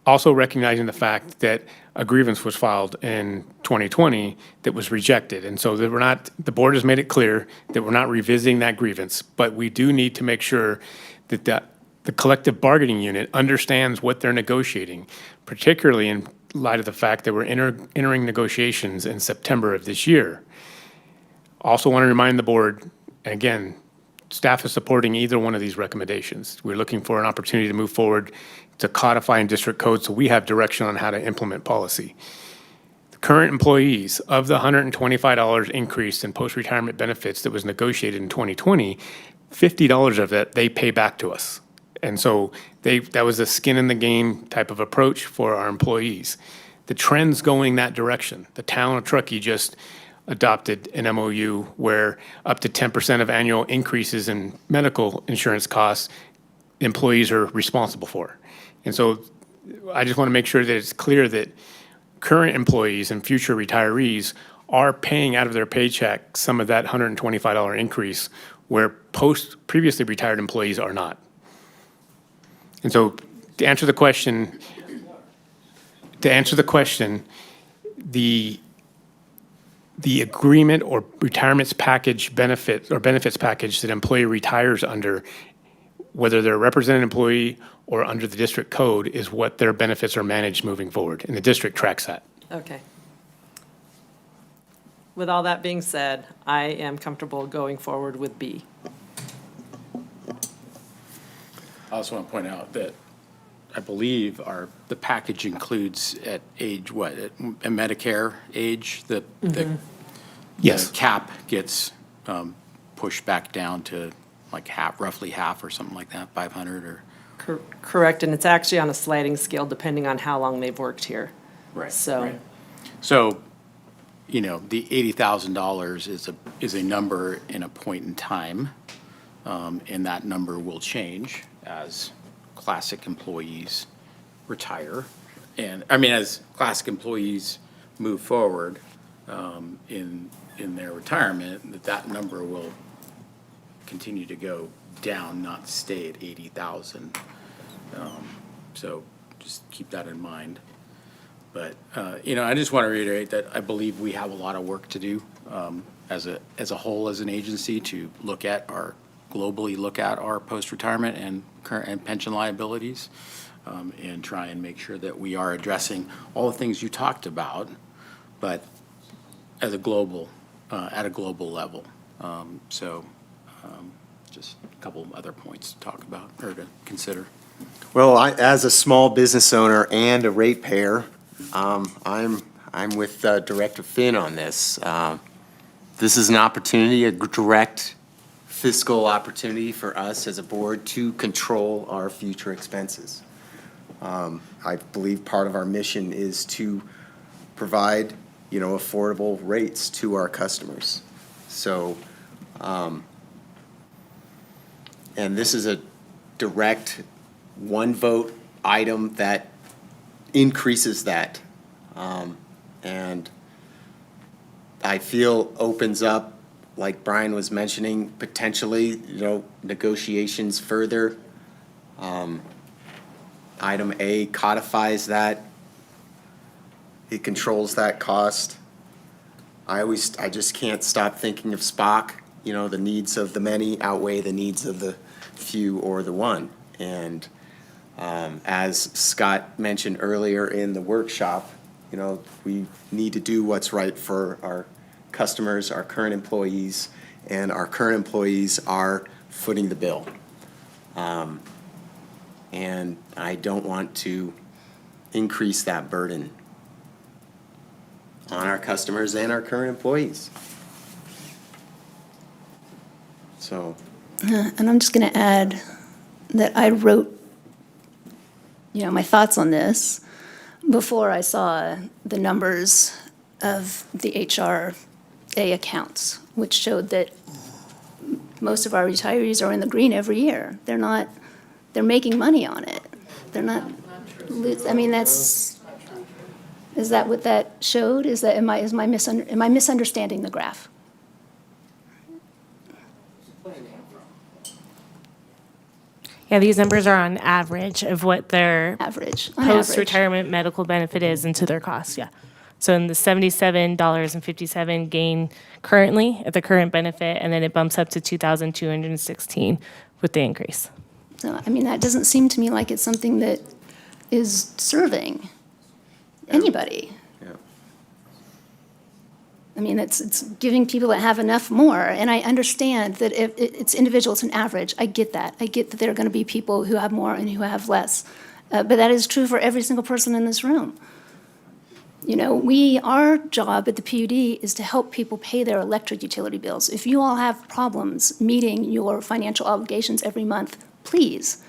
Also recognizing the fact that a grievance was filed in 2020 that was rejected. And so that the board has made it clear that we're not revisiting that grievance, but we do need to make sure that the the collective bargaining unit understands what they're negotiating, particularly in light of the fact that we're entering negotiations in September of this year. Also want to remind the board, and again, staff is supporting either one of these recommendations. We're looking for an opportunity to move forward to codify in district code so we have direction on how to implement policy. The current employees, of the $125 increase in post-retirement benefits that was negotiated in 2020, $50 of that they pay back to us. And so that was a skin in the game type of approach for our employees. The trend's going that direction. The town of Truckee just adopted an MOU where up to 10% of annual increases in medical insurance costs, employees are responsible for. And so I just want to make sure that it's clear that current employees and future retirees are paying out of their paycheck some of that $125 increase, where previously retired employees are not. And so to answer the question, the agreement or retirements package benefit or benefits package that employee retires under, whether they're a represented employee or under the district code, is what their benefits are managed moving forward, and the district tracks that. Okay. With all that being said, I am comfortable going forward with B. I also want to point out that I believe the package includes at age, what, at Medicare age, the Yes. cap gets pushed back down to like half, roughly half or something like that, 500 or. Correct, and it's actually on a sliding scale depending on how long they've worked here. Right. So, Right. So, you know, the $80,000 is a number in a point in time, and that number will change as classic employees retire. And, I mean, as classic employees move forward in their retirement, that number will continue to go down, not stay at 80,000. So just keep that in mind. But, you know, I just want to reiterate that I believe we have a lot of work to do as a whole, as an agency, to globally look at our post-retirement and current and pension liabilities, and try and make sure that we are addressing all the things you talked about, but at a global level. Just a couple of other points to talk about or to consider. Well, as a small business owner and a ratepayer, I'm with Director Finn on this. This is an opportunity, a direct fiscal opportunity for us as a board to control our future expenses. I believe part of our mission is to provide, affordable rates to our customers. So, and this is a direct one-vote item that increases that. And I feel opens up, like Brian was mentioning, potentially, negotiations further. Item A codifies that. It controls that cost. I just can't stop thinking of Spock, the needs of the many outweigh the needs of the few or the one. And as Scott mentioned earlier in the workshop, we need to do what's right for our customers, our current employees, and our current employees are footing the bill. And I don't want to increase that burden on our customers and our current employees. So. And I'm just going to add that I wrote, my thoughts on this before I saw the numbers of the HRA accounts, which showed that most of our retirees are in the green every year. They're making money on it. They're not, I mean, is that what that showed? Am I misunderstanding the graph? Yeah, these numbers are on average of what their Average. post-retirement medical benefit is into their costs, yeah. So in the $77.57 gain currently at the current benefit, and then it bumps up to $2,216 with the increase. So, I mean, that doesn't seem to me like it's something that is serving anybody. Yeah. I mean, it's giving people that have enough more, and I understand that if it's individual, it's an average. I get that. I get that there are going to be people who have more and who have less. But that is true for every single person in this room. You know, our job at the PUD is to help people pay their electric utility bills. If you all have problems meeting your financial obligations every month, please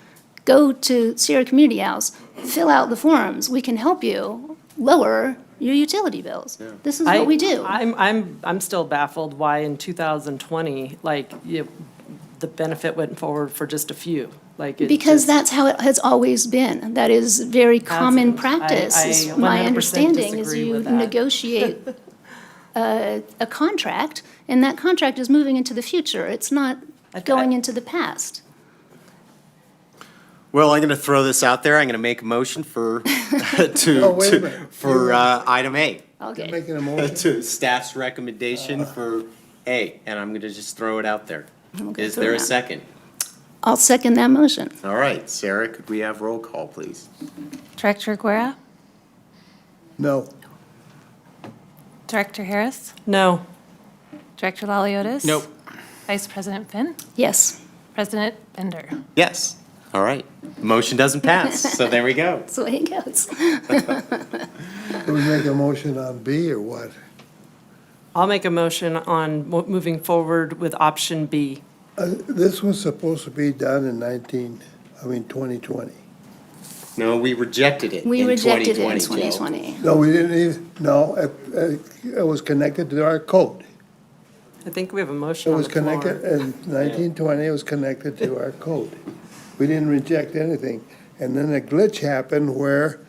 go to Sierra Community House, fill out the forms. We can help you lower your utility bills. This is what we do. I'm still baffled why in 2020, the benefit went forward for just a few. Because that's how it has always been. That is very common practice. I My 100% understanding is disagree you with that. negotiate a contract, and that contract is moving into the future. It's not going into the past. Well, I'm going to throw this out there. I'm going to make a motion for, Oh, wait a minute. for item A. Okay. Making a motion. To staff's recommendation for A, and I'm going to just throw it out there. Okay, Is throw there it a out. second? I'll second that motion. All right, Sarah, could we have roll call, please? Director Guerra? No. Director Harris? No. Director Laliotis? Nope. Vice President Finn? Yes, President Bender? Yes. All right. Motion doesn't pass, so there we go. that's the way it goes. Can we make a motion on B or what? I'll make a motion on moving forward with option B. This was supposed to be done in 2020. No, we rejected it We in rejected it in 2020, Joe. 2020. No, we didn't even, no, it was connected to our code. I think we have a It motion on was the floor. connected, in 1920, it was connected to our code. We didn't reject anything. And then a glitch happened where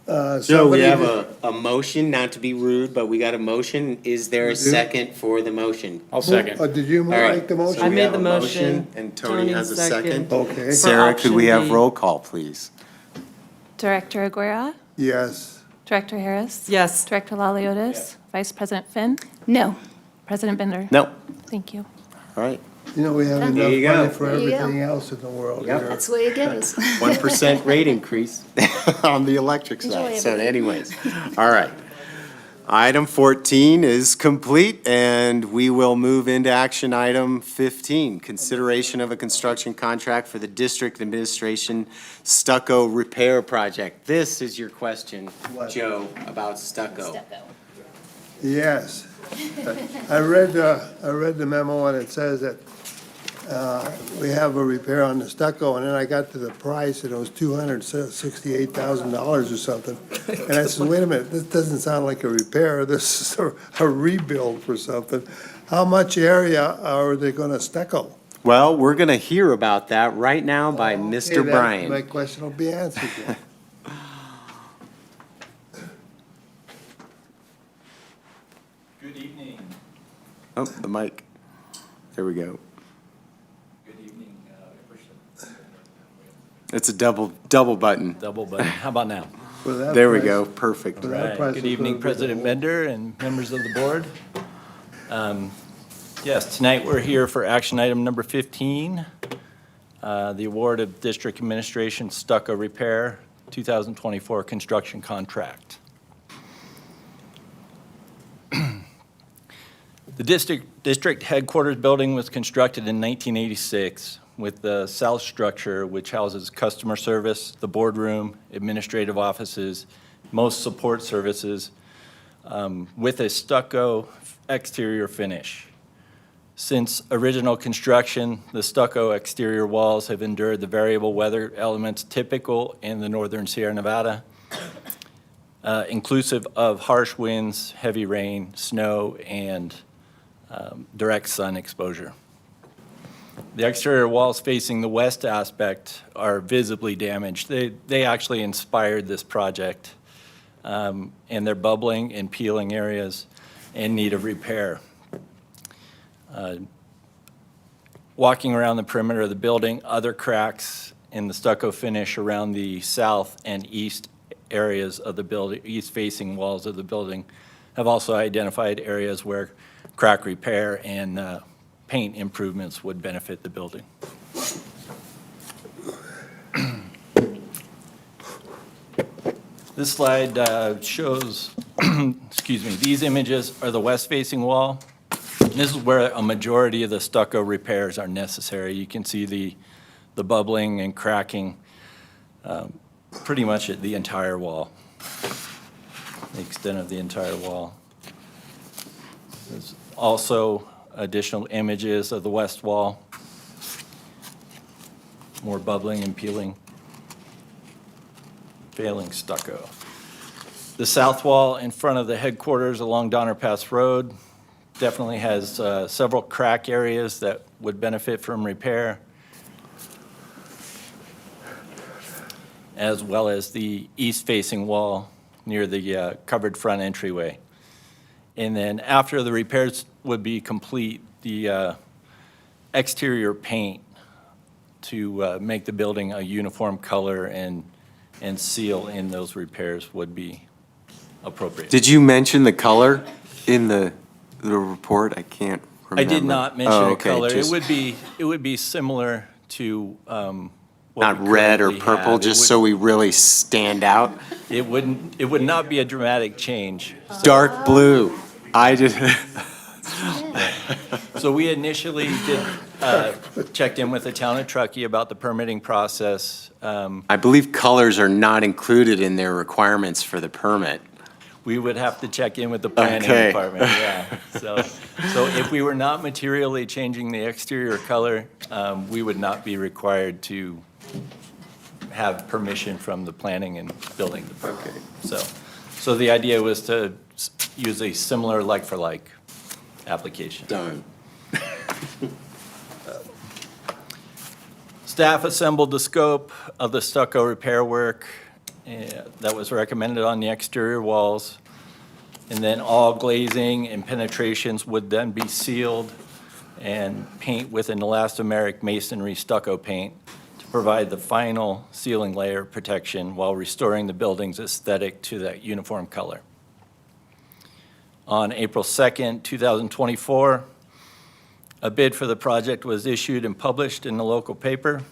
Joe, we somebody have just- a motion, not to be rude, but we got a motion. Is there a second for the motion? I'll second. Did you All right. make the So motion? I we made have the a motion. And Tony has a second. Okay, Sarah, could we have option B. roll call, please? Director Guerra? yes. Director Harris? Yes. Director Laliotis? Vice President Finn? No. President Bender? No. Thank you. All right. You know, we have There enough you go. money for There you go. everything else in the world Yep. here. That's the way it goes. 1% rate increase on the electric Enjoy, side. So everybody. anyways, all right. Item 14 is complete, and we will move into action item 15, consideration of a construction contract for the district administration stucco repair project. This is your question, What? Joe, about stucco. Yes. I read the memo and it says that we have a repair on the stucco, and then I got to the price and it was $268,000 or something. And I said, wait a minute, this doesn't sound like a repair, this is a rebuild for something. How much area are they gonna stucco? Well, we're going to hear about that right now by Okay, Mr. that- Bryan. My question will be answered then. Good evening. Oh, the mic. There we go. Good evening. It's a double button. Double button. How about now? For that There we price- go, perfect. for that Right. price, Good it's evening, gonna be President the- Bender and members of the board. Yes, tonight we're here for action item number 15, the award of District Administration Stucco Repair 2024 construction contract. The district headquarters building was constructed in 1986 with the south structure, which houses customer service, the boardroom, administrative offices, most support services, with a stucco exterior finish. Since original construction, the stucco exterior walls have endured the variable weather elements typical in the northern Sierra Nevada, inclusive of harsh winds, heavy rain, snow, and direct sun exposure. The exterior walls facing the west aspect are visibly damaged. They actually inspired this project, and they're bubbling and peeling areas in need of repair. Walking around the perimeter of the building, other cracks in the stucco finish around the south and east areas of the building, east-facing walls of the building, have also identified areas where crack repair and paint improvements would benefit the building. This slide shows, excuse me, these images are the west-facing wall. This is where a majority of the stucco repairs are necessary. You can see the bubbling and cracking pretty much at the entire wall, the extent of the entire wall. There's also additional images of the west wall, more bubbling and peeling, failing stucco. The south wall in front of the headquarters along Donner Pass Road definitely has several crack areas that would benefit from repair, as well as the east-facing wall near the covered front entryway. And then after the repairs would be complete, the exterior paint to make the building a uniform color and seal in those repairs would be appropriate. Did you mention the color in the report? I can't remember. I did not mention Oh, a okay, color. just It would be similar to what not we red or currently purple, have. just so we really stand out. It would not be a dramatic change. Dark blue. I just, So we initially checked in with the town of Truckee about the permitting process. I believe colors are not included in their requirements for the permit. We would have to check in with the planning Okay. department, yeah. So if we were not materially changing the exterior color, we would not be required to have permission from the planning and building department. So the idea was to use a similar like-for-like application. Done. Staff assembled the scope of the stucco repair work that was recommended on the exterior walls. And then all glazing and penetrations would then be sealed and paint with an elastomeric masonry stucco paint to provide the final sealing layer of protection while restoring the building's aesthetic to that uniform color. On April 2nd, 2024, a bid for the project was issued and published in the local paper,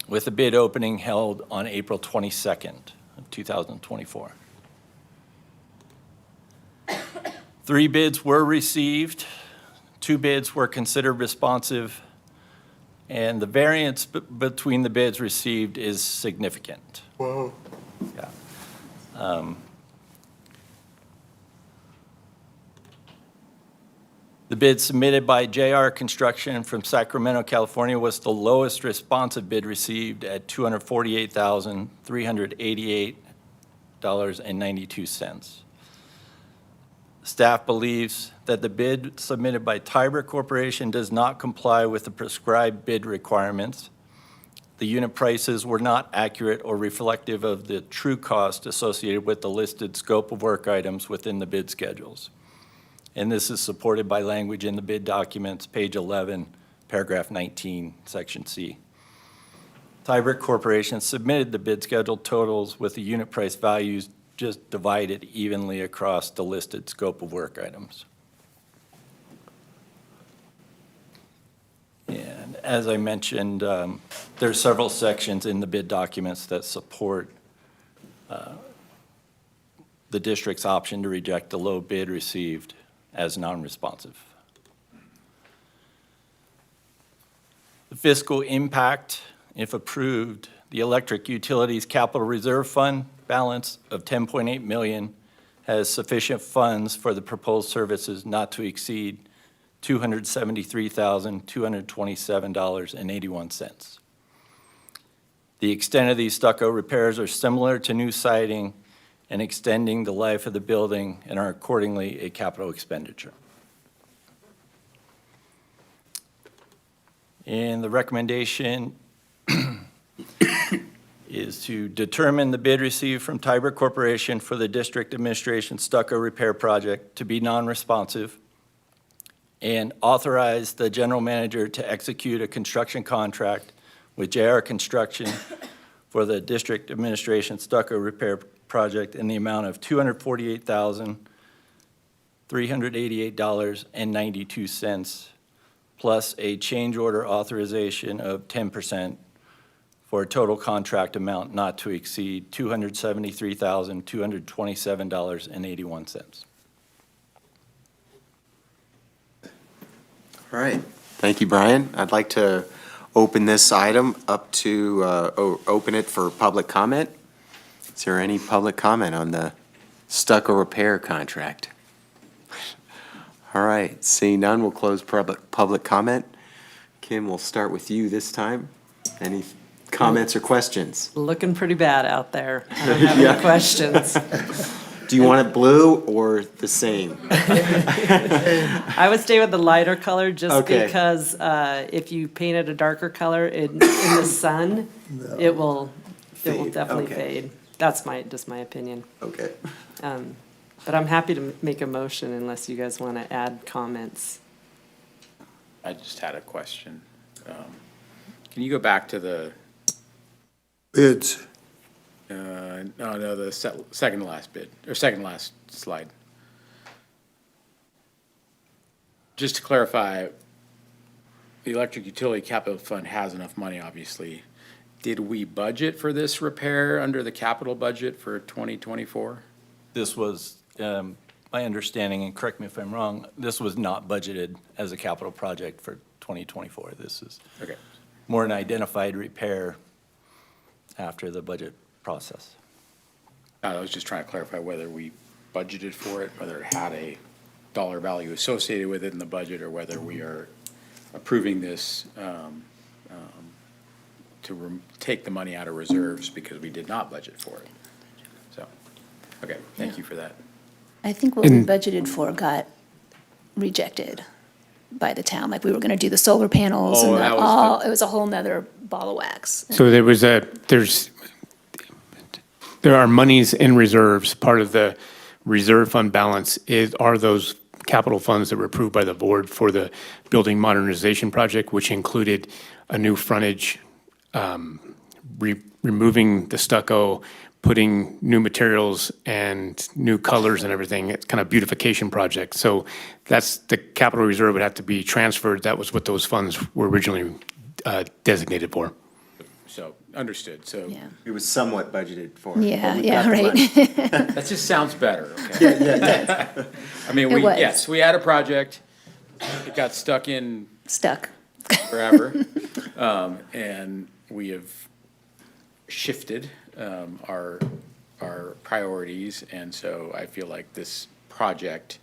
with the bid opening held on April 22nd of 2024. 3 bids were received. 2 bids were considered responsive, and the variance between the bids received is significant. Whoa. Yeah. The bid submitted by JR Construction from Sacramento, California was the lowest responsive bid received at $248,388.92. Staff believes that the bid submitted by Tiber Corporation does not comply with the prescribed bid requirements. The unit prices were not accurate or reflective of the true cost associated with the listed scope of work items within the bid schedules. And this is supported by language in the bid documents, page 11, paragraph 19, section C. Tiber Corporation submitted the bid schedule totals with the unit price values just divided evenly across the listed scope of work items. And as I mentioned, there are several sections in the bid documents that support the district's option to reject the low bid received as non-responsive. The fiscal impact, if approved, the Electric Utilities Capital Reserve Fund balance of $10.8 million has sufficient funds for the proposed services not to exceed $273,227.81. The extent of these stucco repairs are similar to new siding and extending the life of the building and are accordingly a capital expenditure. And the recommendation is to determine the bid received from Tiber Corporation for the district administration stucco repair project to be non-responsive and authorize the general manager to execute a construction contract with JR Construction for the district administration stucco repair project in the amount of $248,388.92 plus a change order authorization of 10% for a total contract amount not to exceed $273,227.81. All right, thank you, Brian. I'd like to open this item up to, open it for public comment. Is there any public comment on the stucco repair contract? All right, seeing none, we'll close public comment. Kim, we'll start with you this time. Any comments or questions? Looking pretty bad out there. I don't have any questions. Do you want it blue or the same? I would stay with the lighter color just Okay. because if you paint it a darker color in the sun, it will Fade, definitely okay. fade. That's just my opinion. Okay. But I'm happy to make a motion unless you guys want to add comments. I just had a question. Can you go back to the, Bids. no, the second to last bid, or second to last slide? Just to clarify, the electric utility capital fund has enough money, obviously. Did we budget for this repair under the capital budget for 2024? This was, my understanding, and correct me if I'm wrong, this was not budgeted as a capital project for 2024. This is Okay. more an identified repair after the budget process. I was just trying to clarify whether we budgeted for it, whether it had a dollar value associated with it in the budget, or whether we are approving this to take the money out of reserves because we did not budget for it. So, okay, thank you for that. I think what we budgeted for got rejected by the town, like we were gonna do the solar panels Oh, and that was all, it was a whole nother ball of wax. So there are monies in reserves. Part of the reserve fund balance are those capital funds that were approved by the board for the building modernization project, which included a new frontage, removing the stucco, putting new materials and new colors and everything. It's kind of beautification project. So that's, the capital reserve would have to be transferred. That was what those funds were originally designated for. So, understood, so. Yeah. It was somewhat budgeted for. Yeah, but we yeah, got the money. right. That just sounds better, okay? I mean, It was. yes, we had a project, it got stuck in Stuck. forever. And we have shifted our priorities, and so I feel like this project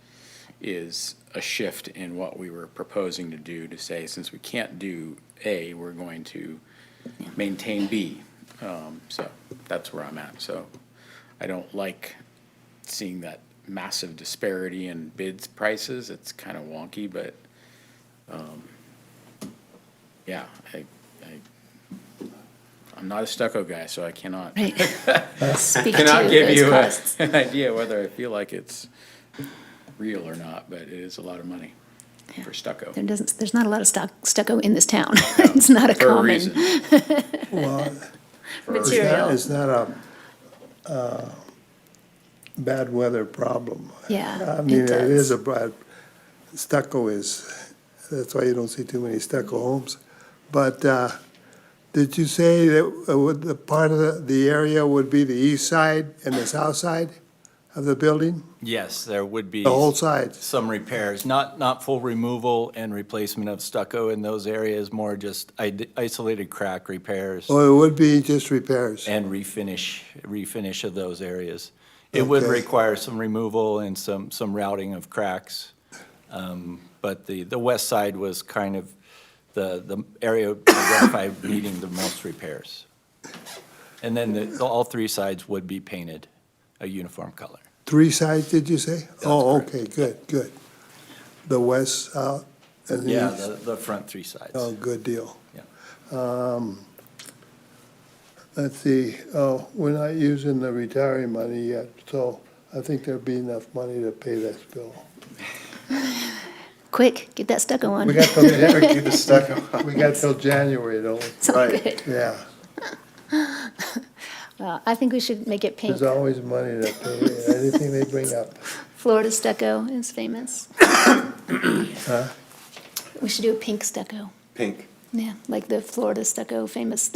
is a shift in what we were proposing to do, to say, since we can't do A, we're going to maintain B. So that's where I'm at. So I don't like seeing that massive disparity in bids prices. It's kind of wonky, but yeah, I'm not a stucco guy, so I cannot Right. Speak cannot to give those you costs. an idea whether I feel like it's real or not, but it is a lot of money for stucco. There's not a lot of stucco in this town. It's not a For a common reason. Well, material. it's not a bad weather problem. Yeah, I mean, it it is does. a bad, stucco is, that's why you don't see too many stucco homes. But did you say that the part of the area would be the east side and the south side of the building? Yes, there would be. The whole side? Some repairs, not full removal and replacement of stucco in those areas, more just isolated crack repairs Or it would be just repairs? and refinish of those areas. It would Okay. require some removal and some routing of cracks. But the west side was kind of the area identified needing the most repairs. And then all three sides would be painted a uniform color. 3 sides, did you say? Oh, okay, good. The west, south, and the Yeah, east? the front three sides. Oh, good deal. Yeah. Let's see, we're not using the retiree money yet, so I think there'll be enough money to pay this bill. Quick, get that stucco on. We got till Keep the stucco. we got till January, though. It's all Right. good. Yeah, Well, I think we should make it pink. there's always money to pay, anything they bring up. Florida stucco is famous. Huh? We should do a pink stucco. Pink. Yeah, like the Florida stucco famous,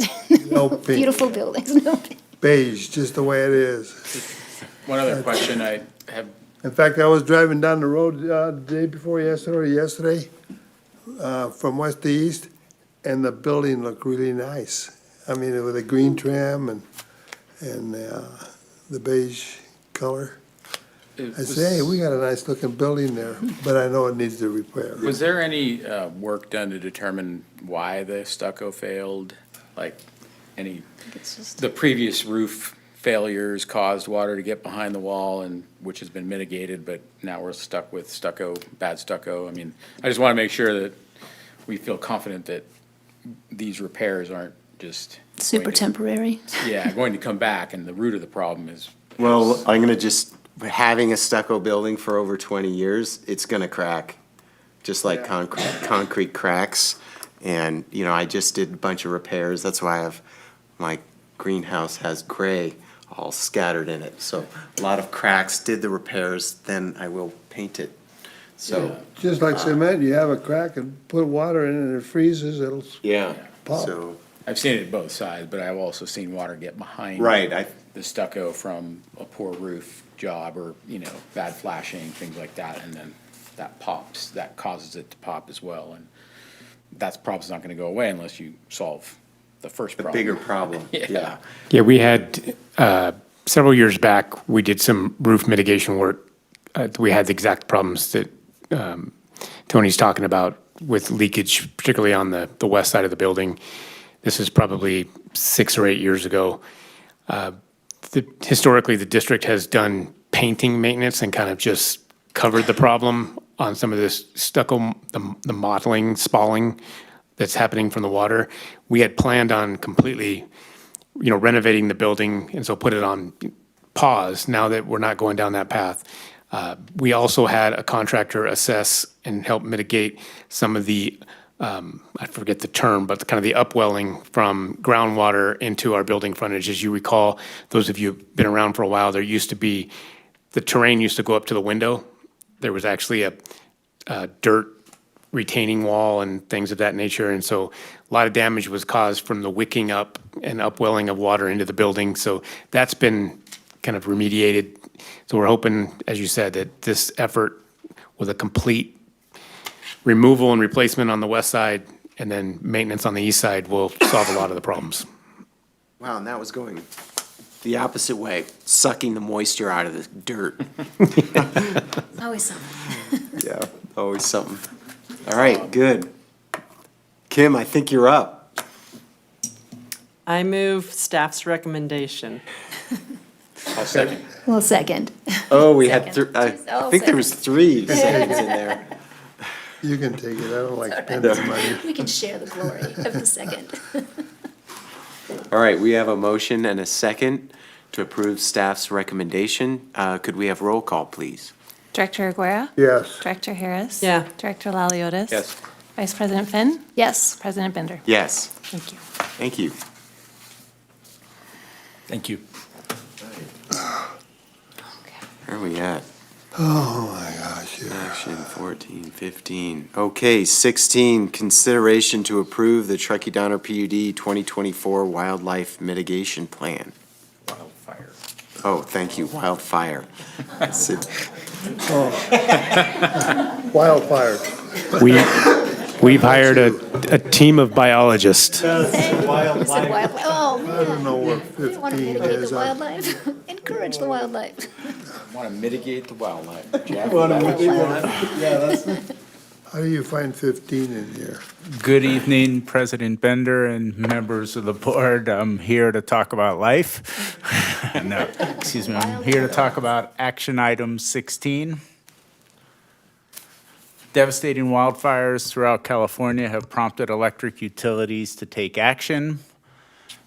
No pink. beautiful buildings. No pink. Beige, just the way it is. One other question I have, In fact, I was driving down the road the day before yesterday, or yesterday, from west to east, and the building looked really nice. I mean, with the green trim and the beige color. I say, hey, we got a nice looking building there, but I know it needs to repair. was there any work done to determine why the stucco failed? Like, any, It's just, the previous roof failures caused water to get behind the wall, and which has been mitigated, but now we're stuck with stucco, bad stucco. I mean, I just want to make sure that we feel confident that these repairs aren't just super going to- temporary. Yeah, going to come back, and the root of the problem is. Well, I'm gonna just, having a stucco building for over 20 years, it's gonna crack, just like concrete cracks. And, you know, I just did a bunch of repairs. That's why I have, my greenhouse has gray all scattered in it. So a lot of cracks, did the repairs, then I will paint it. So, Just like cement, you have a crack and put water in it and it freezes, it'll yeah, pop. so, I've seen it both sides, but I've also seen water get behind. right, The stucco from a poor roof job or, bad flashing, things like that, and then that pops, that causes it to pop as well. And that problem's not gonna go away unless you solve the first the problem. bigger problem, yeah. Yeah, we had, several years back, we did some roof mitigation work. We had the exact problems that Tony's talking about with leakage, particularly on the west side of the building. This is probably 6 or 8 years ago. Historically, the district has done painting maintenance and kind of just covered the problem on some of this stucco, the mottling, spalling that's happening from the water. We had planned on completely, renovating the building, and so put it on pause now that we're not going down that path. We also had a contractor assess and help mitigate some of the, I forget the term, but kind of the upwelling from groundwater into our building frontage. As you recall, those of you who've been around for a while, there used to be, the terrain used to go up to the window. There was actually a dirt retaining wall and things of that nature. And so a lot of damage was caused from the wicking up and upwelling of water into the building. So that's been kind of remediated. So we're hoping, as you said, that this effort with a complete removal and replacement on the west side and then maintenance on the east side will solve a lot of the problems. Wow, and that was going the opposite way, sucking the moisture out of the dirt. Always something. Yeah, always something. All right, good. Kim, I think you're up. I move staff's recommendation. I'll second. Well, second. Oh, we had, Second. I Oh, think there was 3 seconds in there. You can take it, I don't like spending money. We can share the glory of the second. All right, we have a motion and a second to approve staff's recommendation. Could we have roll call, please? Director Aguirre? Yes. Director Harris? Yeah. Director Laliotis? Yes. Vice President Finn? Yes. President Bender? Yes, Thank you. thank you. Thank you. Where are we at? Oh, my gosh, yeah. Action 14, 15. Okay, 16, consideration to approve the Truckee Donner PUD 2024 Wildlife Mitigation Plan. Wildfire. Oh, thank you, wildfire. I said, Wildfires. We've hired a team of biologists. You said wildlife. Oh, I don't know what we want to 15 mitigate is. the wildlife. Encourage the wildlife. Want to mitigate the wildlife. Jeff? How do you find 15 in here? Good evening, President Bender and members of the board. I'm here to talk about life. No, excuse me, I'm here to talk about action item 16. Devastating wildfires throughout California have prompted electric utilities to take action.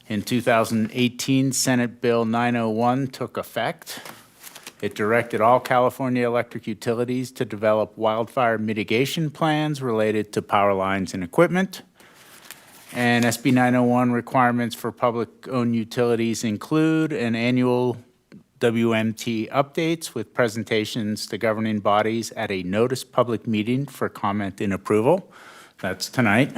In 2018, Senate Bill 901 took effect. It directed all California electric utilities to develop wildfire mitigation plans related to power lines and equipment. And SB 901 requirements for public-owned utilities include an annual WMT updates with presentations to governing bodies at a notice public meeting for comment and approval. That's tonight.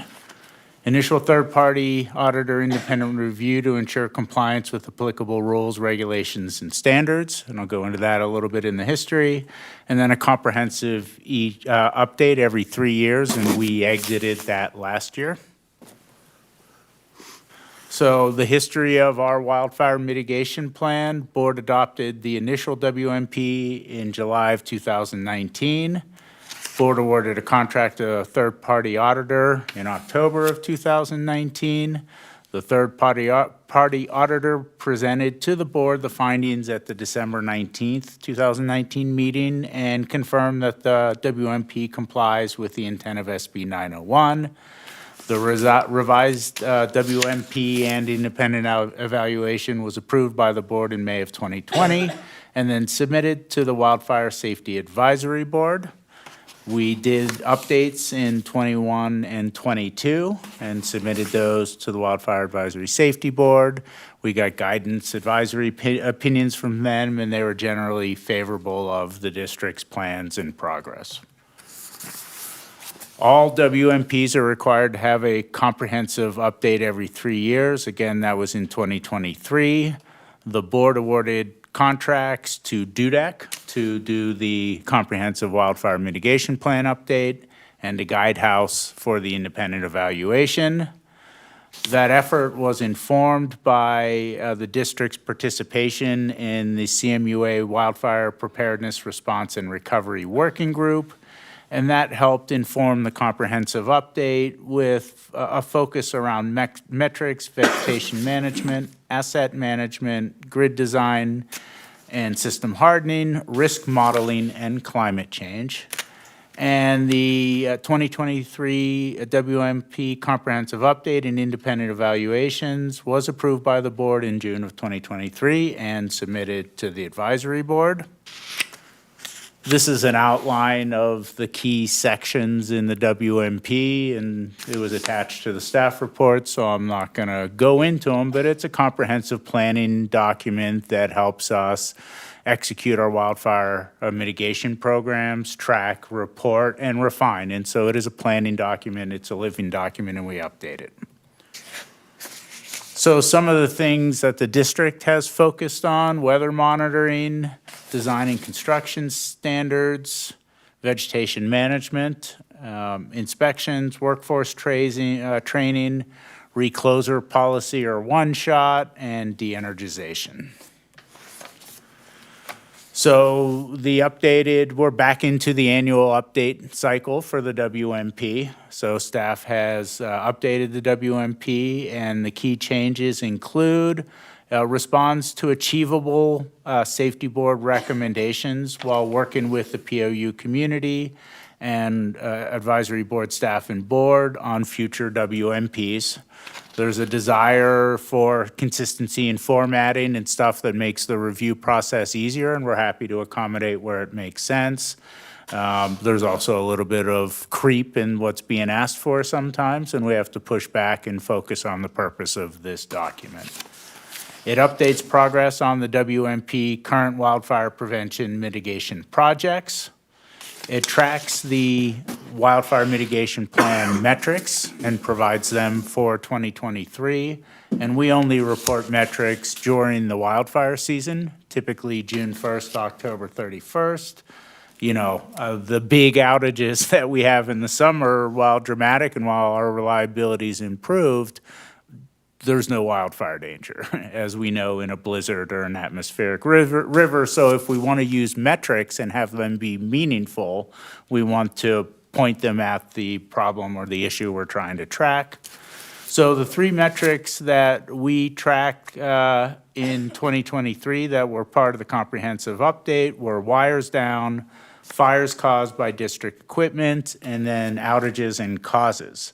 Initial third-party auditor independent review to ensure compliance with applicable rules, regulations, and standards, and I'll go into that a little bit in the history. And then a comprehensive update every 3 years, and we exited that last year. So the history of our wildfire mitigation plan, board adopted the initial WMP in July of 2019. Board awarded a contract to a third-party auditor in October of 2019. The third-party auditor presented to the board the findings at the December 19th, 2019 meeting and confirmed that the WMP complies with the intent of SB 901. The revised WMP and independent evaluation was approved by the board in May of 2020 and then submitted to the Wildfire Safety Advisory Board. We did updates in 21 and 22 and submitted those to the Wildfire Advisory Safety Board. We got guidance advisory opinions from them, and they were generally favorable of the district's plans and progress. All WMPs are required to have a comprehensive update every 3 years. Again, that was in 2023. The board awarded contracts to DUDEC to do the comprehensive wildfire mitigation plan update and to Guidehouse for the independent evaluation. That effort was informed by the district's participation in the CMUA Wildfire Preparedness Response and Recovery Working Group, and that helped inform the comprehensive update with a focus around metrics, vegetation management, asset management, grid design, and system hardening, risk modeling, and climate change. And the 2023 WMP comprehensive update and independent evaluations was approved by the board in June of 2023 and submitted to the advisory board. This is an outline of the key sections in the WMP, and it was attached to the staff report, so I'm not going to go into them, but it's a comprehensive planning document that helps us execute our wildfire mitigation programs, track, report, and refine. And so it is a planning document, it's a living document, and we update it. So some of the things that the district has focused on: weather monitoring, design and construction standards, vegetation management, inspections, workforce training, recloser policy or one-shot, and de-energization. So we're back into the annual update cycle for the WMP. So staff has updated the WMP, and the key changes include responds to achievable safety board recommendations while working with the POU community and advisory board staff and board on future WMPs. There's a desire for consistency in formatting and stuff that makes the review process easier, and we're happy to accommodate where it makes sense. There's also a little bit of creep in what's being asked for sometimes, and we have to push back and focus on the purpose of this document. It updates progress on the WMP current wildfire prevention mitigation projects. It tracks the wildfire mitigation plan metrics and provides them for 2023. And we only report metrics during the wildfire season, typically June 1st, October 31st. You know, the big outages that we have in the summer, while dramatic and while our reliability is improved, there's no wildfire danger, as we know, in a blizzard or an atmospheric river. So if we want to use metrics and have them be meaningful, we want to point them at the problem or the issue we're trying to track. So the three metrics that we tracked in 2023 that were part of the comprehensive update were wires down, fires caused by district equipment, and then outages and causes.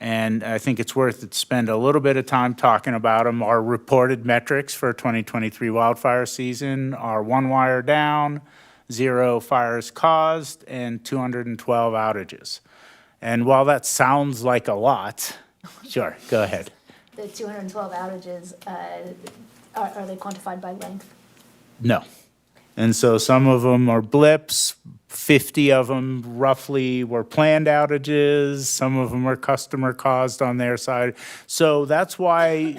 And I think it's worth it to spend a little bit of time talking about them. Our reported metrics for 2023 wildfire season are 1 wire down, 0 fires caused, and 212 outages. And while that sounds like a lot, sure, go ahead. The 212 outages, are they quantified by length? No. And so some of them are blips, 50 of them roughly were planned outages. Some of them are customer caused on their side. So that's why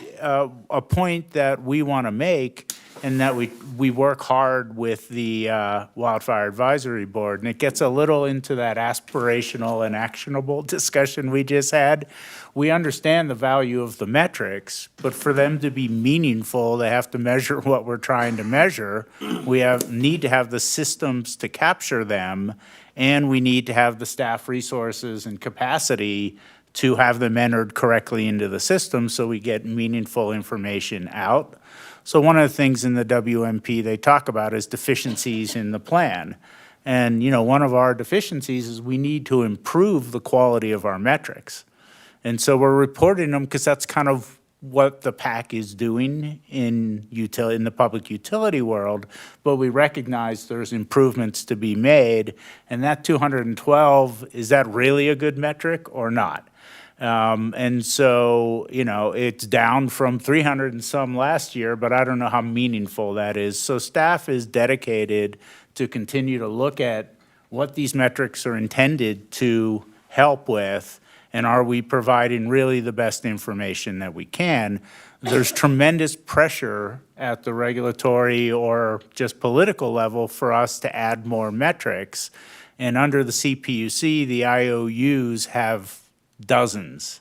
a point that we want to make, and that we work hard with the Wildfire Advisory Board, and it gets a little into that aspirational and actionable discussion we just had. We understand the value of the metrics, but for them to be meaningful, they have to measure what we're trying to measure. We need to have the systems to capture them, and we need to have the staff resources and capacity to have them entered correctly into the system so we get meaningful information out. So one of the things in the WMP they talk about is deficiencies in the plan. And, one of our deficiencies is we need to improve the quality of our metrics. And so we're reporting them because that's kind of what the PAC is doing in the public utility world, but we recognize there's improvements to be made. And that 212, is that really a good metric or not? And so, it's down from 300 and some last year, but I don't know how meaningful that is. So staff is dedicated to continue to look at what these metrics are intended to help with, and are we providing really the best information that we can. There's tremendous pressure at the regulatory or just political level for us to add more metrics. And under the CPUC, the IOUs have dozens,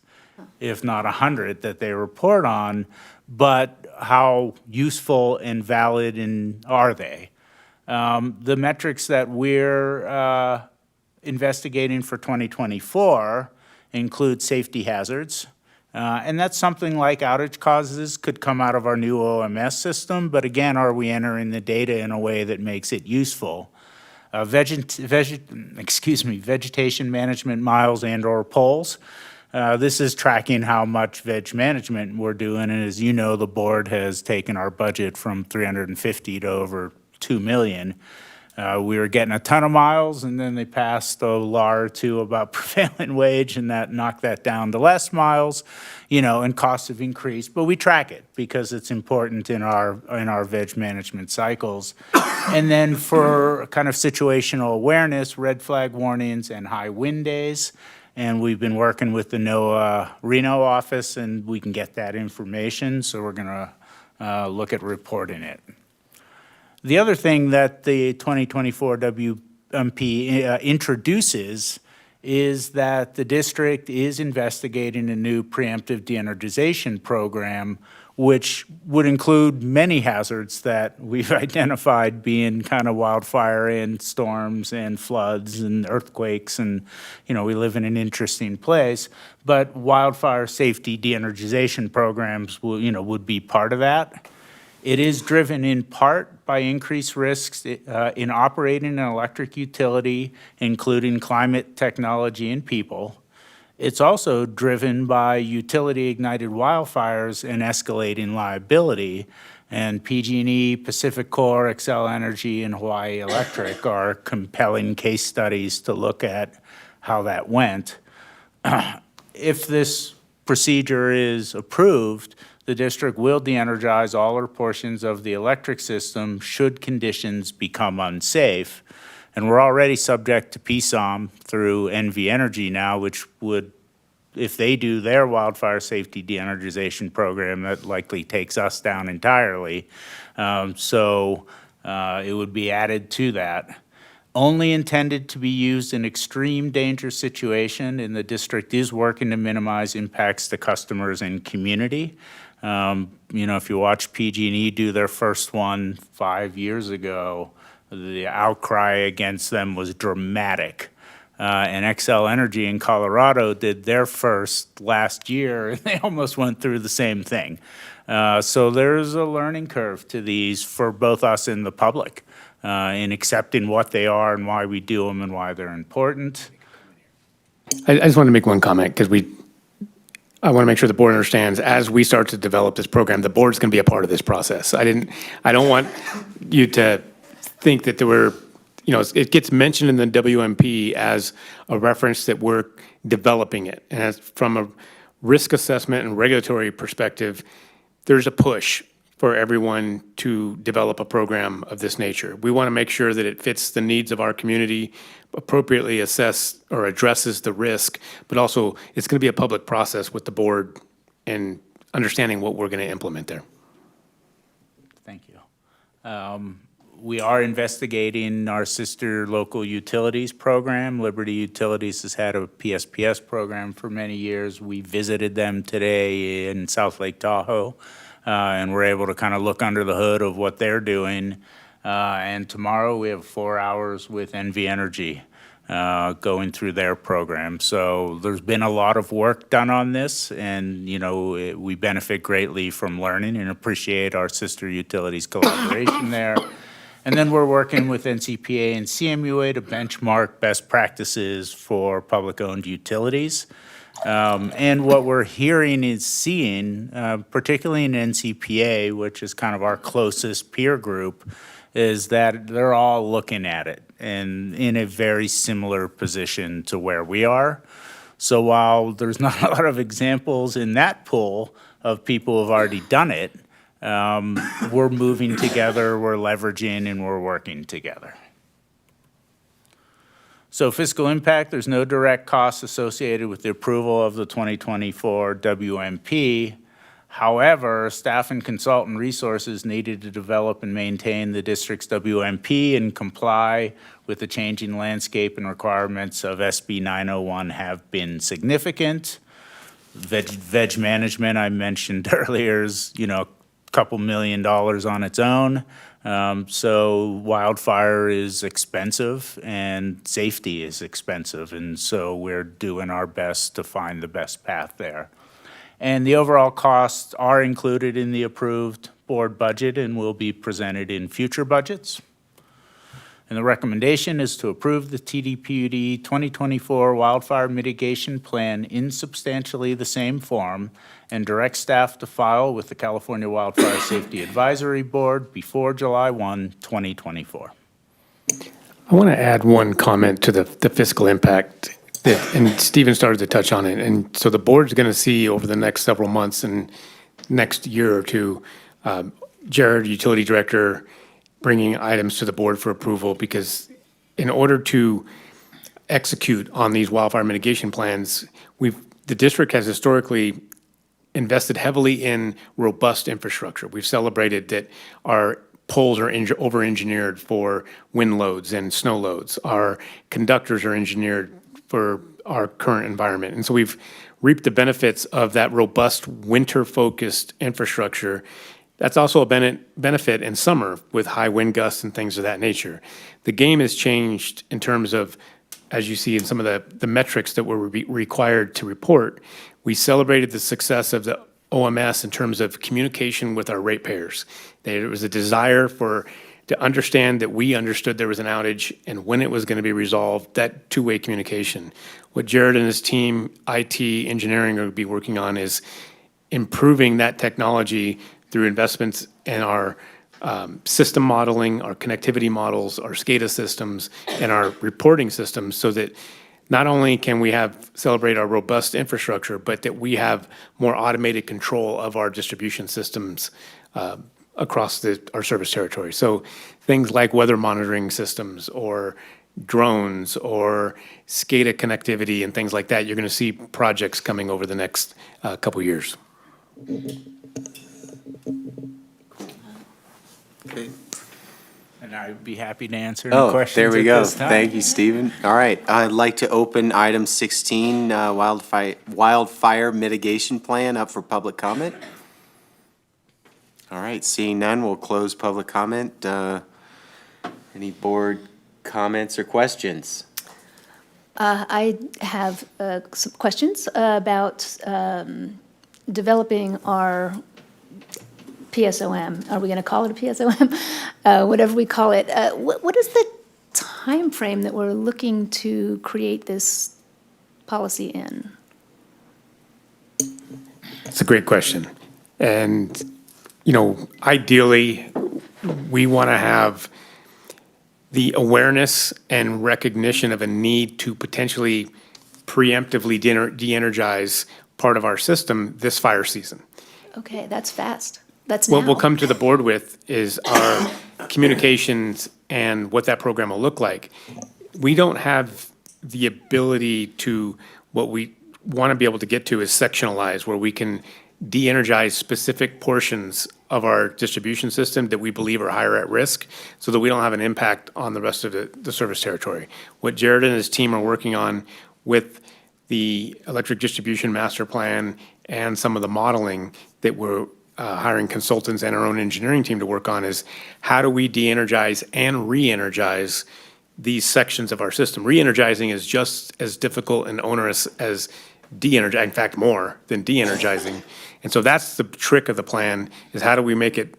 if not 100, that they report on, but how useful and valid are they? The metrics that we're investigating for 2024 include safety hazards, and that's something like outage causes could come out of our new OMS system, but again, are we entering the data in a way that makes it useful? Vegetation management miles and/or poles. This is tracking how much veg management we're doing, and as you know, the board has taken our budget from 350 to over 2 million. We were getting a ton of miles, and then they passed a law or two about prevailing wage, and that knocked that down to less miles, and costs have increased. But we track it because it's important in our veg management cycles. And then for kind of situational awareness, red flag warnings and high wind days. And we've been working with the NOAA Reno office, and we can get that information. So we're going to look at reporting it. The other thing that the 2024 WMP introduces is that the district is investigating a new preemptive de-energization program, which would include many hazards that we've identified being kind of wildfire and storms and floods and earthquakes. And, we live in an interesting place, but wildfire safety de-energization programs would be part of that. It is driven in part by increased risks in operating an electric utility, including climate, technology, and people. It's also driven by utility-ignited wildfires and escalating liability. And PG&E, Pacific Core, Xcel Energy, and Hawaii Electric are compelling case studies to look at how that went. If this procedure is approved, the district will de-energize all or portions of the electric system should conditions become unsafe. And we're already subject to PSOM through NV Energy now, which would, if they do their wildfire safety de-energization program, that likely takes us down entirely. So it would be added to that. Only intended to be used in extreme danger situation, and the district is working to minimize impacts to customers and community. If you watch PG&E do their first one 5 years ago, the outcry against them was dramatic. And Xcel Energy in Colorado did their first last year, and they almost went through the same thing. So there's a learning curve to these for both us and the public in accepting what they are and why we do them and why they're important. I just want to make one comment because I want to make sure the board understands as we start to develop this program, the board's going to be a part of this process. I don't want you to think that there were, it gets mentioned in the WMP as a reference that we're developing it. And as from a risk assessment and regulatory perspective, there's a push for everyone to develop a program of this nature. We want to make sure that it fits the needs of our community, appropriately assess or addresses the risk, but also it's going to be a public process with the board and understanding what we're going to implement there. Thank you. We are investigating our sister local utilities program. Liberty Utilities has had a PSPS program for many years. We visited them today in South Lake Tahoe, and we're able to kind of look under the hood of what they're doing. And tomorrow we have 4 hours with NV Energy going through their program. So there's been a lot of work done on this, and we benefit greatly from learning and appreciate our sister utilities collaboration there. And then we're working with NCPA and CMUA to benchmark best practices for public-owned utilities. And what we're hearing is seeing, particularly in NCPA, which is kind of our closest peer group, is that they're all looking at it and in a very similar position to where we are. So while there's not a lot of examples in that pool of people who have already done it, we're moving together, we're leveraging, and we're working together. So fiscal impact, there's no direct costs associated with the approval of the 2024 WMP. However, staff and consultant resources needed to develop and maintain the district's WMP and comply with the changing landscape and requirements of SB 901 have been significant. Veg management, I mentioned earlier, is, a couple $1 million on its own. So wildfire is expensive and safety is expensive. And so we're doing our best to find the best path there. And the overall costs are included in the approved board budget and will be presented in future budgets. And the recommendation is to approve the TDPUD 2024 Wildfire Mitigation Plan in substantially the same form and direct staff to file with the California Wildfire Safety Advisory Board before July 1, 2024. I want to add one comment to the fiscal impact and Stephen started to touch on it. And so the board's going to see over the next several months and next year or two, Jared, Utility Director, bringing items to the board for approval, because in order to execute on these wildfire mitigation plans, the district has historically invested heavily in robust infrastructure. We've celebrated that our poles are over-engineered for wind loads and snow loads. Our conductors are engineered for our current environment. And so we've reaped the benefits of that robust winter-focused infrastructure. That's also a benefit in summer with high wind gusts and things of that nature. The game has changed in terms of, as you see in some of the metrics that were required to report. We celebrated the success of the OMS in terms of communication with our ratepayers. There was a desire to understand that we understood there was an outage and when it was going to be resolved, that two-way communication. What Jared and his team, IT, engineering, are going to be working on is improving that technology through investments in our system modeling, our connectivity models, our SCADA systems, and our reporting systems, so that not only can we celebrate our robust infrastructure, but that we have more automated control of our distribution systems across our service territory. So things like weather monitoring systems or drones or SCADA connectivity and things like that, you're going to see projects coming over the next couple years. Okay. And I'd be happy to answer any questions. There we at go. this time. Thank you, Stephen. All right, I'd like to open item 16, wildfire mitigation plan, up for public comment. All right, seeing none, we'll close public comment. Any board comments or questions? I have some questions about developing our PSOM. Are we going to call it a PSOM? Whatever we call it. What is the time frame that we're looking to create this policy in? It's a great question. And, ideally, we want to have the awareness and recognition of a need to potentially preemptively de-energize part of our system this fire season. Okay, that's fast. That's What we'll now. come to the board with is our communications and what that program will look like. We don't have the ability to, what we want to be able to get to is sectionalize, where we can de-energize specific portions of our distribution system that we believe are higher at risk, so that we don't have an impact on the rest of the service territory. What Jared and his team are working on with the electric distribution master plan and some of the modeling that we're hiring consultants and our own engineering team to work on is how do we de-energize and re-energize these sections of our system. Re-energizing is just as difficult and onerous as de-energizing, in fact, more than de-energizing. And so that's the trick of the plan, is how do we make it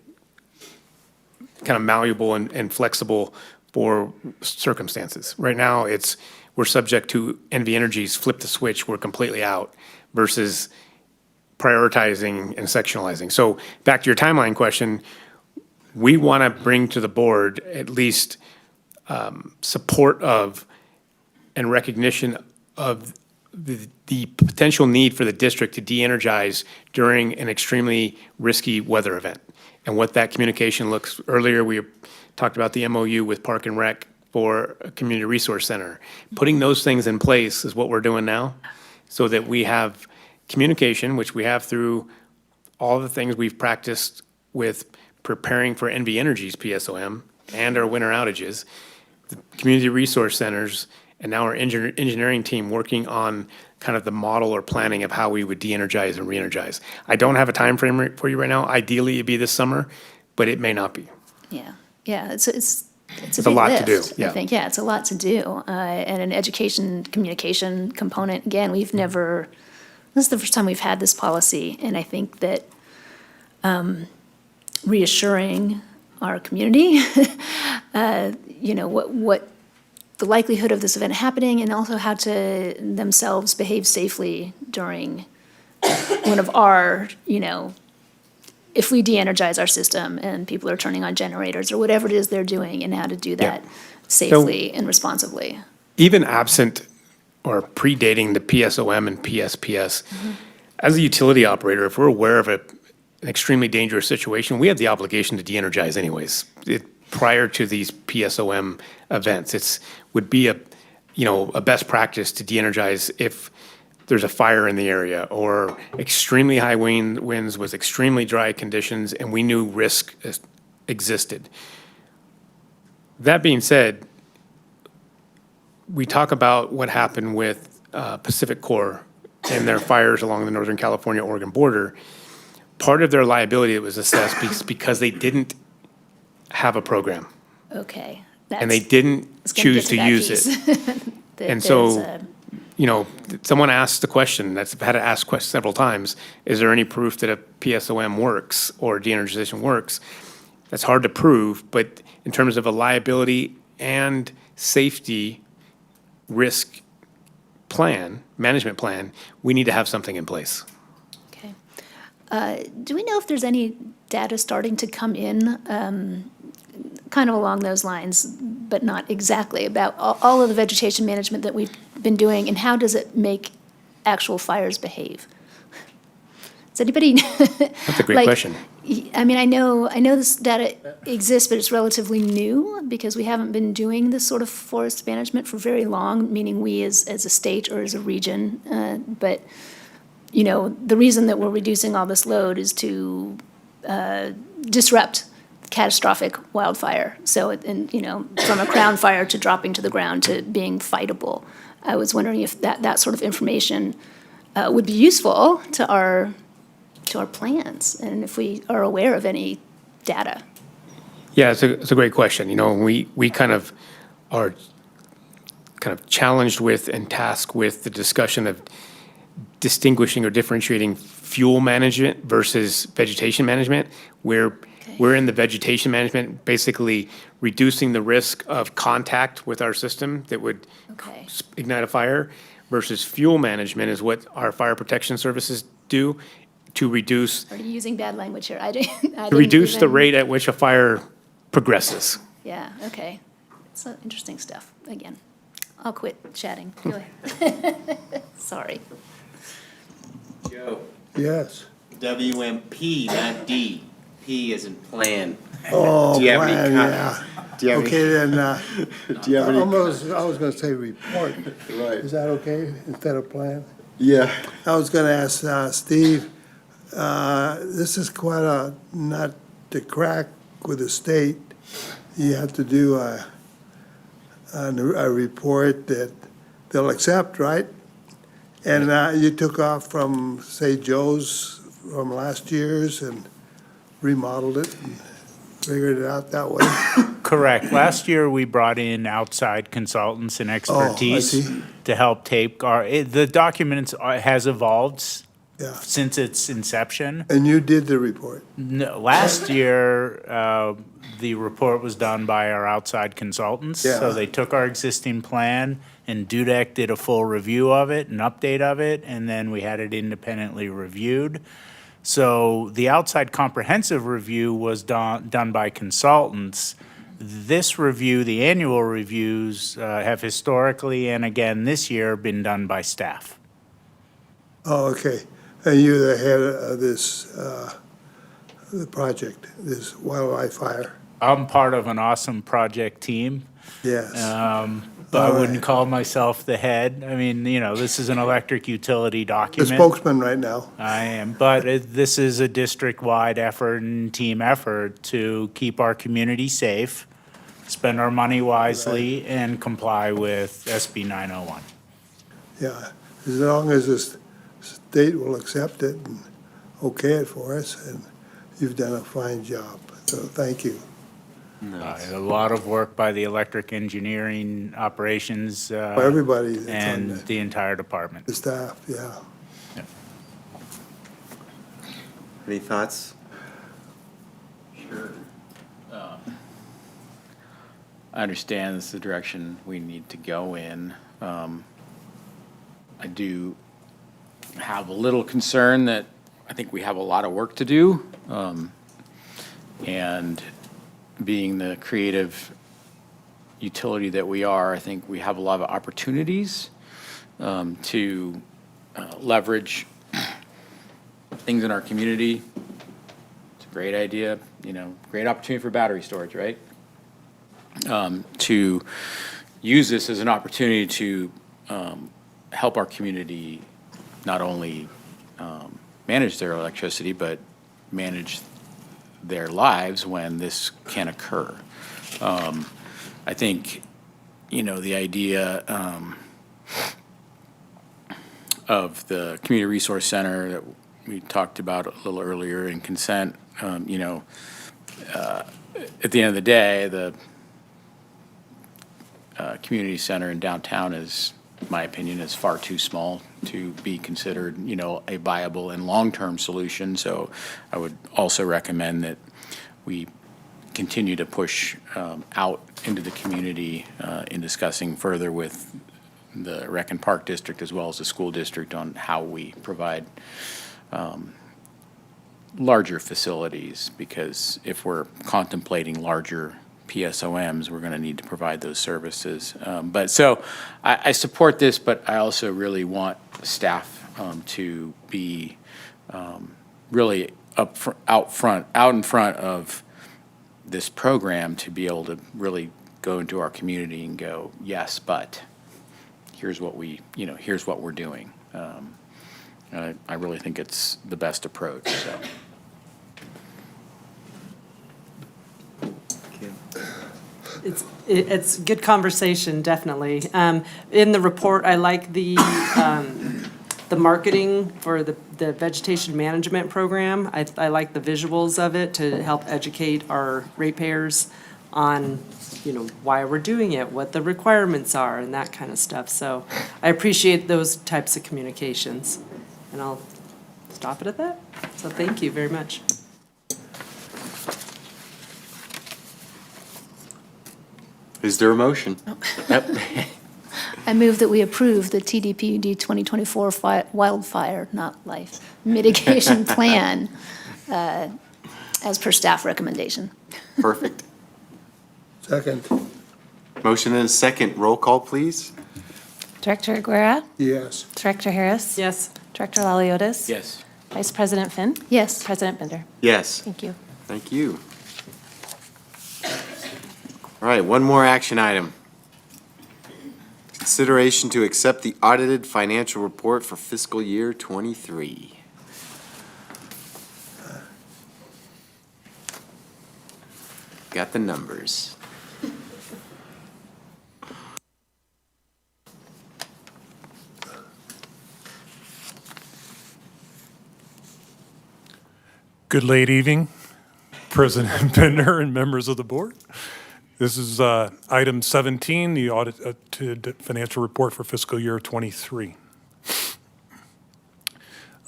kind of malleable and flexible for circumstances. Right now, we're subject to NV Energy's flip the switch, we're completely out, versus prioritizing and sectionalizing. So back to your timeline question, we want to bring to the board at least support of and recognition of the potential need for the district to de-energize during an extremely risky weather event. And what that communication looks, earlier we talked about the MOU with Park and Rec for a community resource center. Putting those things in place is what we're doing now, so that we have communication, which we have through all the things we've practiced with preparing for NV Energy's PSOM and our winter outages, the community resource centers, and now our engineering team working on kind of the model or planning of how we would de-energize and re-energize. I don't have a time frame for you right now. Ideally, it'd be this summer, but it may not be. Yeah, it's a a big lot to do, lift, yeah. I think, yeah, it's a lot to do. And an education, communication component, again, this is the first time we've had this policy, and I think that reassuring our community, what the likelihood of this event happening, and also how to themselves behave safely during one of our, if we de-energize our system and people are turning on generators or whatever it is they're doing, and how to do that safely and responsibly. Even absent or predating the PSOM and PSPS, as a utility operator, if we're aware of an extremely dangerous situation, we have the obligation to de-energize anyways. Prior to these PSOM events, would be a best practice to de-energize if there's a fire in the area or extremely high winds with extremely dry conditions and we knew risk existed. That being said, we talk about what happened with Pacific Core and their fires along the Northern California-Oregon border. Part of their liability was assessed because they didn't have a program. Okay. And they didn't choose to use it. And so, someone asked the question, I've had to ask questions several times, is there any proof that a PSOM works or de-energization works? That's hard to prove, but in terms of a liability and safety risk plan, management plan, we need to have something in place. Okay. Do we know if there's any data starting to come in, kind of along those lines, but not exactly, about all of the vegetation management that we've been doing, and how does it make actual fires behave? Does anybody? That's a great question. I mean, I know this data exists, but it's relatively new because we haven't been doing this sort of forest management for very long, meaning we as a state or as a region. But, the reason that we're reducing all this load is to disrupt catastrophic wildfire. So, from a crown fire to dropping to the ground to being fightable. I was wondering if that sort of information would be useful to our plans, and if we are aware of any data. Yeah, it's a great question. We kind of are challenged with and tasked with the discussion of distinguishing or differentiating fuel management versus vegetation management, where we're in the vegetation management, basically reducing the risk of contact with our system that would ignite a fire, versus fuel management is what our fire protection services do to reduce. Are you using bad language here? I didn't To reduce the even- rate at which a fire progresses. Yeah, okay. It's interesting stuff. Again, I'll quit chatting. Go ahead. Sorry. Joe. Yes. WMP, not D. P as in plan. Oh, Do you have any plan, com- yeah. Do you have Okay, then, Do you have any? I was gonna say report. Right. Is that okay, instead of plan? Yeah. I was gonna ask, Steve, this is quite a nut to crack with the state. You have to do a report that they'll accept, right? And you took off from, say, Joe's from last year's and remodeled it and figured it out that way. Correct. Last year, we brought in outside consultants and expertise see. to help tape the documents has evolved Yeah. since its inception. And you did the report. No, last year, the report was done by our outside consultants. Yeah. So they took our existing plan, and Dudek did a full review of it, an update of it, and then we had it independently reviewed. So the outside comprehensive review was done by consultants. This review, the annual reviews, have historically and again this year been done by staff. Oh, okay. And you're the head of this, the project, this wildlife fire? I'm part of an awesome project team. Yes. But I All wouldn't right. call myself the head. I mean, this is an electric utility The document. spokesman right now. I am, but this is a district-wide effort and team effort to keep our community safe, spend our money wisely, and comply with SB 901. Yeah, as long as the state will accept it and okay it for us, and you've done a fine job, so thank you. A lot of work by the electric engineering operations. For everybody that's on And the entire department. the staff, yeah. Any thoughts? Sure. I understand this is the direction we need to go in. I do have a little concern that I think we have a lot of work to do. And being the creative utility that we are, I think we have a lot of opportunities to leverage things in our community. It's a great idea, great opportunity for battery storage, right? To use this as an opportunity to help our community not only manage their electricity, but manage their lives when this can occur. I think, the idea of the Community Resource Center that we talked about a little earlier in consent, at the end of the day, the community center in downtown is, in my opinion, is far too small to be considered, a viable and long-term solution. So I would also recommend that we continue to push out into the community in discussing further with the Rec and Park District as well as the school district on how we provide larger facilities, because if we're contemplating larger PSOMs, we're going to need to provide those services. But so I support this, but I also really want staff to be really out in front of this program, to be able to really go into our community and go, yes, but here's what here's what we're doing. I really think it's the best approach, so. It's good conversation, definitely. In the report, I like the marketing for the vegetation management program. I like the visuals of it to help educate our ratepayers on, why we're doing it, what the requirements are, and that kind of stuff. So I appreciate those types of communications, and I'll stop it at that. So thank you very much. Is there a motion? Yep. I move that we approve the TDPUD 2024 wildfire, not life, mitigation plan as per staff recommendation. Perfect. Second, Motion and a second. Roll call, please. Director Aguirre? yes. Director Harris? Yes. Director Laliotis? Yes. Vice President Finn? Yes. President Bender? Yes. Thank you. Thank you. All right, one more action item. Consideration to accept the audited financial report for fiscal year '23. Got the numbers. Good late evening, President Bender and members of the board. This is item 17, the audited financial report for fiscal year '23.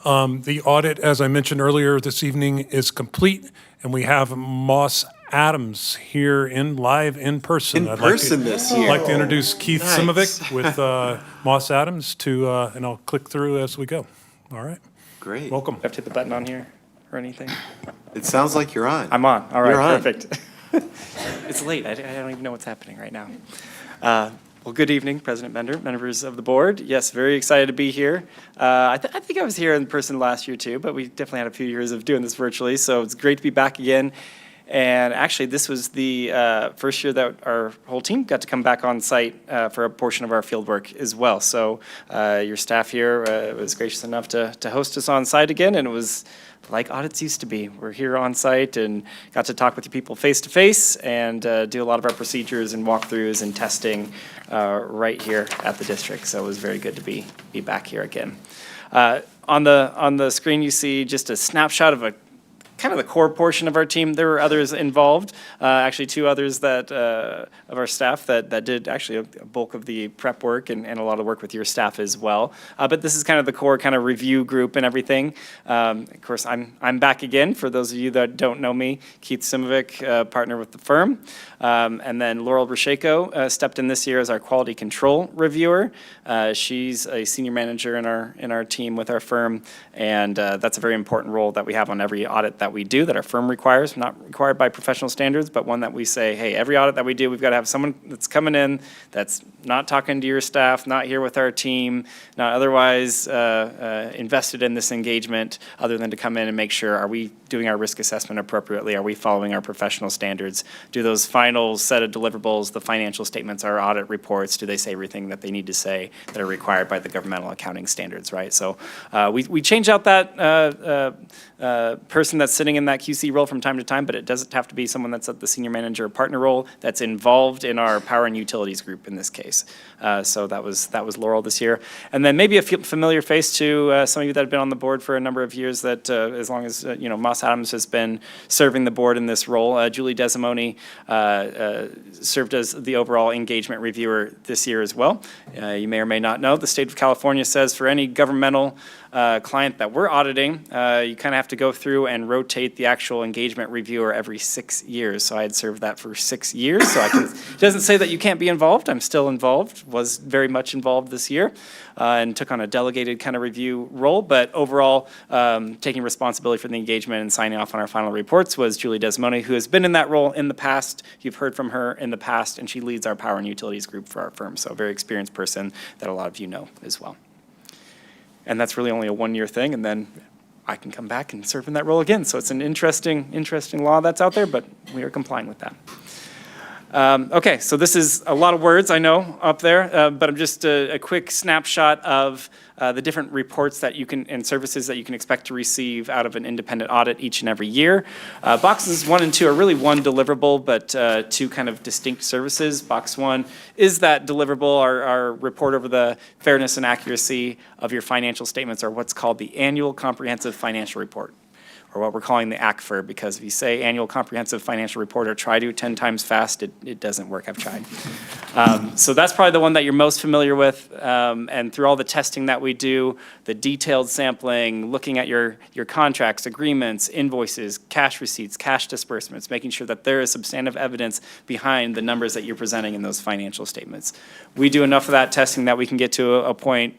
The audit, as I mentioned earlier this evening, is complete, and we have Moss Adams here live in person. In person this year. I'd like to introduce Keith Nice. Simovic with Moss Adams and I'll click through as we go. All right. Great. Welcome. Do I have to hit the button on here or anything? It sounds like you're on. I'm on. All right, You're on. perfect. It's late. I don't even know what's happening right now. Well, good evening, President Bender, members of the board. Yes, very excited to be here. I think I was here in person last year too, but we definitely had a few years of doing this virtually, so it's great to be back again. And actually, this was the first year that our whole team got to come back on site for a portion of our field work as well. So your staff here was gracious enough to host us on site again, and it was like audits used to be. We're here on site and got to talk with you people face to face and do a lot of our procedures and walkthroughs and testing right here at the district. So it was very good to be back here again. On the screen, you see just a snapshot of kind of the core portion of our team. There were others involved, actually two others that of our staff that did actually a bulk of the prep work and a lot of work with your staff as well. But this is kind of the core kind of review group and everything. Of course, I'm back again. For those of you that don't know me, Keith Simovic, partner with the firm. And then Laurel Rasheko stepped in this year as our quality control reviewer. She's a senior manager in our team with our firm, and that's a very important role that we have on every audit that we do, that our firm requires, not required by professional standards, but one that we say, hey, every audit that we do, we've got to have someone that's coming in that's not talking to your staff, not here with our team, not otherwise invested in this engagement, other than to come in and make sure, are we doing our risk assessment appropriately? Are we following our professional standards? Do those final set of deliverables, the financial statements, our audit reports, do they say everything that they need to say that are required by the governmental accounting standards, right? So we change out that person that's sitting in that QC role from time to time, but it doesn't have to be someone that's at the senior manager or partner role that's involved in our power and utilities group in this case. So that was Laurel this year. And then maybe a familiar face to some of you that have been on the board for a number of years, that as long as Moss Adams has been serving the board in this role. Julie Desimone served as the overall engagement reviewer this year as well. You may or may not know, the state of California says for any governmental client that we're auditing, you kind of have to go through and rotate the actual engagement reviewer every 6 years. So I had served that for 6 years. So it doesn't say that you can't be involved. I'm still involved, was very much involved this year, and took on a delegated kind of review role. But overall, taking responsibility for the engagement and signing off on our final reports was Julie Desimone, who has been in that role in the past. You've heard from her in the past, and she leads our power and utilities group for our firm. So a very experienced person that a lot of you know as well. And that's really only a one-year thing, and then I can come back and serve in that role again. So it's an interesting law that's out there, but we are complying with that. Okay, so this is a lot of words, I know, up there, but I'm just a quick snapshot of the different reports that you can and services that you can expect to receive out of an independent audit each and every year. Boxes 1 and 2 are really one deliverable, but two kind of distinct services. Box 1 is that deliverable, our report over the fairness and accuracy of your financial statements, or what's called the Annual Comprehensive Financial Report, or what we're calling the ACFR, because if you say Annual Comprehensive Financial Report or try to 10 times fast, it doesn't work. I've tried. So that's probably the one that you're most familiar with. And through all the testing that we do, the detailed sampling, looking at your contracts, agreements, invoices, cash receipts, cash disbursements, making sure that there is substantive evidence behind the numbers that you're presenting in those financial statements. We do enough of that testing that we can get to a point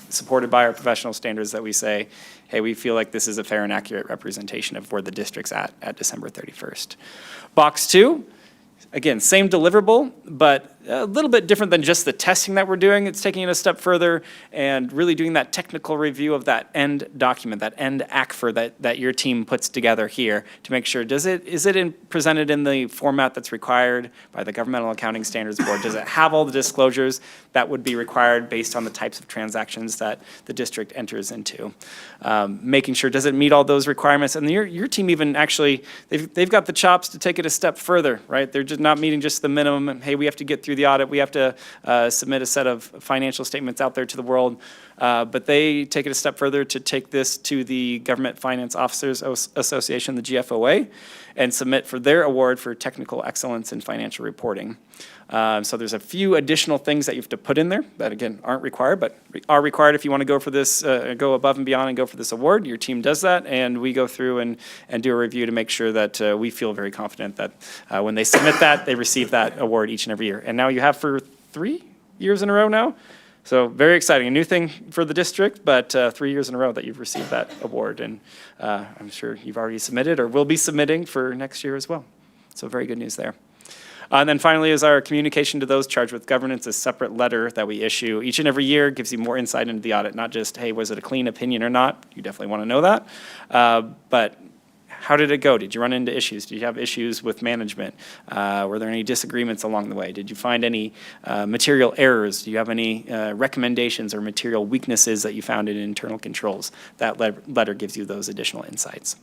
supported by our professional standards that we say, hey, we feel like this is a fair and accurate representation of where the district's at December 31st. Box 2, again, same deliverable, but a little bit different than just the testing that we're doing. It's taking it a step further and really doing that technical review of that end document, that end ACFR that your team puts together here to make sure, is it presented in the format that's required by the Governmental Accounting Standards Board? Does it have all the disclosures that would be required based on the types of transactions that the district enters into? Making sure, does it meet all those requirements? And your team even actually, they've got the chops to take it a step further, right? They're just not meeting just the minimum. Hey, we have to get through the audit. We have to submit a set of financial statements out there to the world. But they take it a step further to take this to the Government Finance Officers Association, the GFOA, and submit for their award for technical excellence in financial reporting. So there's a few additional things that you have to put in there that, again, aren't required, but are required if you want to go for this, go above and beyond and go for this award. Your team does that, and we go through and do a review to make sure that we feel very confident that when they submit that, they receive that award each and every year. And now you have for 3 years in a row now. So very exciting, a new thing for the district, but 3 years in a row that you've received that award. And I'm sure you've already submitted or will be submitting for next year as well. So very good news there. And then finally is our communication to those charged with governance, a separate letter that we issue each and every year, gives you more insight into the audit, not just, hey, was it a clean opinion or not? You definitely want to know that. But how did it go? Did you run into issues? Did you have issues with management? Were there any disagreements along the way? Did you find any material errors? Do you have any recommendations or material weaknesses that you found in internal controls? That letter gives you those additional insights.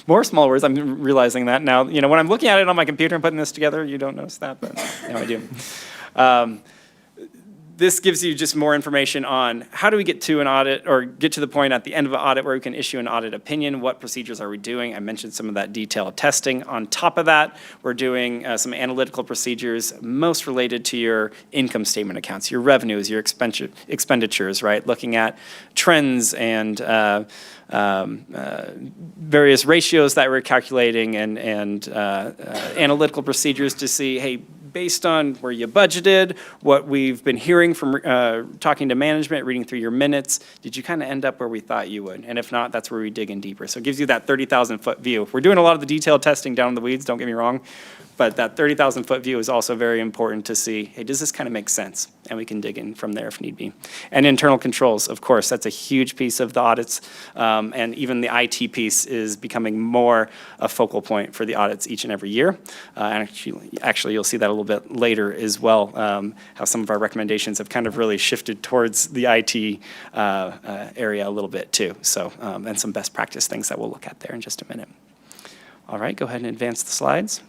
More small words, I'm realizing that now. You know, when I'm looking at it on my computer and putting this together, you don't notice that, but now I do. This gives you just more information on how do we get to an audit or get to the point at the end of an audit where we can issue an audit opinion. What procedures are we doing? I mentioned some of that detailed testing. On top of that, we're doing some analytical procedures most related to your income statement accounts, your revenues, your expenditures, right? Looking at trends and various ratios that we're calculating and analytical procedures to see, hey, based on where you budgeted, what we've been hearing from talking to management, reading through your minutes, did you kind of end up where we thought you would? And if not, that's where we dig in deeper. So it gives you that 30,000-foot view. We're doing a lot of the detailed testing down in the weeds, don't get me wrong, but that 30,000-foot view is also very important to see, hey, does this kind of make sense? And we can dig in from there if need be. And internal controls, of course, that's a huge piece of the audits, and even the IT piece is becoming more a focal point for the audits each and every year. And actually, you'll see that a little bit later as well, how some of our recommendations have kind of really shifted towards the IT area a little bit too. So, and some best practice things that we'll look at there in just a minute. All right, go ahead and advance the slides.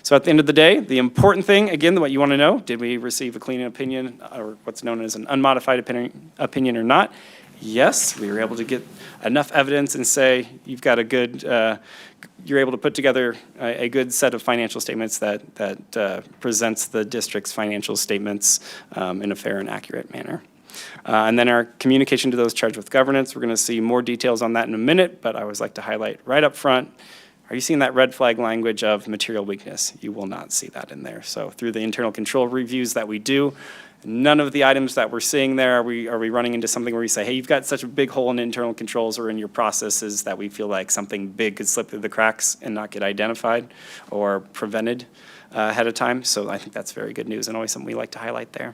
So at the end of the day, the important thing, again, what you want to know, did we receive a clean opinion or what's known as an unmodified opinion or not? Yes, we were able to get enough evidence and say you've got a good, you're able to put together a good set of financial statements that presents the district's financial statements in a fair and accurate manner. And then our communication to those charged with governance, we're going to see more details on that in a minute, but I always like to highlight right up front, are you seeing that red flag language of material weakness? You will not see that in there. So through the internal control reviews that we do, none of the items that we're seeing there are we running into something where we say, hey, you've got such a big hole in internal controls or in your processes that we feel like something big could slip through the cracks and not get identified or prevented ahead of time. So I think that's very good news and always something we like to highlight there.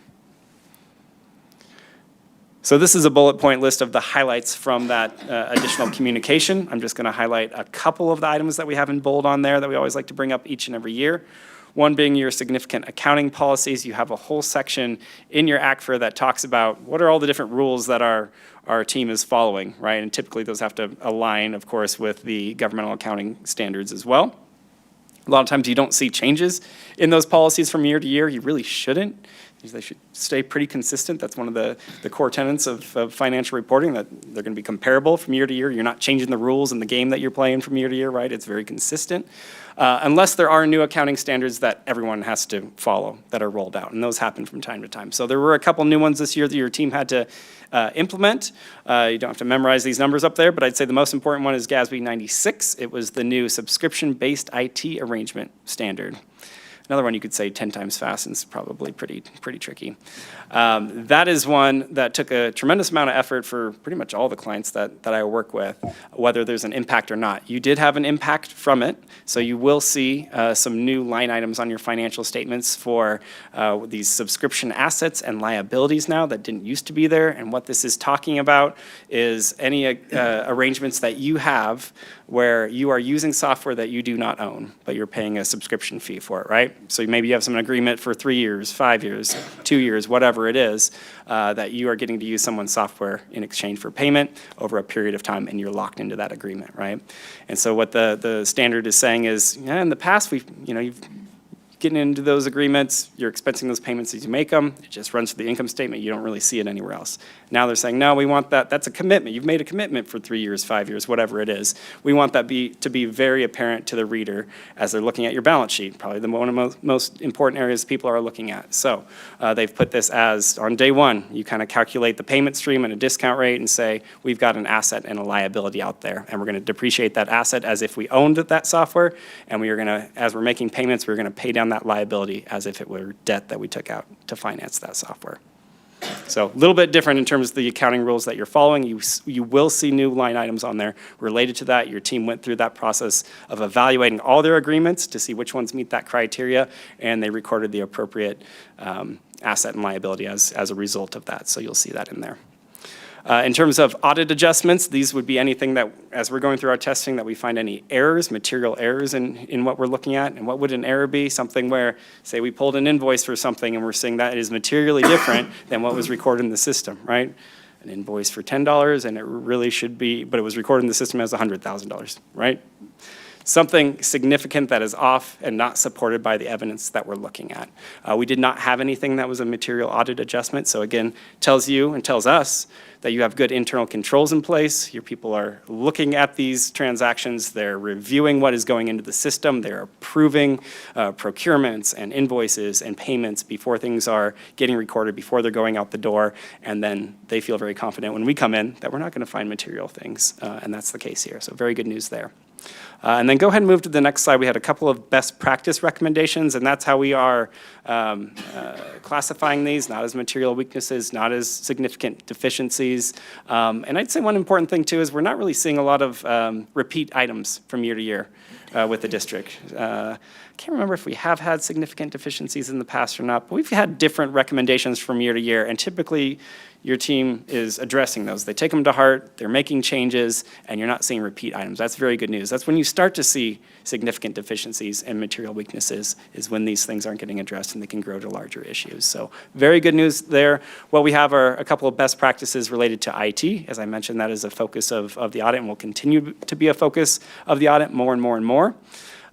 So this is a bullet point list of the highlights from that additional communication. I'm just going to highlight a couple of the items that we have in bold on there that we always like to bring up each and every year. One being your significant accounting policies. You have a whole section in your ACFR that talks about what are all the different rules that our team is following, right? And typically those have to align, of course, with the governmental accounting standards as well. A lot of times you don't see changes in those policies from year to year. You really shouldn't. They should stay pretty consistent. That's one of the core tenets of financial reporting, that they're going to be comparable from year to year. You're not changing the rules in the game that you're playing from year to year, right? It's very consistent. Unless there are new accounting standards that everyone has to follow that are rolled out, and those happen from time to time. So there were a couple new ones this year that your team had to implement. You don't have to memorize these numbers up there, but I'd say the most important one is GASB 96. It was the new subscription-based IT arrangement standard. Another one you could say 10 times fast, and it's probably pretty tricky. That is one that took a tremendous amount of effort for pretty much all the clients that I work with, whether there's an impact or not. You did have an impact from it, so you will see some new line items on your financial statements for these subscription assets and liabilities now that didn't used to be there. And what this is talking about is any arrangements that you have where you are using software that you do not own, but you're paying a subscription fee for it, right? So maybe you have some agreement for 3 years, 5 years, 2 years, whatever it is, that you are getting to use someone's software in exchange for payment over a period of time, and you're locked into that agreement, right? And so what the standard is saying is, yeah, in the past, you've getting into those agreements, you're expensing those payments as you make them, it just runs through the income statement, you don't really see it anywhere else. Now they're saying, no, we want that, that's a commitment, you've made a commitment for 3 years, 5 years, whatever it is. We want that to be very apparent to the reader as they're looking at your balance sheet, probably one of the most important areas people are looking at. So they've put this as, on day one, you kind of calculate the payment stream and a discount rate and say, we've got an asset and a liability out there, and we're gonna depreciate that asset as if we owned that software, and we are gonna, as we're making payments, we're gonna pay down that liability as if it were debt that we took out to finance that software. So a little bit different in terms of the accounting rules that you're following. You will see new line items on there related to that. Your team went through that process of evaluating all their agreements to see which ones meet that criteria, and they recorded the appropriate asset and liability as a result of that. So you'll see that in there. In terms of audit adjustments, these would be anything that, as we're going through our testing, that we find any errors, material errors in what we're looking at. And what would an error be? Something where, say we pulled an invoice for something and we're seeing that it is materially different than what was recorded in the system, right? An invoice for $10 and it really should be, but it was recorded in the system as $100,000, right? Something significant that is off and not supported by the evidence that we're looking at. We did not have anything that was a material audit adjustment, so again, tells you and tells us that you have good internal controls in place. Your people are looking at these transactions, they're reviewing what is going into the system, they're approving procurements and invoices and payments before things are getting recorded, before they're going out the door, and then they feel very confident when we come in that we're not gonna find material things, and that's the case here, so very good news there. And then go ahead and move to the next slide. We had a couple of best practice recommendations, and that's how we are classifying these, not as material weaknesses, not as significant deficiencies. And I'd say one important thing too is we're not really seeing a lot of repeat items from year to year with the district. I can't remember if we have had significant deficiencies in the past or not, but we've had different recommendations from year to year, and typically your team is addressing those. They take them to heart, they're making changes, and you're not seeing repeat items. That's very good news. That's when you start to see significant deficiencies and material weaknesses, is when these things aren't getting addressed and they can grow to larger issues. So very good news there. What we have are a couple of best practices related to IT. As I mentioned, that is a focus of the audit and will continue to be a focus of the audit more and more and more.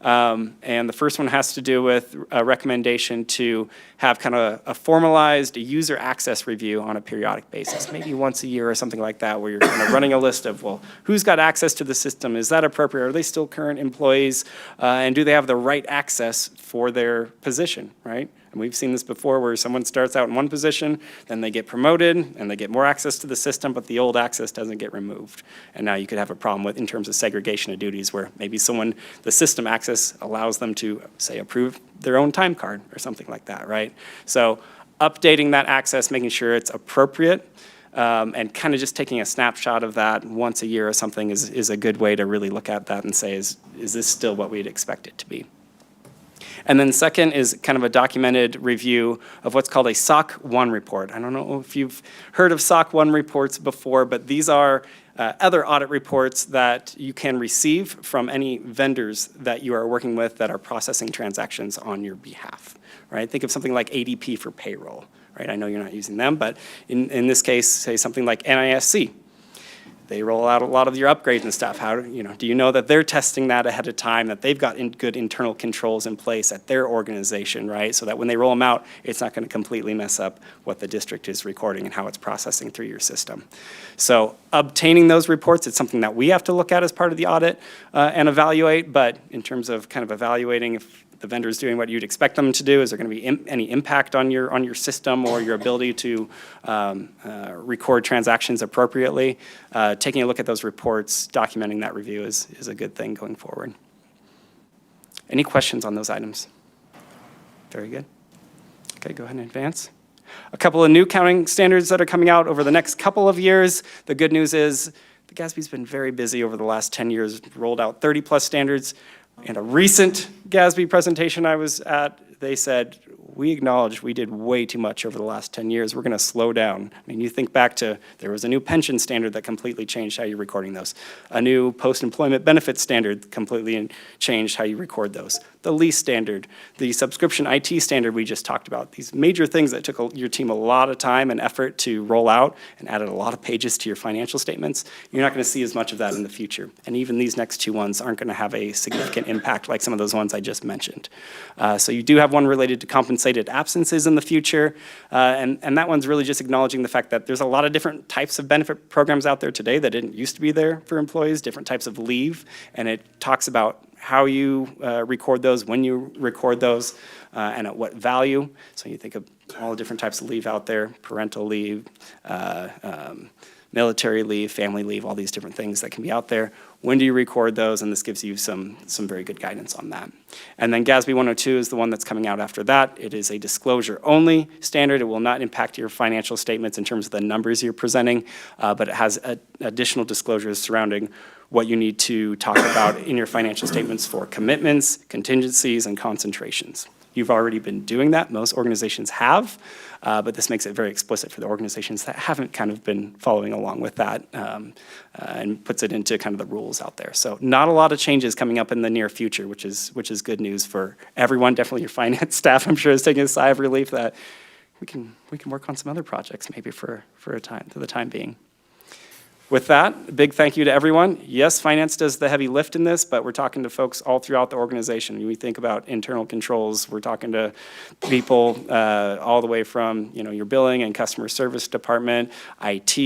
And the first one has to do with a recommendation to have kind of a formalized user access review on a periodic basis, maybe once a year or something like that, where you're kind of running a list of, well, who's got access to the system? Is that appropriate? Are they still current employees? And do they have the right access for their position, right? And we've seen this before where someone starts out in one position, then they get promoted and they get more access to the system, but the old access doesn't get removed. And now you could have a problem with, in terms of segregation of duties, where maybe the system access allows them to, say, approve their own time card or something like that, right? So updating that access, making sure it's appropriate, and kind of just taking a snapshot of that once a year or something is a good way to really look at that and say, is this still what we'd expect it to be? And then second is kind of a documented review of what's called a SOC 1 report. I don't know if you've heard of SOC 1 reports before, but these are other audit reports that you can receive from any vendors that you are working with that are processing transactions on your behalf, right? Think of something like ADP for payroll, right? I know you're not using them, but in this case, say something like NISC. They roll out a lot of your upgrades and stuff. Do you know that they're testing that ahead of time, that they've got good internal controls in place at their organization, right? So that when they roll them out, it's not going to completely mess up what the district is recording and how it's processing through your system. So obtaining those reports, it's something that we have to look at as part of the audit and evaluate, but in terms of kind of evaluating if the vendor's doing what you'd expect them to do, is there going to be any impact on your system or your ability to record transactions appropriately? Taking a look at those reports, documenting that review is a good thing going forward. Any questions on those items? Very good. Okay, go ahead and advance. A couple of new accounting standards that are coming out over the next couple of years. The good news is the GASB's been very busy over the last 10 years, rolled out 30-plus standards. In a recent GASB presentation I was at, they said, we acknowledge we did way too much over the last 10 years. We're going to slow down. I mean, you think back to, there was a new pension standard that completely changed how you're recording those. A new post-employment benefits standard completely changed how you record those. The lease standard, the subscription IT standard we just talked about. These major things that took your team a lot of time and effort to roll out and added a lot of pages to your financial statements. You're not going to see as much of that in the future. And even these next two ones aren't going to have a significant impact like some of those ones I just mentioned. So you do have one related to compensated absences in the future. And that one's really just acknowledging the fact that there's a lot of different types of benefit programs out there today that didn't used to be there for employees, different types of leave. And it talks about how you record those, when you record those, and at what value. So you think of all the different types of leave out there, parental leave, military leave, family leave, all these different things that can be out there. When do you record those? And this gives you some very good guidance on that. And then GASB 102 is the one that's coming out after that. It is a disclosure-only standard. It will not impact your financial statements in terms of the numbers you're presenting, but it has additional disclosures surrounding what you need to talk about in your financial statements for commitments, contingencies, and concentrations. You've already been doing that. Most organizations have, but this makes it very explicit for the organizations that haven't kind of been following along with that and puts it into kind of the rules out there. So not a lot of changes coming up in the near future, which is good news for everyone. Definitely your finance staff, I'm sure, is taking a sigh of relief that we can work on some other projects maybe for the time being. With that, a big thank you to everyone. Yes, finance does the heavy lift in this, but we're talking to folks all throughout the organization. When we think about internal controls, we're talking to people all the way from your billing and customer service department, IT,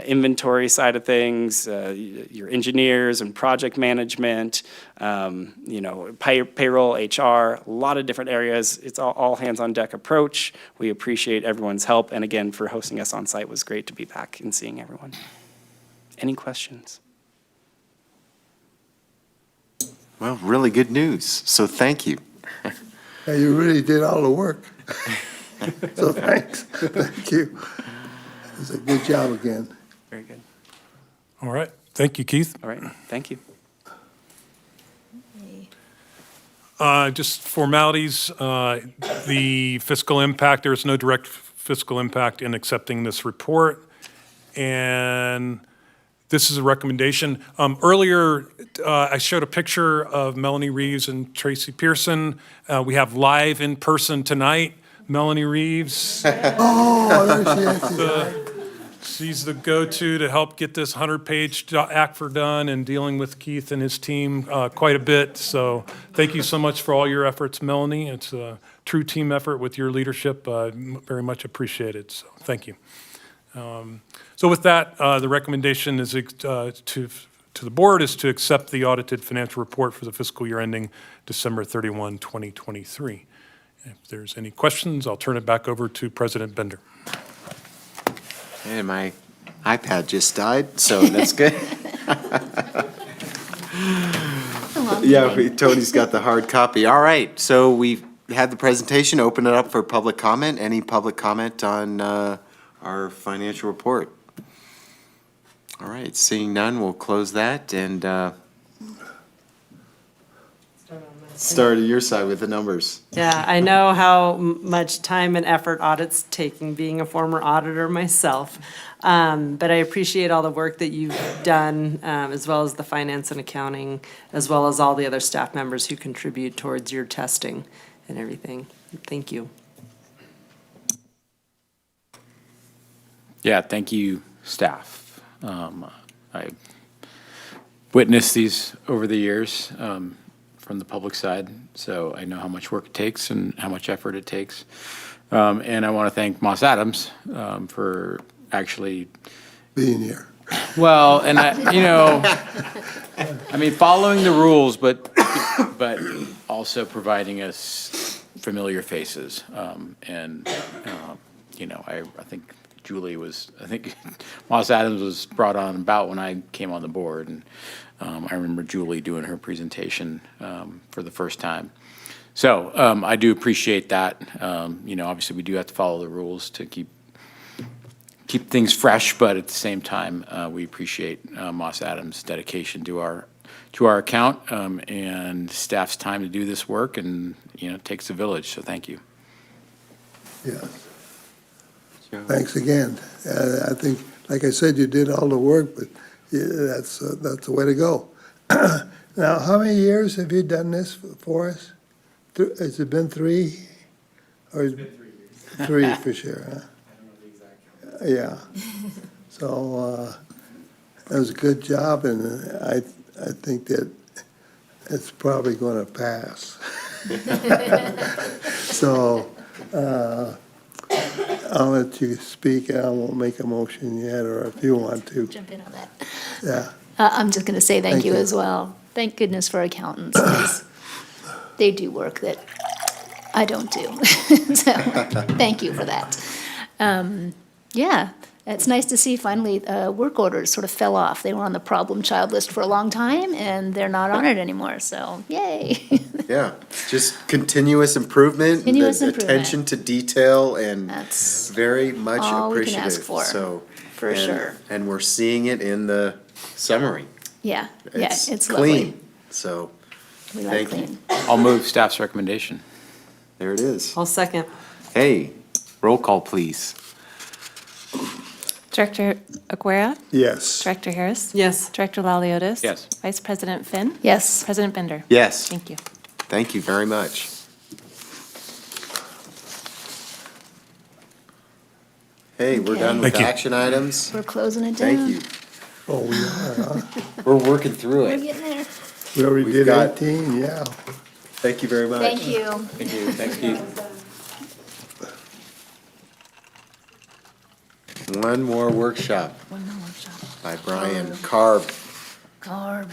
inventory side of things, your engineers and project management, payroll, HR, a lot of different areas. It's all hands on deck approach. We appreciate everyone's help, and again, for hosting us on site. It was great to be back and seeing everyone. Any questions? Well, really good news, so thank you. Yeah, you really did all the work. So thanks. Thank you. It was a good job again. Very good. All right. Thank you, Keith. All right. Thank you. Just formalities, the fiscal impact, there is no direct fiscal impact in accepting this report. And this is a recommendation. Earlier, I showed a picture of Melanie Reeves and Tracy Pearson. We have live in person tonight, Melanie Reeves. Oh, there she is. She's the go-to to help get this 100-page ACFR done and dealing with Keith and his team quite a bit. So thank you so much for all your efforts, Melanie. It's a true team effort with your leadership. Very much appreciated. So thank you. So with that, the recommendation is to the board is to accept the audited financial report for the fiscal year ending December 31, 2023. If there's any questions, I'll turn it back over to President Bender. And my iPad just died, so that's good. Yeah, Tony's got the hard copy. All right, so we've had the presentation. Open it up for public comment. Any public comment on our financial report? All right, seeing none, we'll close that and start at your side with the numbers. Yeah, I know how much time and effort audit's taking, being a former auditor myself. But I appreciate all the work that you've done, as well as the finance and accounting, as well as all the other staff members who contribute towards your testing and everything. Thank you. Yeah, thank you, staff. I witnessed these over the years from the public side, so I know how much work it takes and how much effort it takes. And I want to thank Moss Adams for actually being here. Well, and following the rules, but also providing us familiar faces. I think Julie was, Moss Adams was brought on about when I came on the board, and I remember Julie doing her presentation for the first time. So I do appreciate that. Obviously, we do have to follow the rules to keep things fresh, but at the same time, we appreciate Moss Adams' dedication to our account and staff's time to do this work, and it takes a village. So thank you. Yes. Thanks again. I think, like I said, you did all the work, but that's the way to go. Now, how many years have you done this for us? Has it been 3? Or it's been 3 years. 3 for sure, huh? I don't know the exact count. Yeah. So that was a good job, and I think that it's probably going to pass. So I'll let you speak, and I won't make a motion yet, or if you want to. Jump in on that. Yeah. I'm just going to say thank Thank you you. as well. Thank goodness for accountants, 'cause they do work that I don't do. So, thank you for that. Yeah, it's nice to see finally work orders sort of fell off. They were on the problem child list for a long time, and they're not on it anymore, so yay. Yeah, just continuous improvement. and Continuous the improvement. Attention to detail, and That's very much all we can appreciative. ask for, So, for and- sure. And we're seeing it in the summary. Yeah, it's lovely. Clean, so, We like thank you. clean. I'll move staff's recommendation. There it is. I'll second. Hey, roll call, please. Director Aguirre? Yes. Director Harris? Yes. Director Laliotis? Yes. Vice President Finn? Yes. President Bender? Yes. Thank you. Thank you very much. Hey, we're done with Thank you. action items. We're closing it down. Thank you. Oh, we are, huh? We're working through We're it. getting there. We already We've did got- 18, yeah. Thank you very much. Thank you. Thank you. Thanks, Keith. One more workshop One more workshop. by Brian Carb. Carb.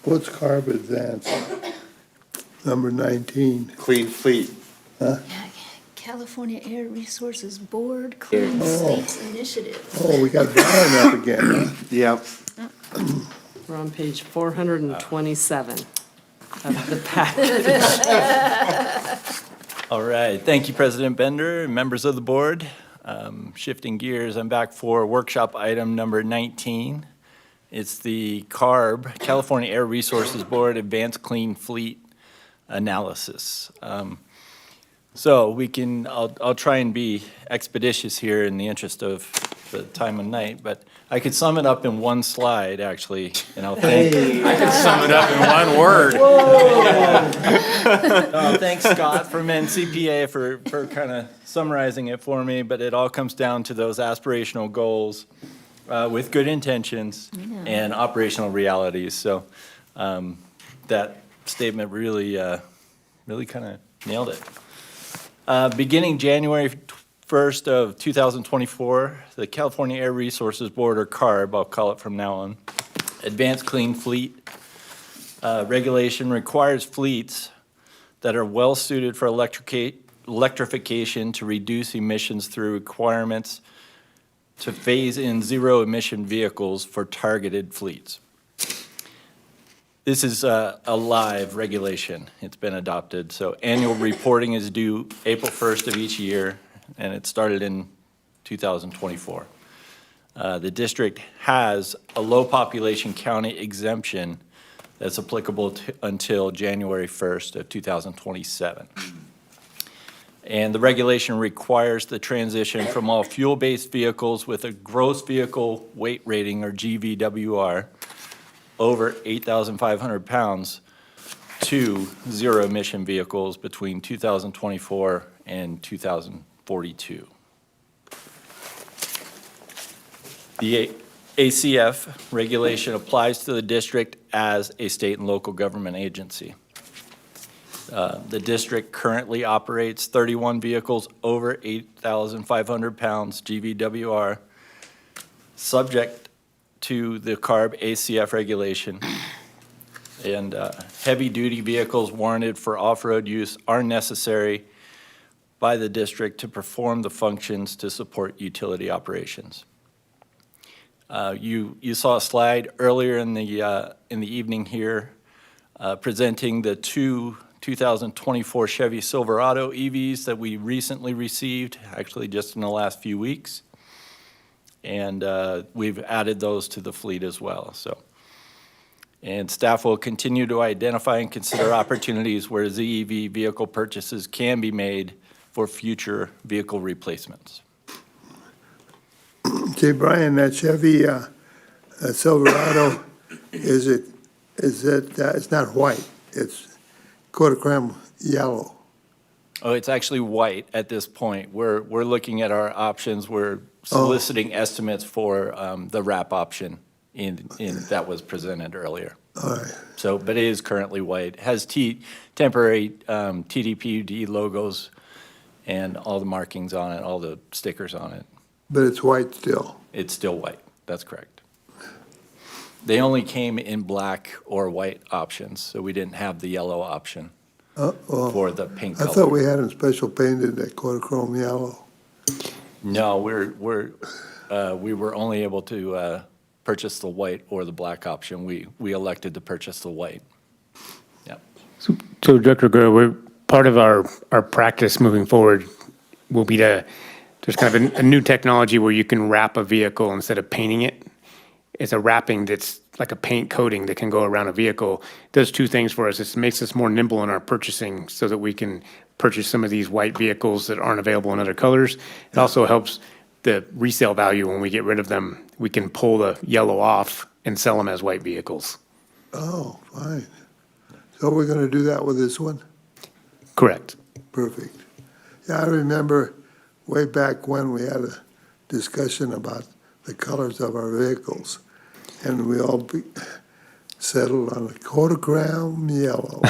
What's CARB Advance? Number 19. Clean Fleet. California Air Resources Board Clean Fleet Initiative. Oh, we got Brian up again, huh? Yep. We're on page 427 of the package. All right, thank you, President Bender and members of the board. Shifting gears, I'm back for workshop item number 19. It's the CARB, California Air Resources Board Advanced Clean Fleet Analysis. So we can, I'll try and be expeditious here in the interest of the time of night, but I could sum it up in one slide, actually, and I'll thank. I could sum it up in one word. Thanks, Scott from NCPA for kind of summarizing it for me, but it all comes down to those aspirational goals with good intentions and operational realities. So that statement really kind of nailed it. Beginning January 1st of 2024, the California Air Resources Board, or CARB, I'll call it from now on, Advanced Clean Fleet regulation requires fleets that are well-suited for electrification to reduce emissions through requirements to phase in zero-emission vehicles for targeted fleets. This is a live regulation. It's been adopted. So annual reporting is due April 1st of each year, and it started in 2024. The district has a low population county exemption that's applicable until January 1st of 2027. And the regulation requires the transition from all fuel-based vehicles with a gross vehicle weight rating, or GVWR, over 8,500 pounds to zero-emission vehicles between 2024 and 2042. The ACF regulation applies to the district as a state and local government agency. The district currently operates 31 vehicles over 8,500 pounds GVWR, subject to the CARB ACF regulation. And heavy-duty vehicles warranted for off-road use are necessary by the district to perform the functions to support utility operations. You saw a slide earlier in the evening here presenting the two 2024 Chevy Silverado EVs that we recently received, actually just in the last few weeks. And we've added those to the fleet as well. And staff will continue to identify and consider opportunities where ZEV vehicle purchases can be made for future vehicle replacements. Okay, Brian, that Chevy Silverado, it's not white, it's Kodachrome yellow. Oh, it's actually white at this point. We're looking at our options. We're soliciting estimates for the wrap option that was presented earlier. All right. So, but it is currently white. It has temporary TDPUD logos and all the markings on it, all the stickers on it. But it's white still. It's still white. That's correct. They only came in black or white options, so we didn't have the yellow option for the paint color. I thought we had them special painted that Kodachrome yellow. No, we were only able to purchase the white or the black option. We elected to purchase the white. Yeah. So Director Guerra, part of our practice moving forward will be to, there's kind of a new technology where you can wrap a vehicle instead of painting it. It's a wrapping that's like a paint coating that can go around a vehicle. It does two things for us. It makes us more nimble in our purchasing so that we can purchase some of these white vehicles that aren't available in other colors. It also helps the resale value when we get rid of them. We can pull the yellow off and sell them as white vehicles. Oh, fine. So we're going to do that with this one? Correct. Perfect. Yeah, I remember way back when we had a discussion about the colors of our vehicles, and we all settled on a Kodachrome yellow.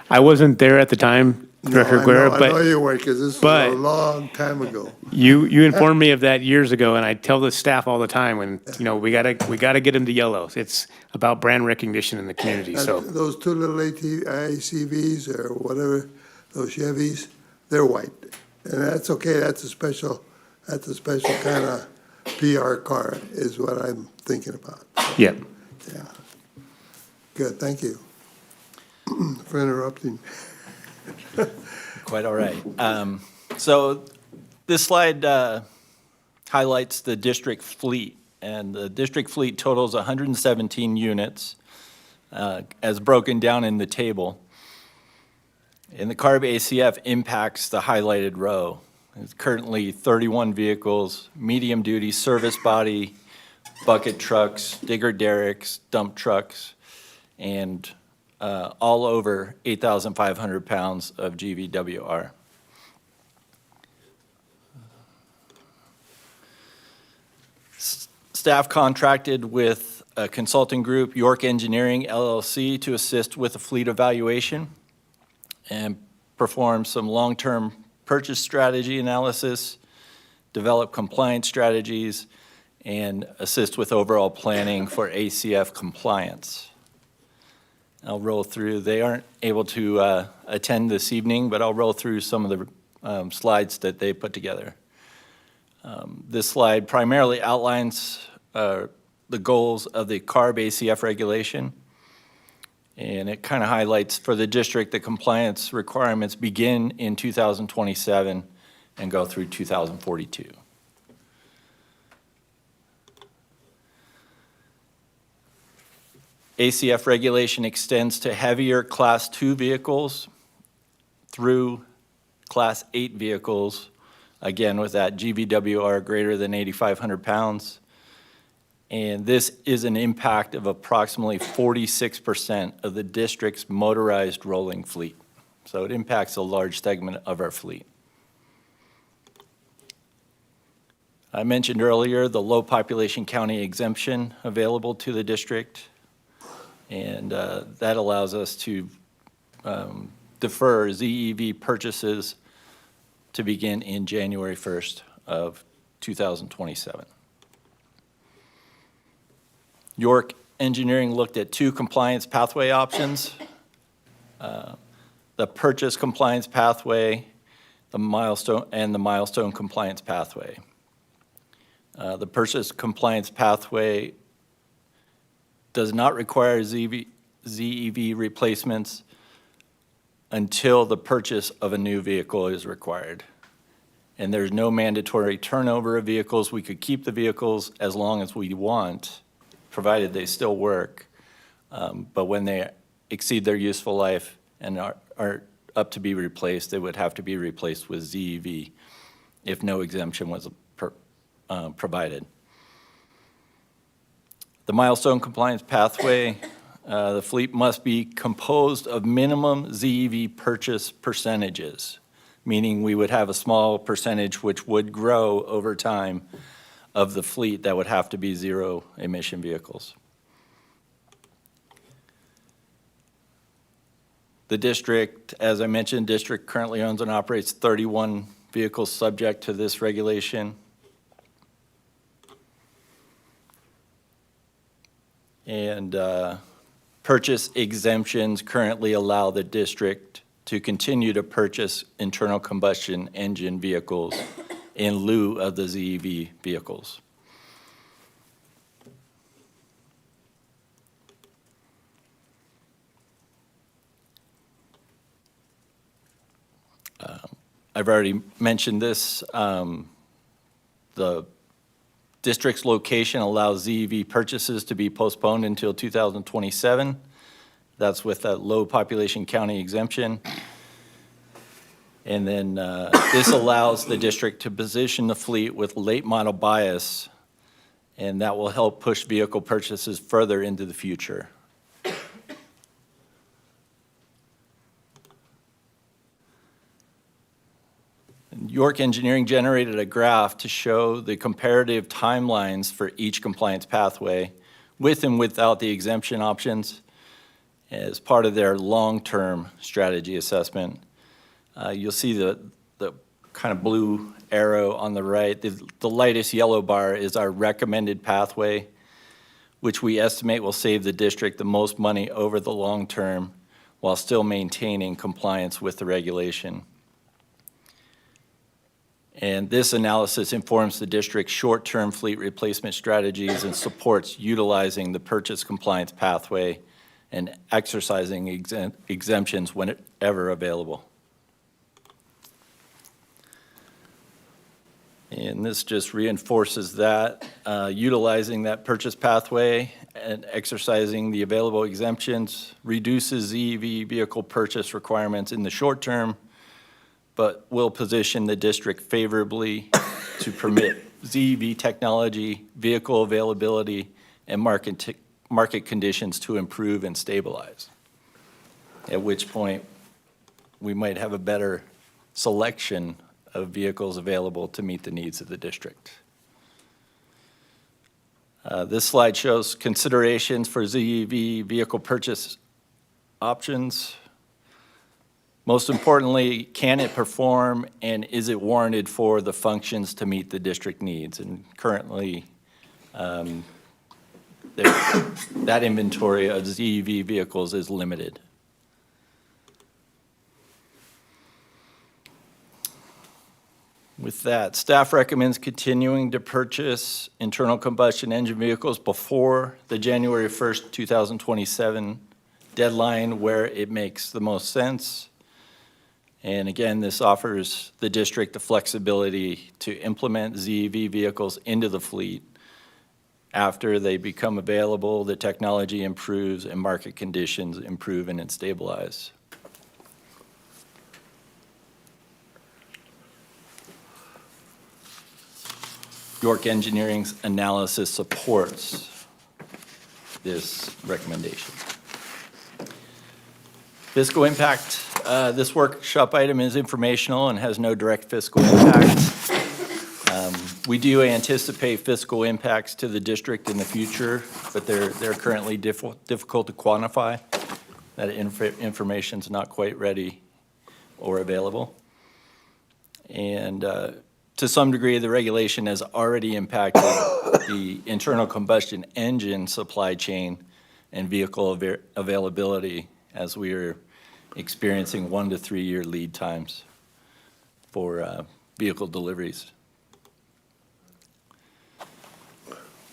I wasn't there at the time, Director Guerra, I know you were, because this was a long time ago. You informed me of that years ago, and I tell the staff all the time when, we gotta get them to yellow. It's about brand recognition in the community, And so. those two little ACVs or whatever, those Chevys, they're white. And that's okay, that's a special kind of PR car is what I'm thinking about. Yeah. Yeah. Good, thank you for interrupting. Quite all right. So this slide highlights the district fleet, and the district fleet totals 117 units as broken down in the table. And the CARB ACF impacts the highlighted row. It's currently 31 vehicles, medium-duty service body, bucket trucks, digger derricks, dump trucks, and all over 8,500 pounds of GVWR. Staff contracted with a consulting group, York Engineering LLC, to assist with a fleet evaluation and perform some long-term purchase strategy analysis, develop compliance strategies, and assist with overall planning for ACF compliance. I'll roll through. They aren't able to attend this evening, but I'll roll through some of the slides that they put together. This slide primarily outlines the goals of the CARB ACF regulation, and it kind of highlights for the district the compliance requirements begin in 2027 and go through 2042. ACF regulation extends to heavier Class 2 vehicles through Class 8 vehicles, again with that GVWR greater than 8,500 pounds. And this is an impact of approximately 46% of the district's motorized rolling fleet. So it impacts a large segment of our fleet. I mentioned earlier the low population county exemption available to the district. And that allows us to defer ZEV purchases to begin in January 1st of 2027. York Engineering looked at two compliance pathway options, the purchase compliance pathway, the milestone compliance pathway. The purchase compliance pathway does not require ZEV replacements until the purchase of a new vehicle is required. And there's no mandatory turnover of vehicles. We could keep the vehicles as long as we want, provided they still work. But when they exceed their useful life and are up to be replaced, they would have to be replaced with ZEV if no exemption was provided. The milestone compliance pathway, the fleet must be composed of minimum ZEV purchase percentages, meaning we would have a small percentage which would grow over time of the fleet that would have to be zero emission vehicles. The district, as I mentioned, district currently owns and operates 31 vehicles subject to this regulation. And purchase exemptions currently allow the district to continue to purchase internal combustion engine vehicles in lieu of the ZEV vehicles. I've already mentioned this. The district's location allows ZEV purchases to be postponed until 2027. That's with a low population county exemption. And then this allows the district to position the fleet with late model bias, and that will help push vehicle purchases further into the future. York Engineering generated a graph to show the comparative timelines for each compliance pathway with and without the exemption options as part of their long-term strategy assessment. You'll see the kind of blue arrow on the right. The lightest yellow bar is our recommended pathway, which we estimate will save the district the most money over the long term while still maintaining compliance with the regulation. And this analysis informs the district's short-term fleet replacement strategies and supports utilizing the purchase compliance pathway and exercising exemptions whenever available. And this just reinforces that, utilizing that purchase pathway and exercising the available exemptions reduces ZEV vehicle purchase requirements in the short term, but will position the district favorably to permit ZEV technology, vehicle availability, and market conditions to improve and stabilize, at which point we might have a better selection of vehicles available to meet the needs of the district. This slide shows considerations for ZEV vehicle purchase options. Most importantly, can it perform and is it warranted for the functions to meet the district needs? And currently, that inventory of ZEV vehicles is limited. With that, staff recommends continuing to purchase internal combustion engine vehicles before the January 1st, 2027 deadline where it makes the most sense. And again, this offers the district the flexibility to implement ZEV vehicles into the fleet after they become available, the technology improves, and market conditions improve and stabilize. York Engineering's analysis supports this recommendation. Fiscal impact. This workshop item is informational and has no direct fiscal impact. We do anticipate fiscal impacts to the district in the future, but they're currently difficult to quantify. That information's not quite ready or available. And to some degree, the regulation has already impacted the internal combustion engine supply chain and vehicle availability as we are experiencing 1 to 3 year lead times for vehicle deliveries.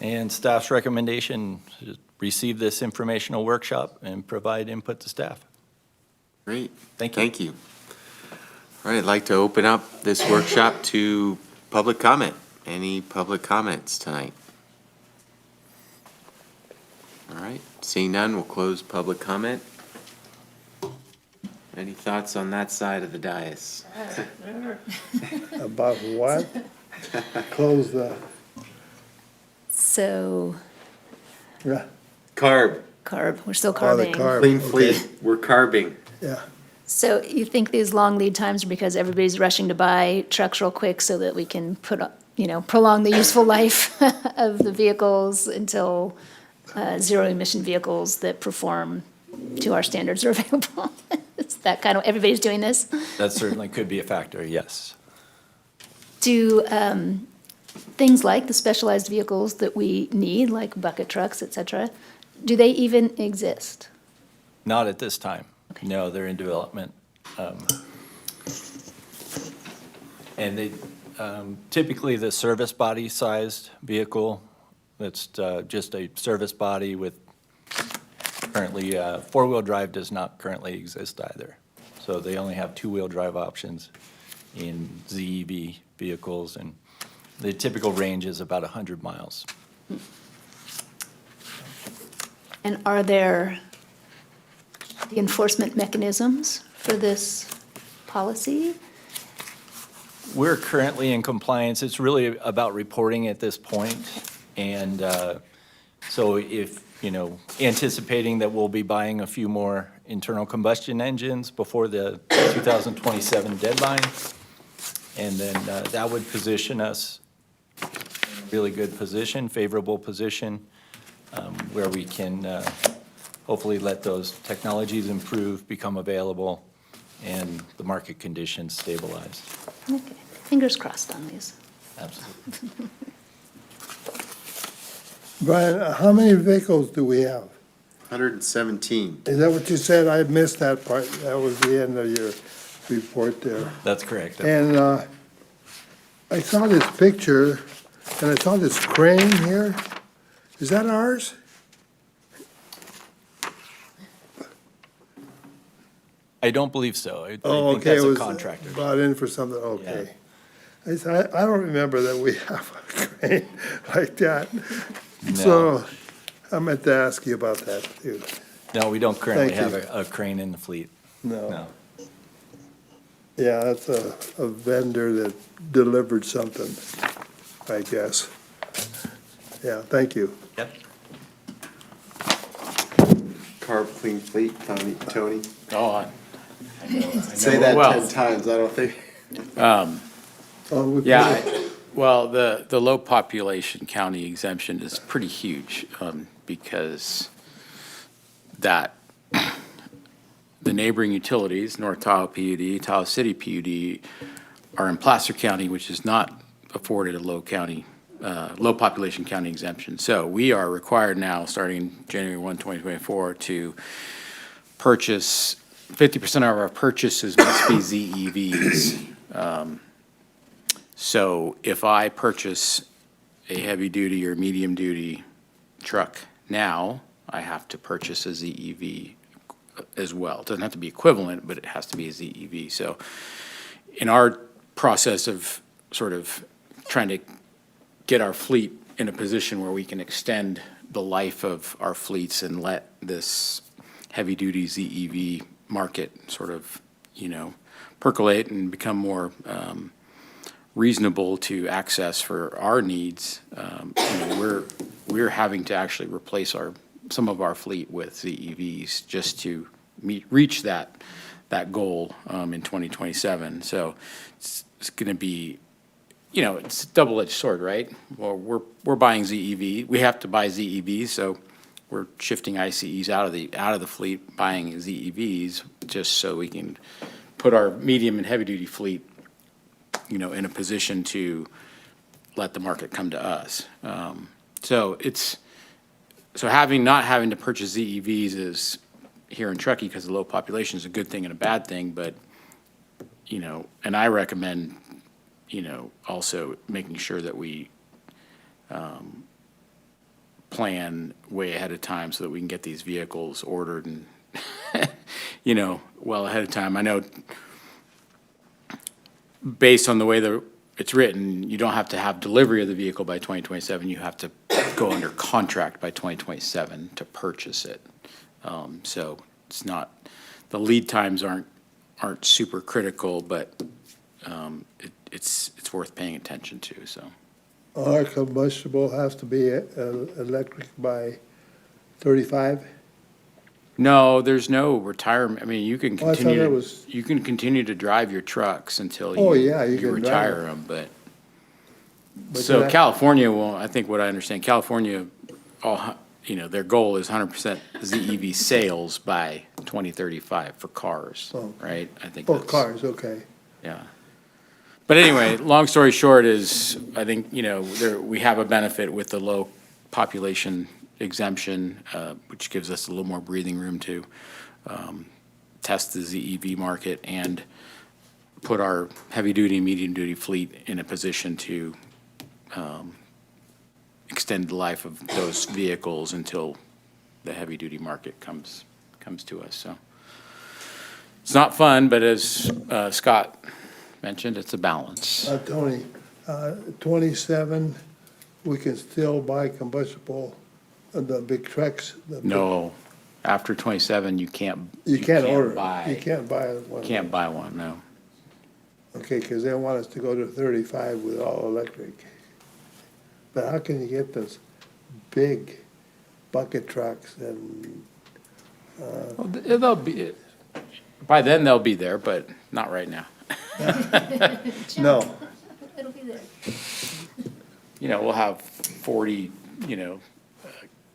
And staff's recommendation, receive this informational workshop and provide input to staff. Great. Thank you. Thank you. All right, I'd like to open up this workshop to public comment. Any public comments tonight? All right, seeing none, we'll close public comment. Any thoughts on that side of the dais? About what? Close the, So, yeah, Carb, we're still oh, the carving. carb. clean Okay. fleet, we're carbing. Yeah, So you think these long lead times are because everybody's rushing to buy trucks real quick so that we can prolong the useful life of the vehicles until zero-emission vehicles that perform to our standards are available? It's that kind of, everybody's doing this? That certainly could be a factor, yes. Do things like the specialized vehicles that we need, like bucket trucks, et cetera, do they even exist? Not at this time. No, they're in development. And they, typically the service body sized vehicle, that's just a service body with currently, four-wheel drive does not currently exist either. So they only have two-wheel drive options in ZEV vehicles, and the typical range is about 100 miles. And are there the enforcement mechanisms for this policy? We're currently in compliance. It's really about reporting at this point. And so if, anticipating that we'll be buying a few more internal combustion engines before the 2027 deadline. And then that would position us in a really good position, favorable position, where we can hopefully let those technologies improve, become available, and the market conditions stabilize. Okay, fingers crossed on these. Absolutely. Brian, how many vehicles do we have? 117. Is that what you said? I missed that part. That was the end of your report there. That's correct. And I saw this picture, and I saw this crane here. Is that ours? I don't believe so. I Oh, think okay, that's it a was contractor. brought in for something, okay. I don't remember that we have a crane like that. So I meant to ask you about that, too. No, we don't currently Thank have you. a crane in the fleet. No. Yeah, that's a vendor that delivered something, I guess. Yeah, thank you. Yep. Carb, clean fleet, Tony. Oh, I know Say that well. 10 times, I don't think. Yeah, well, the low population county exemption is pretty huge, because the neighboring utilities, North Tahoe PUD, Tahoe City PUD, are in Placer County, which is not afforded a low population county exemption. So we are required now, starting January 1, 2024, to purchase, 50% of our purchases must be ZEVs. So if I purchase a heavy-duty or medium-duty truck now, I have to purchase a ZEV as well. It doesn't have to be equivalent, but it has to be a ZEV. So in our process of sort of trying to get our fleet in a position where we can extend the life of our fleets and let this heavy-duty ZEV market sort of, percolate and become more reasonable to access for our needs, we're having to actually replace some of our fleet with ZEVs just to reach that goal in 2027. So it's going to be, it's a double-edged sword, right? Well, we're buying ZEV. We have to buy ZEVs, so we're shifting ICEs out of the fleet, buying ZEVs just so we can put our medium and heavy-duty fleet in a position to let the market come to us. So not having to purchase ZEVs is here in Truckee because of low population is a good thing and a bad thing, but, and I recommend, also making sure that we plan way ahead of time so that we can get these vehicles ordered and, well ahead of time. I know based on the way it's written, you don't have to have delivery of the vehicle by 2027. You have to go under contract by 2027 to purchase it. So it's not, the lead times aren't super critical, but it's worth paying attention to, so. Our combustible has to be electric by 35? No, there's no retirement. I mean, you can Oh, I thought continue, that was- you can continue to drive your trucks until Oh, you yeah, you can drive retire them. them, But so that- California will, I think what I understand, California, their goal is 100% ZEV sales by 2035 for cars, Oh. right? I think Oh, that's. cars, okay. Yeah. But anyway, long story short is, I think, we have a benefit with the low population exemption, which gives us a little more breathing room to test the ZEV market and put our heavy-duty and medium-duty fleet in a position to extend the life of those vehicles until the heavy-duty market comes to us, so. It's not fun, but as Scott mentioned, it's a balance. Tony, 27, we can still buy combustible, the big trucks? No, after 27, you can't. You can't order, buy. you can't buy one. Can't buy one, no. Okay, because they want us to go to 35 with all electric. But how can you get those big bucket trucks and, They'll be, by then they'll be there, but not right now. no, It'll be there. We'll have 40,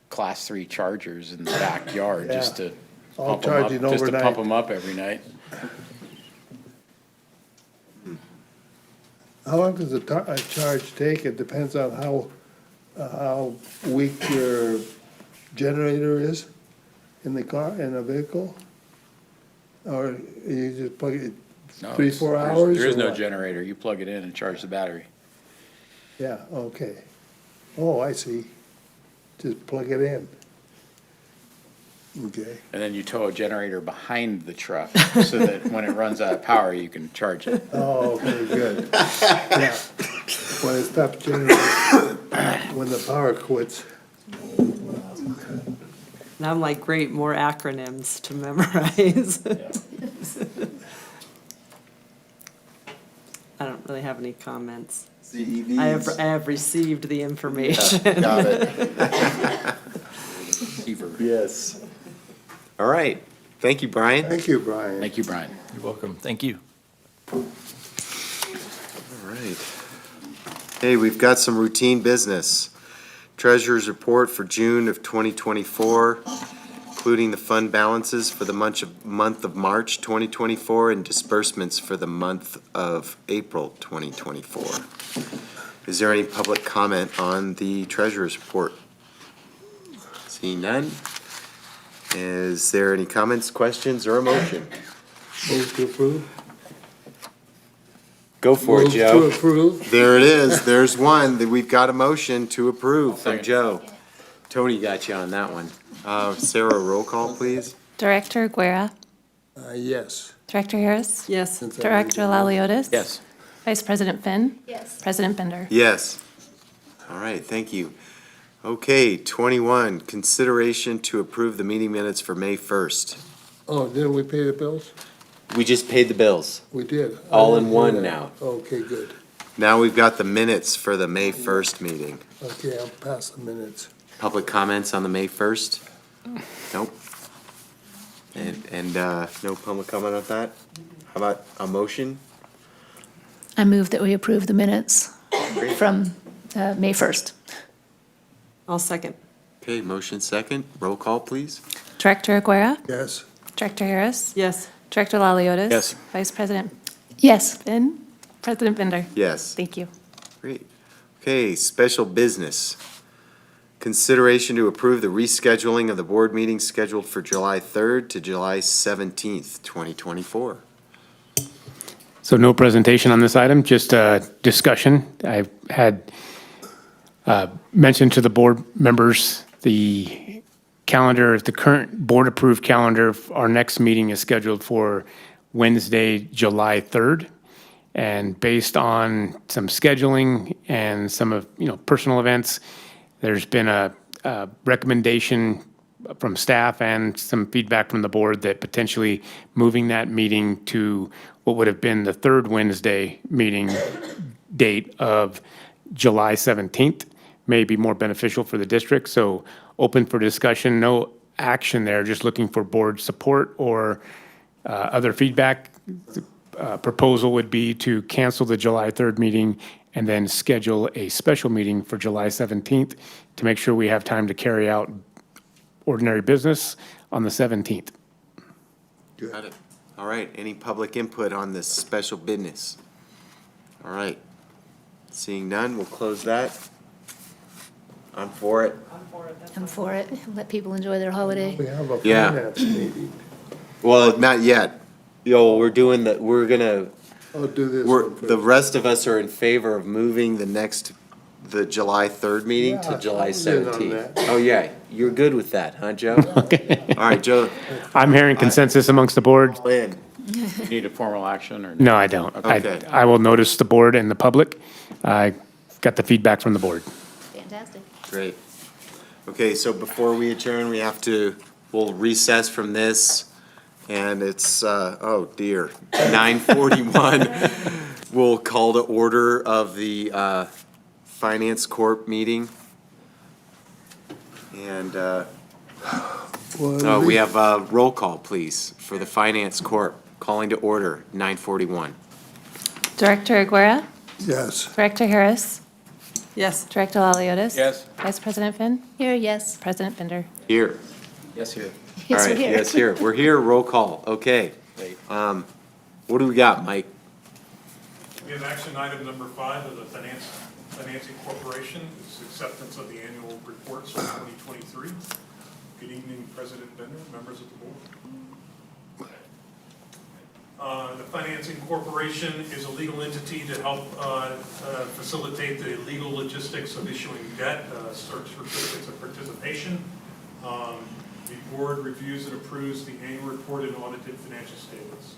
Class 3 Chargers in the backyard just to all pump them up, charging just to overnight. pump them up every night. How long does a charge take? It depends on how weak your generator is in the car, in a vehicle? Or you just plug it No, 3-4 there's- hours? There is or no what? generator. You plug it in and charge the battery. Yeah, okay. Oh, I see. Just plug it in. Okay. And then you tow a generator behind the truck so that when it runs out of power, you can charge it. Oh, okay, good. Yeah. When it stops generating, when the power quits. And I'm like, great, more acronyms to memorize. I don't really have any comments. ZEVs. I have received the information. Got it. Yes. All right. Thank you, Brian. Thank you, Brian. Thank you, Brian. You're welcome. Thank you. All right. Hey, we've got some routine business. Treasurer's report for June of 2024, including the fund balances for the month of March 2024 and disbursements for the month of April 2024. Is there any public comment on the treasurer's report? Seeing none. Is there any comments, questions, or a motion? Move to approve? Go for it, Move Joe. to approve? There it is. There's one. We've got a motion to approve from Joe. Tony got you on that one. Sarah, roll call, please. Director Guerra, Yes. Director Harris, Yes. Director Laliotis. Yes. Vice President Finn, Yes. President Bender. Yes. All right, thank you. Okay, 21, consideration to approve the meeting minutes for May 1st. Oh, didn't we pay the bills? We just paid the bills. We did. I All didn't in hear one that. now. Okay, good. Now we've got the minutes for the May 1st meeting. Okay, I'll pass the minutes. Public comments on the May 1st? Nope. And no public comment on that? How about a motion? I move that we approve the minutes from May 1st. I'll second. Okay, motion second. Roll call, please. Director Guerra, Yes. Director Harris, Yes. Director Laliotis. Yes. Vice President Yes. Finn, President Bender. Yes. Thank you. Great. Okay, special business. Consideration to approve the rescheduling of the board meeting scheduled for July 3rd to July 17th, 2024. So no presentation on this item, just a discussion. I had mentioned to the board members The calendar, the current board-approved calendar, our next meeting is scheduled for Wednesday, July 3rd. And based on some scheduling and some of, personal events, there's been a recommendation from staff and some feedback from the board that potentially moving that meeting to what would have been the third Wednesday meeting date of July 17th may be more beneficial for the district. So open for discussion, no action there, just looking for board support or other feedback. Proposal would be to cancel the July 3rd meeting and then schedule a special meeting for July 17th to make sure we have time to carry out ordinary business on the 17th. Got it. All right, any public input on this special business? All right. Seeing none, we'll close that. I'm for it. I'm for it. Let people enjoy their holiday. We have a Yeah. finance meeting. Well, not yet. We're doing that, we're gonna, I'll do this we're, one the first. rest of us are in favor of moving the July 3rd meeting to Yeah, July I was in on 17th. that. Oh, yeah, you're good with that, huh, Joe? Okay. All right, Joe, I'm hearing consensus amongst the board. Lynn. You need a formal action or? No, I don't. Okay. I will notice the board and the public. I got the feedback from the board. Fantastic. Great. Okay, so before we adjourn, we'll recess from this, and it's, oh dear, 9:41. We'll call to order of the Finance Corp meeting. And, we have a roll call, please, for the Finance Corp, calling to order, 9:41. Director Aguirre? Yes. Director Harris? Yes. Director Laliotis? Yes. Vice President Finn? Here, yes. President Bender? Here. Yes, here. All Yes, right, we're here. yes, here. We're here, roll call, okay. What do we got, Mike? We have action item number 5 of the Financing Corporation. It's acceptance of the annual reports for 2023. Good evening, President Bender, members of the board. The Financing Corporation is a legal entity to help facilitate the legal logistics of issuing debt, search certificates of participation. The board reviews and approves the annual report and audited financial statements.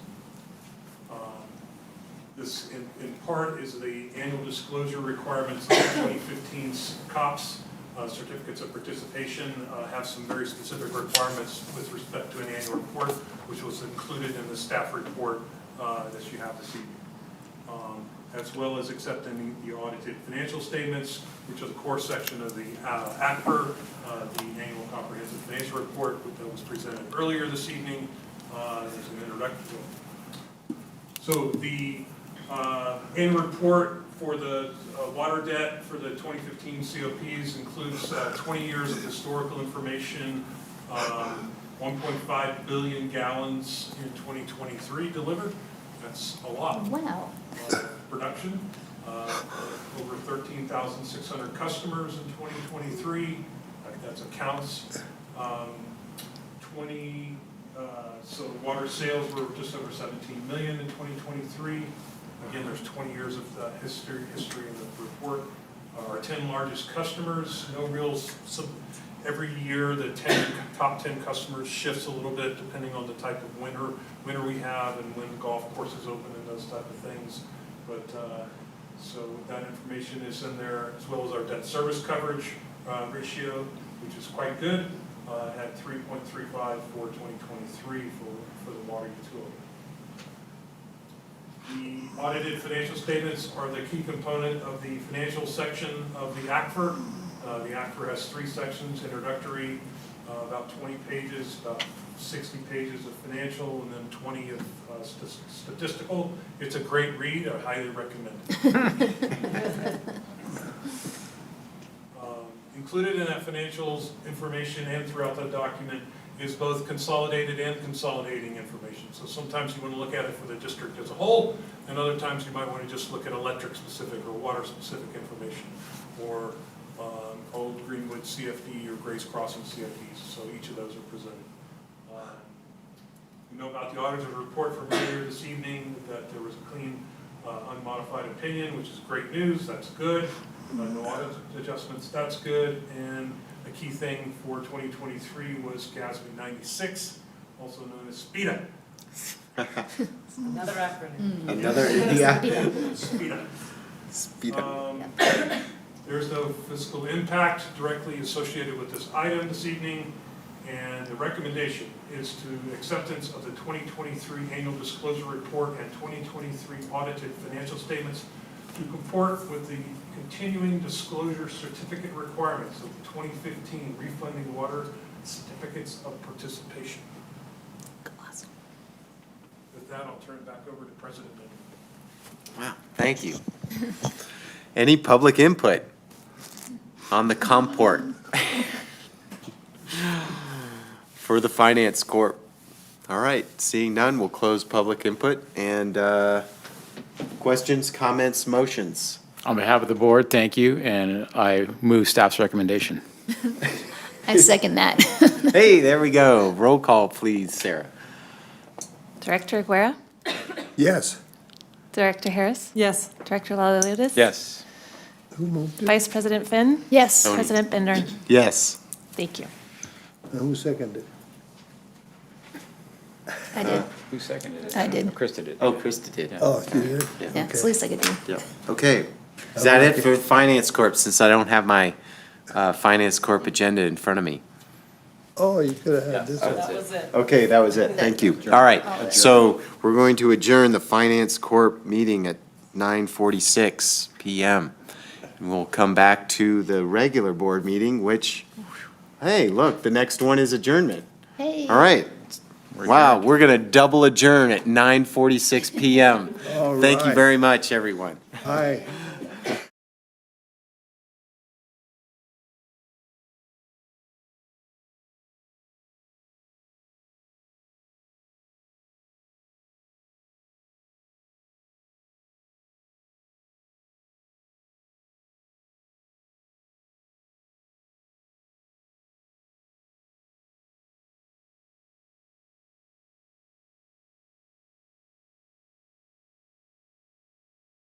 This, in part, is the annual disclosure requirements of the 2015 COPS, certificates of participation, have some very specific requirements with respect to an annual report, which was included in the staff report that you have this evening. As well as accepting the audited financial statements, which are the core section of the ACPR, the annual comprehensive financial report that was presented earlier this evening. There's an introduction. So the annual report for the water debt for the 2015 COPs includes 20 years of historical information, 1.5 billion gallons in 2023 delivered. That's a lot. Wow. Production, over 13,600 customers in 2023. That's accounts. So water sales were just over 17 million in 2023. Again, there's 20 years of history in the report. Our 10 largest customers, no real, every year the top 10 customers shifts a little bit depending on the type of winter we have and when the golf course is open and those type of things. But so that information is in there, as well as our debt service coverage ratio, which is quite good, at 3.35 for 2023 for the water utility. The audited financial statements are the key component of the financial section of the ACFR. The ACFR has 3 sections: introductory, about 20 pages, about 60 pages of financial, and then 20 of statistical. It's a great read. I highly recommend it. Included in that financials information and throughout the document is both consolidated and consolidating information. So sometimes you want to look at it for the district as a whole, and other times you might want to just look at electric-specific or water-specific information, or Old Greenwood CFD or Grace Crossing CFDs. So each of those are presented. We know about the auditor's report from earlier this evening that there was a clean, unmodified opinion, which is great news. That's good. No audit adjustments, that's good. And a key thing for 2023 was GASB 96, also known as SPIDA. Another acronym. Another, yeah. SPIDA. Speed up. There's no fiscal impact directly associated with this item this evening, and the recommendation is to acceptance of the 2023 annual disclosure report and 2023 audited financial statements to comport with the continuing disclosure certificate requirements of the 2015 refunding water certificates of participation. With that, I'll turn it back over to President Bender. Wow, thank you. Any public input on the comport for the Finance Corp? All right, seeing none, we'll close public input and questions, comments, motions. On behalf of the board, thank you, and I move staff's recommendation. I second that. Hey, there we go. Roll call, please, Sarah. Director Aguirre? Yes. Director Harris? Yes. Director Laliotis? Yes. Who moved it? Vice President Finn? Yes. Tony. President Bender? Yes. Thank you. Who seconded? I did. Who seconded it? I did. Krista did. Oh, Krista did. Oh, you did? Yeah, it's the least I could do. Yeah. Okay. Is that it for Finance Corp, since I don't have my Finance Corp agenda in front of me? Oh, you could have had this one. That was it. Okay, that was it. Thank you. All right. So we're going to adjourn the Finance Corp meeting at 9:46 PM. And we'll come back to the regular board meeting, which, hey, look, the next one is adjournment. Hey. All right. Wow, we're going to double adjourn at 9:46 PM. All Thank you right. very much, everyone. Aye.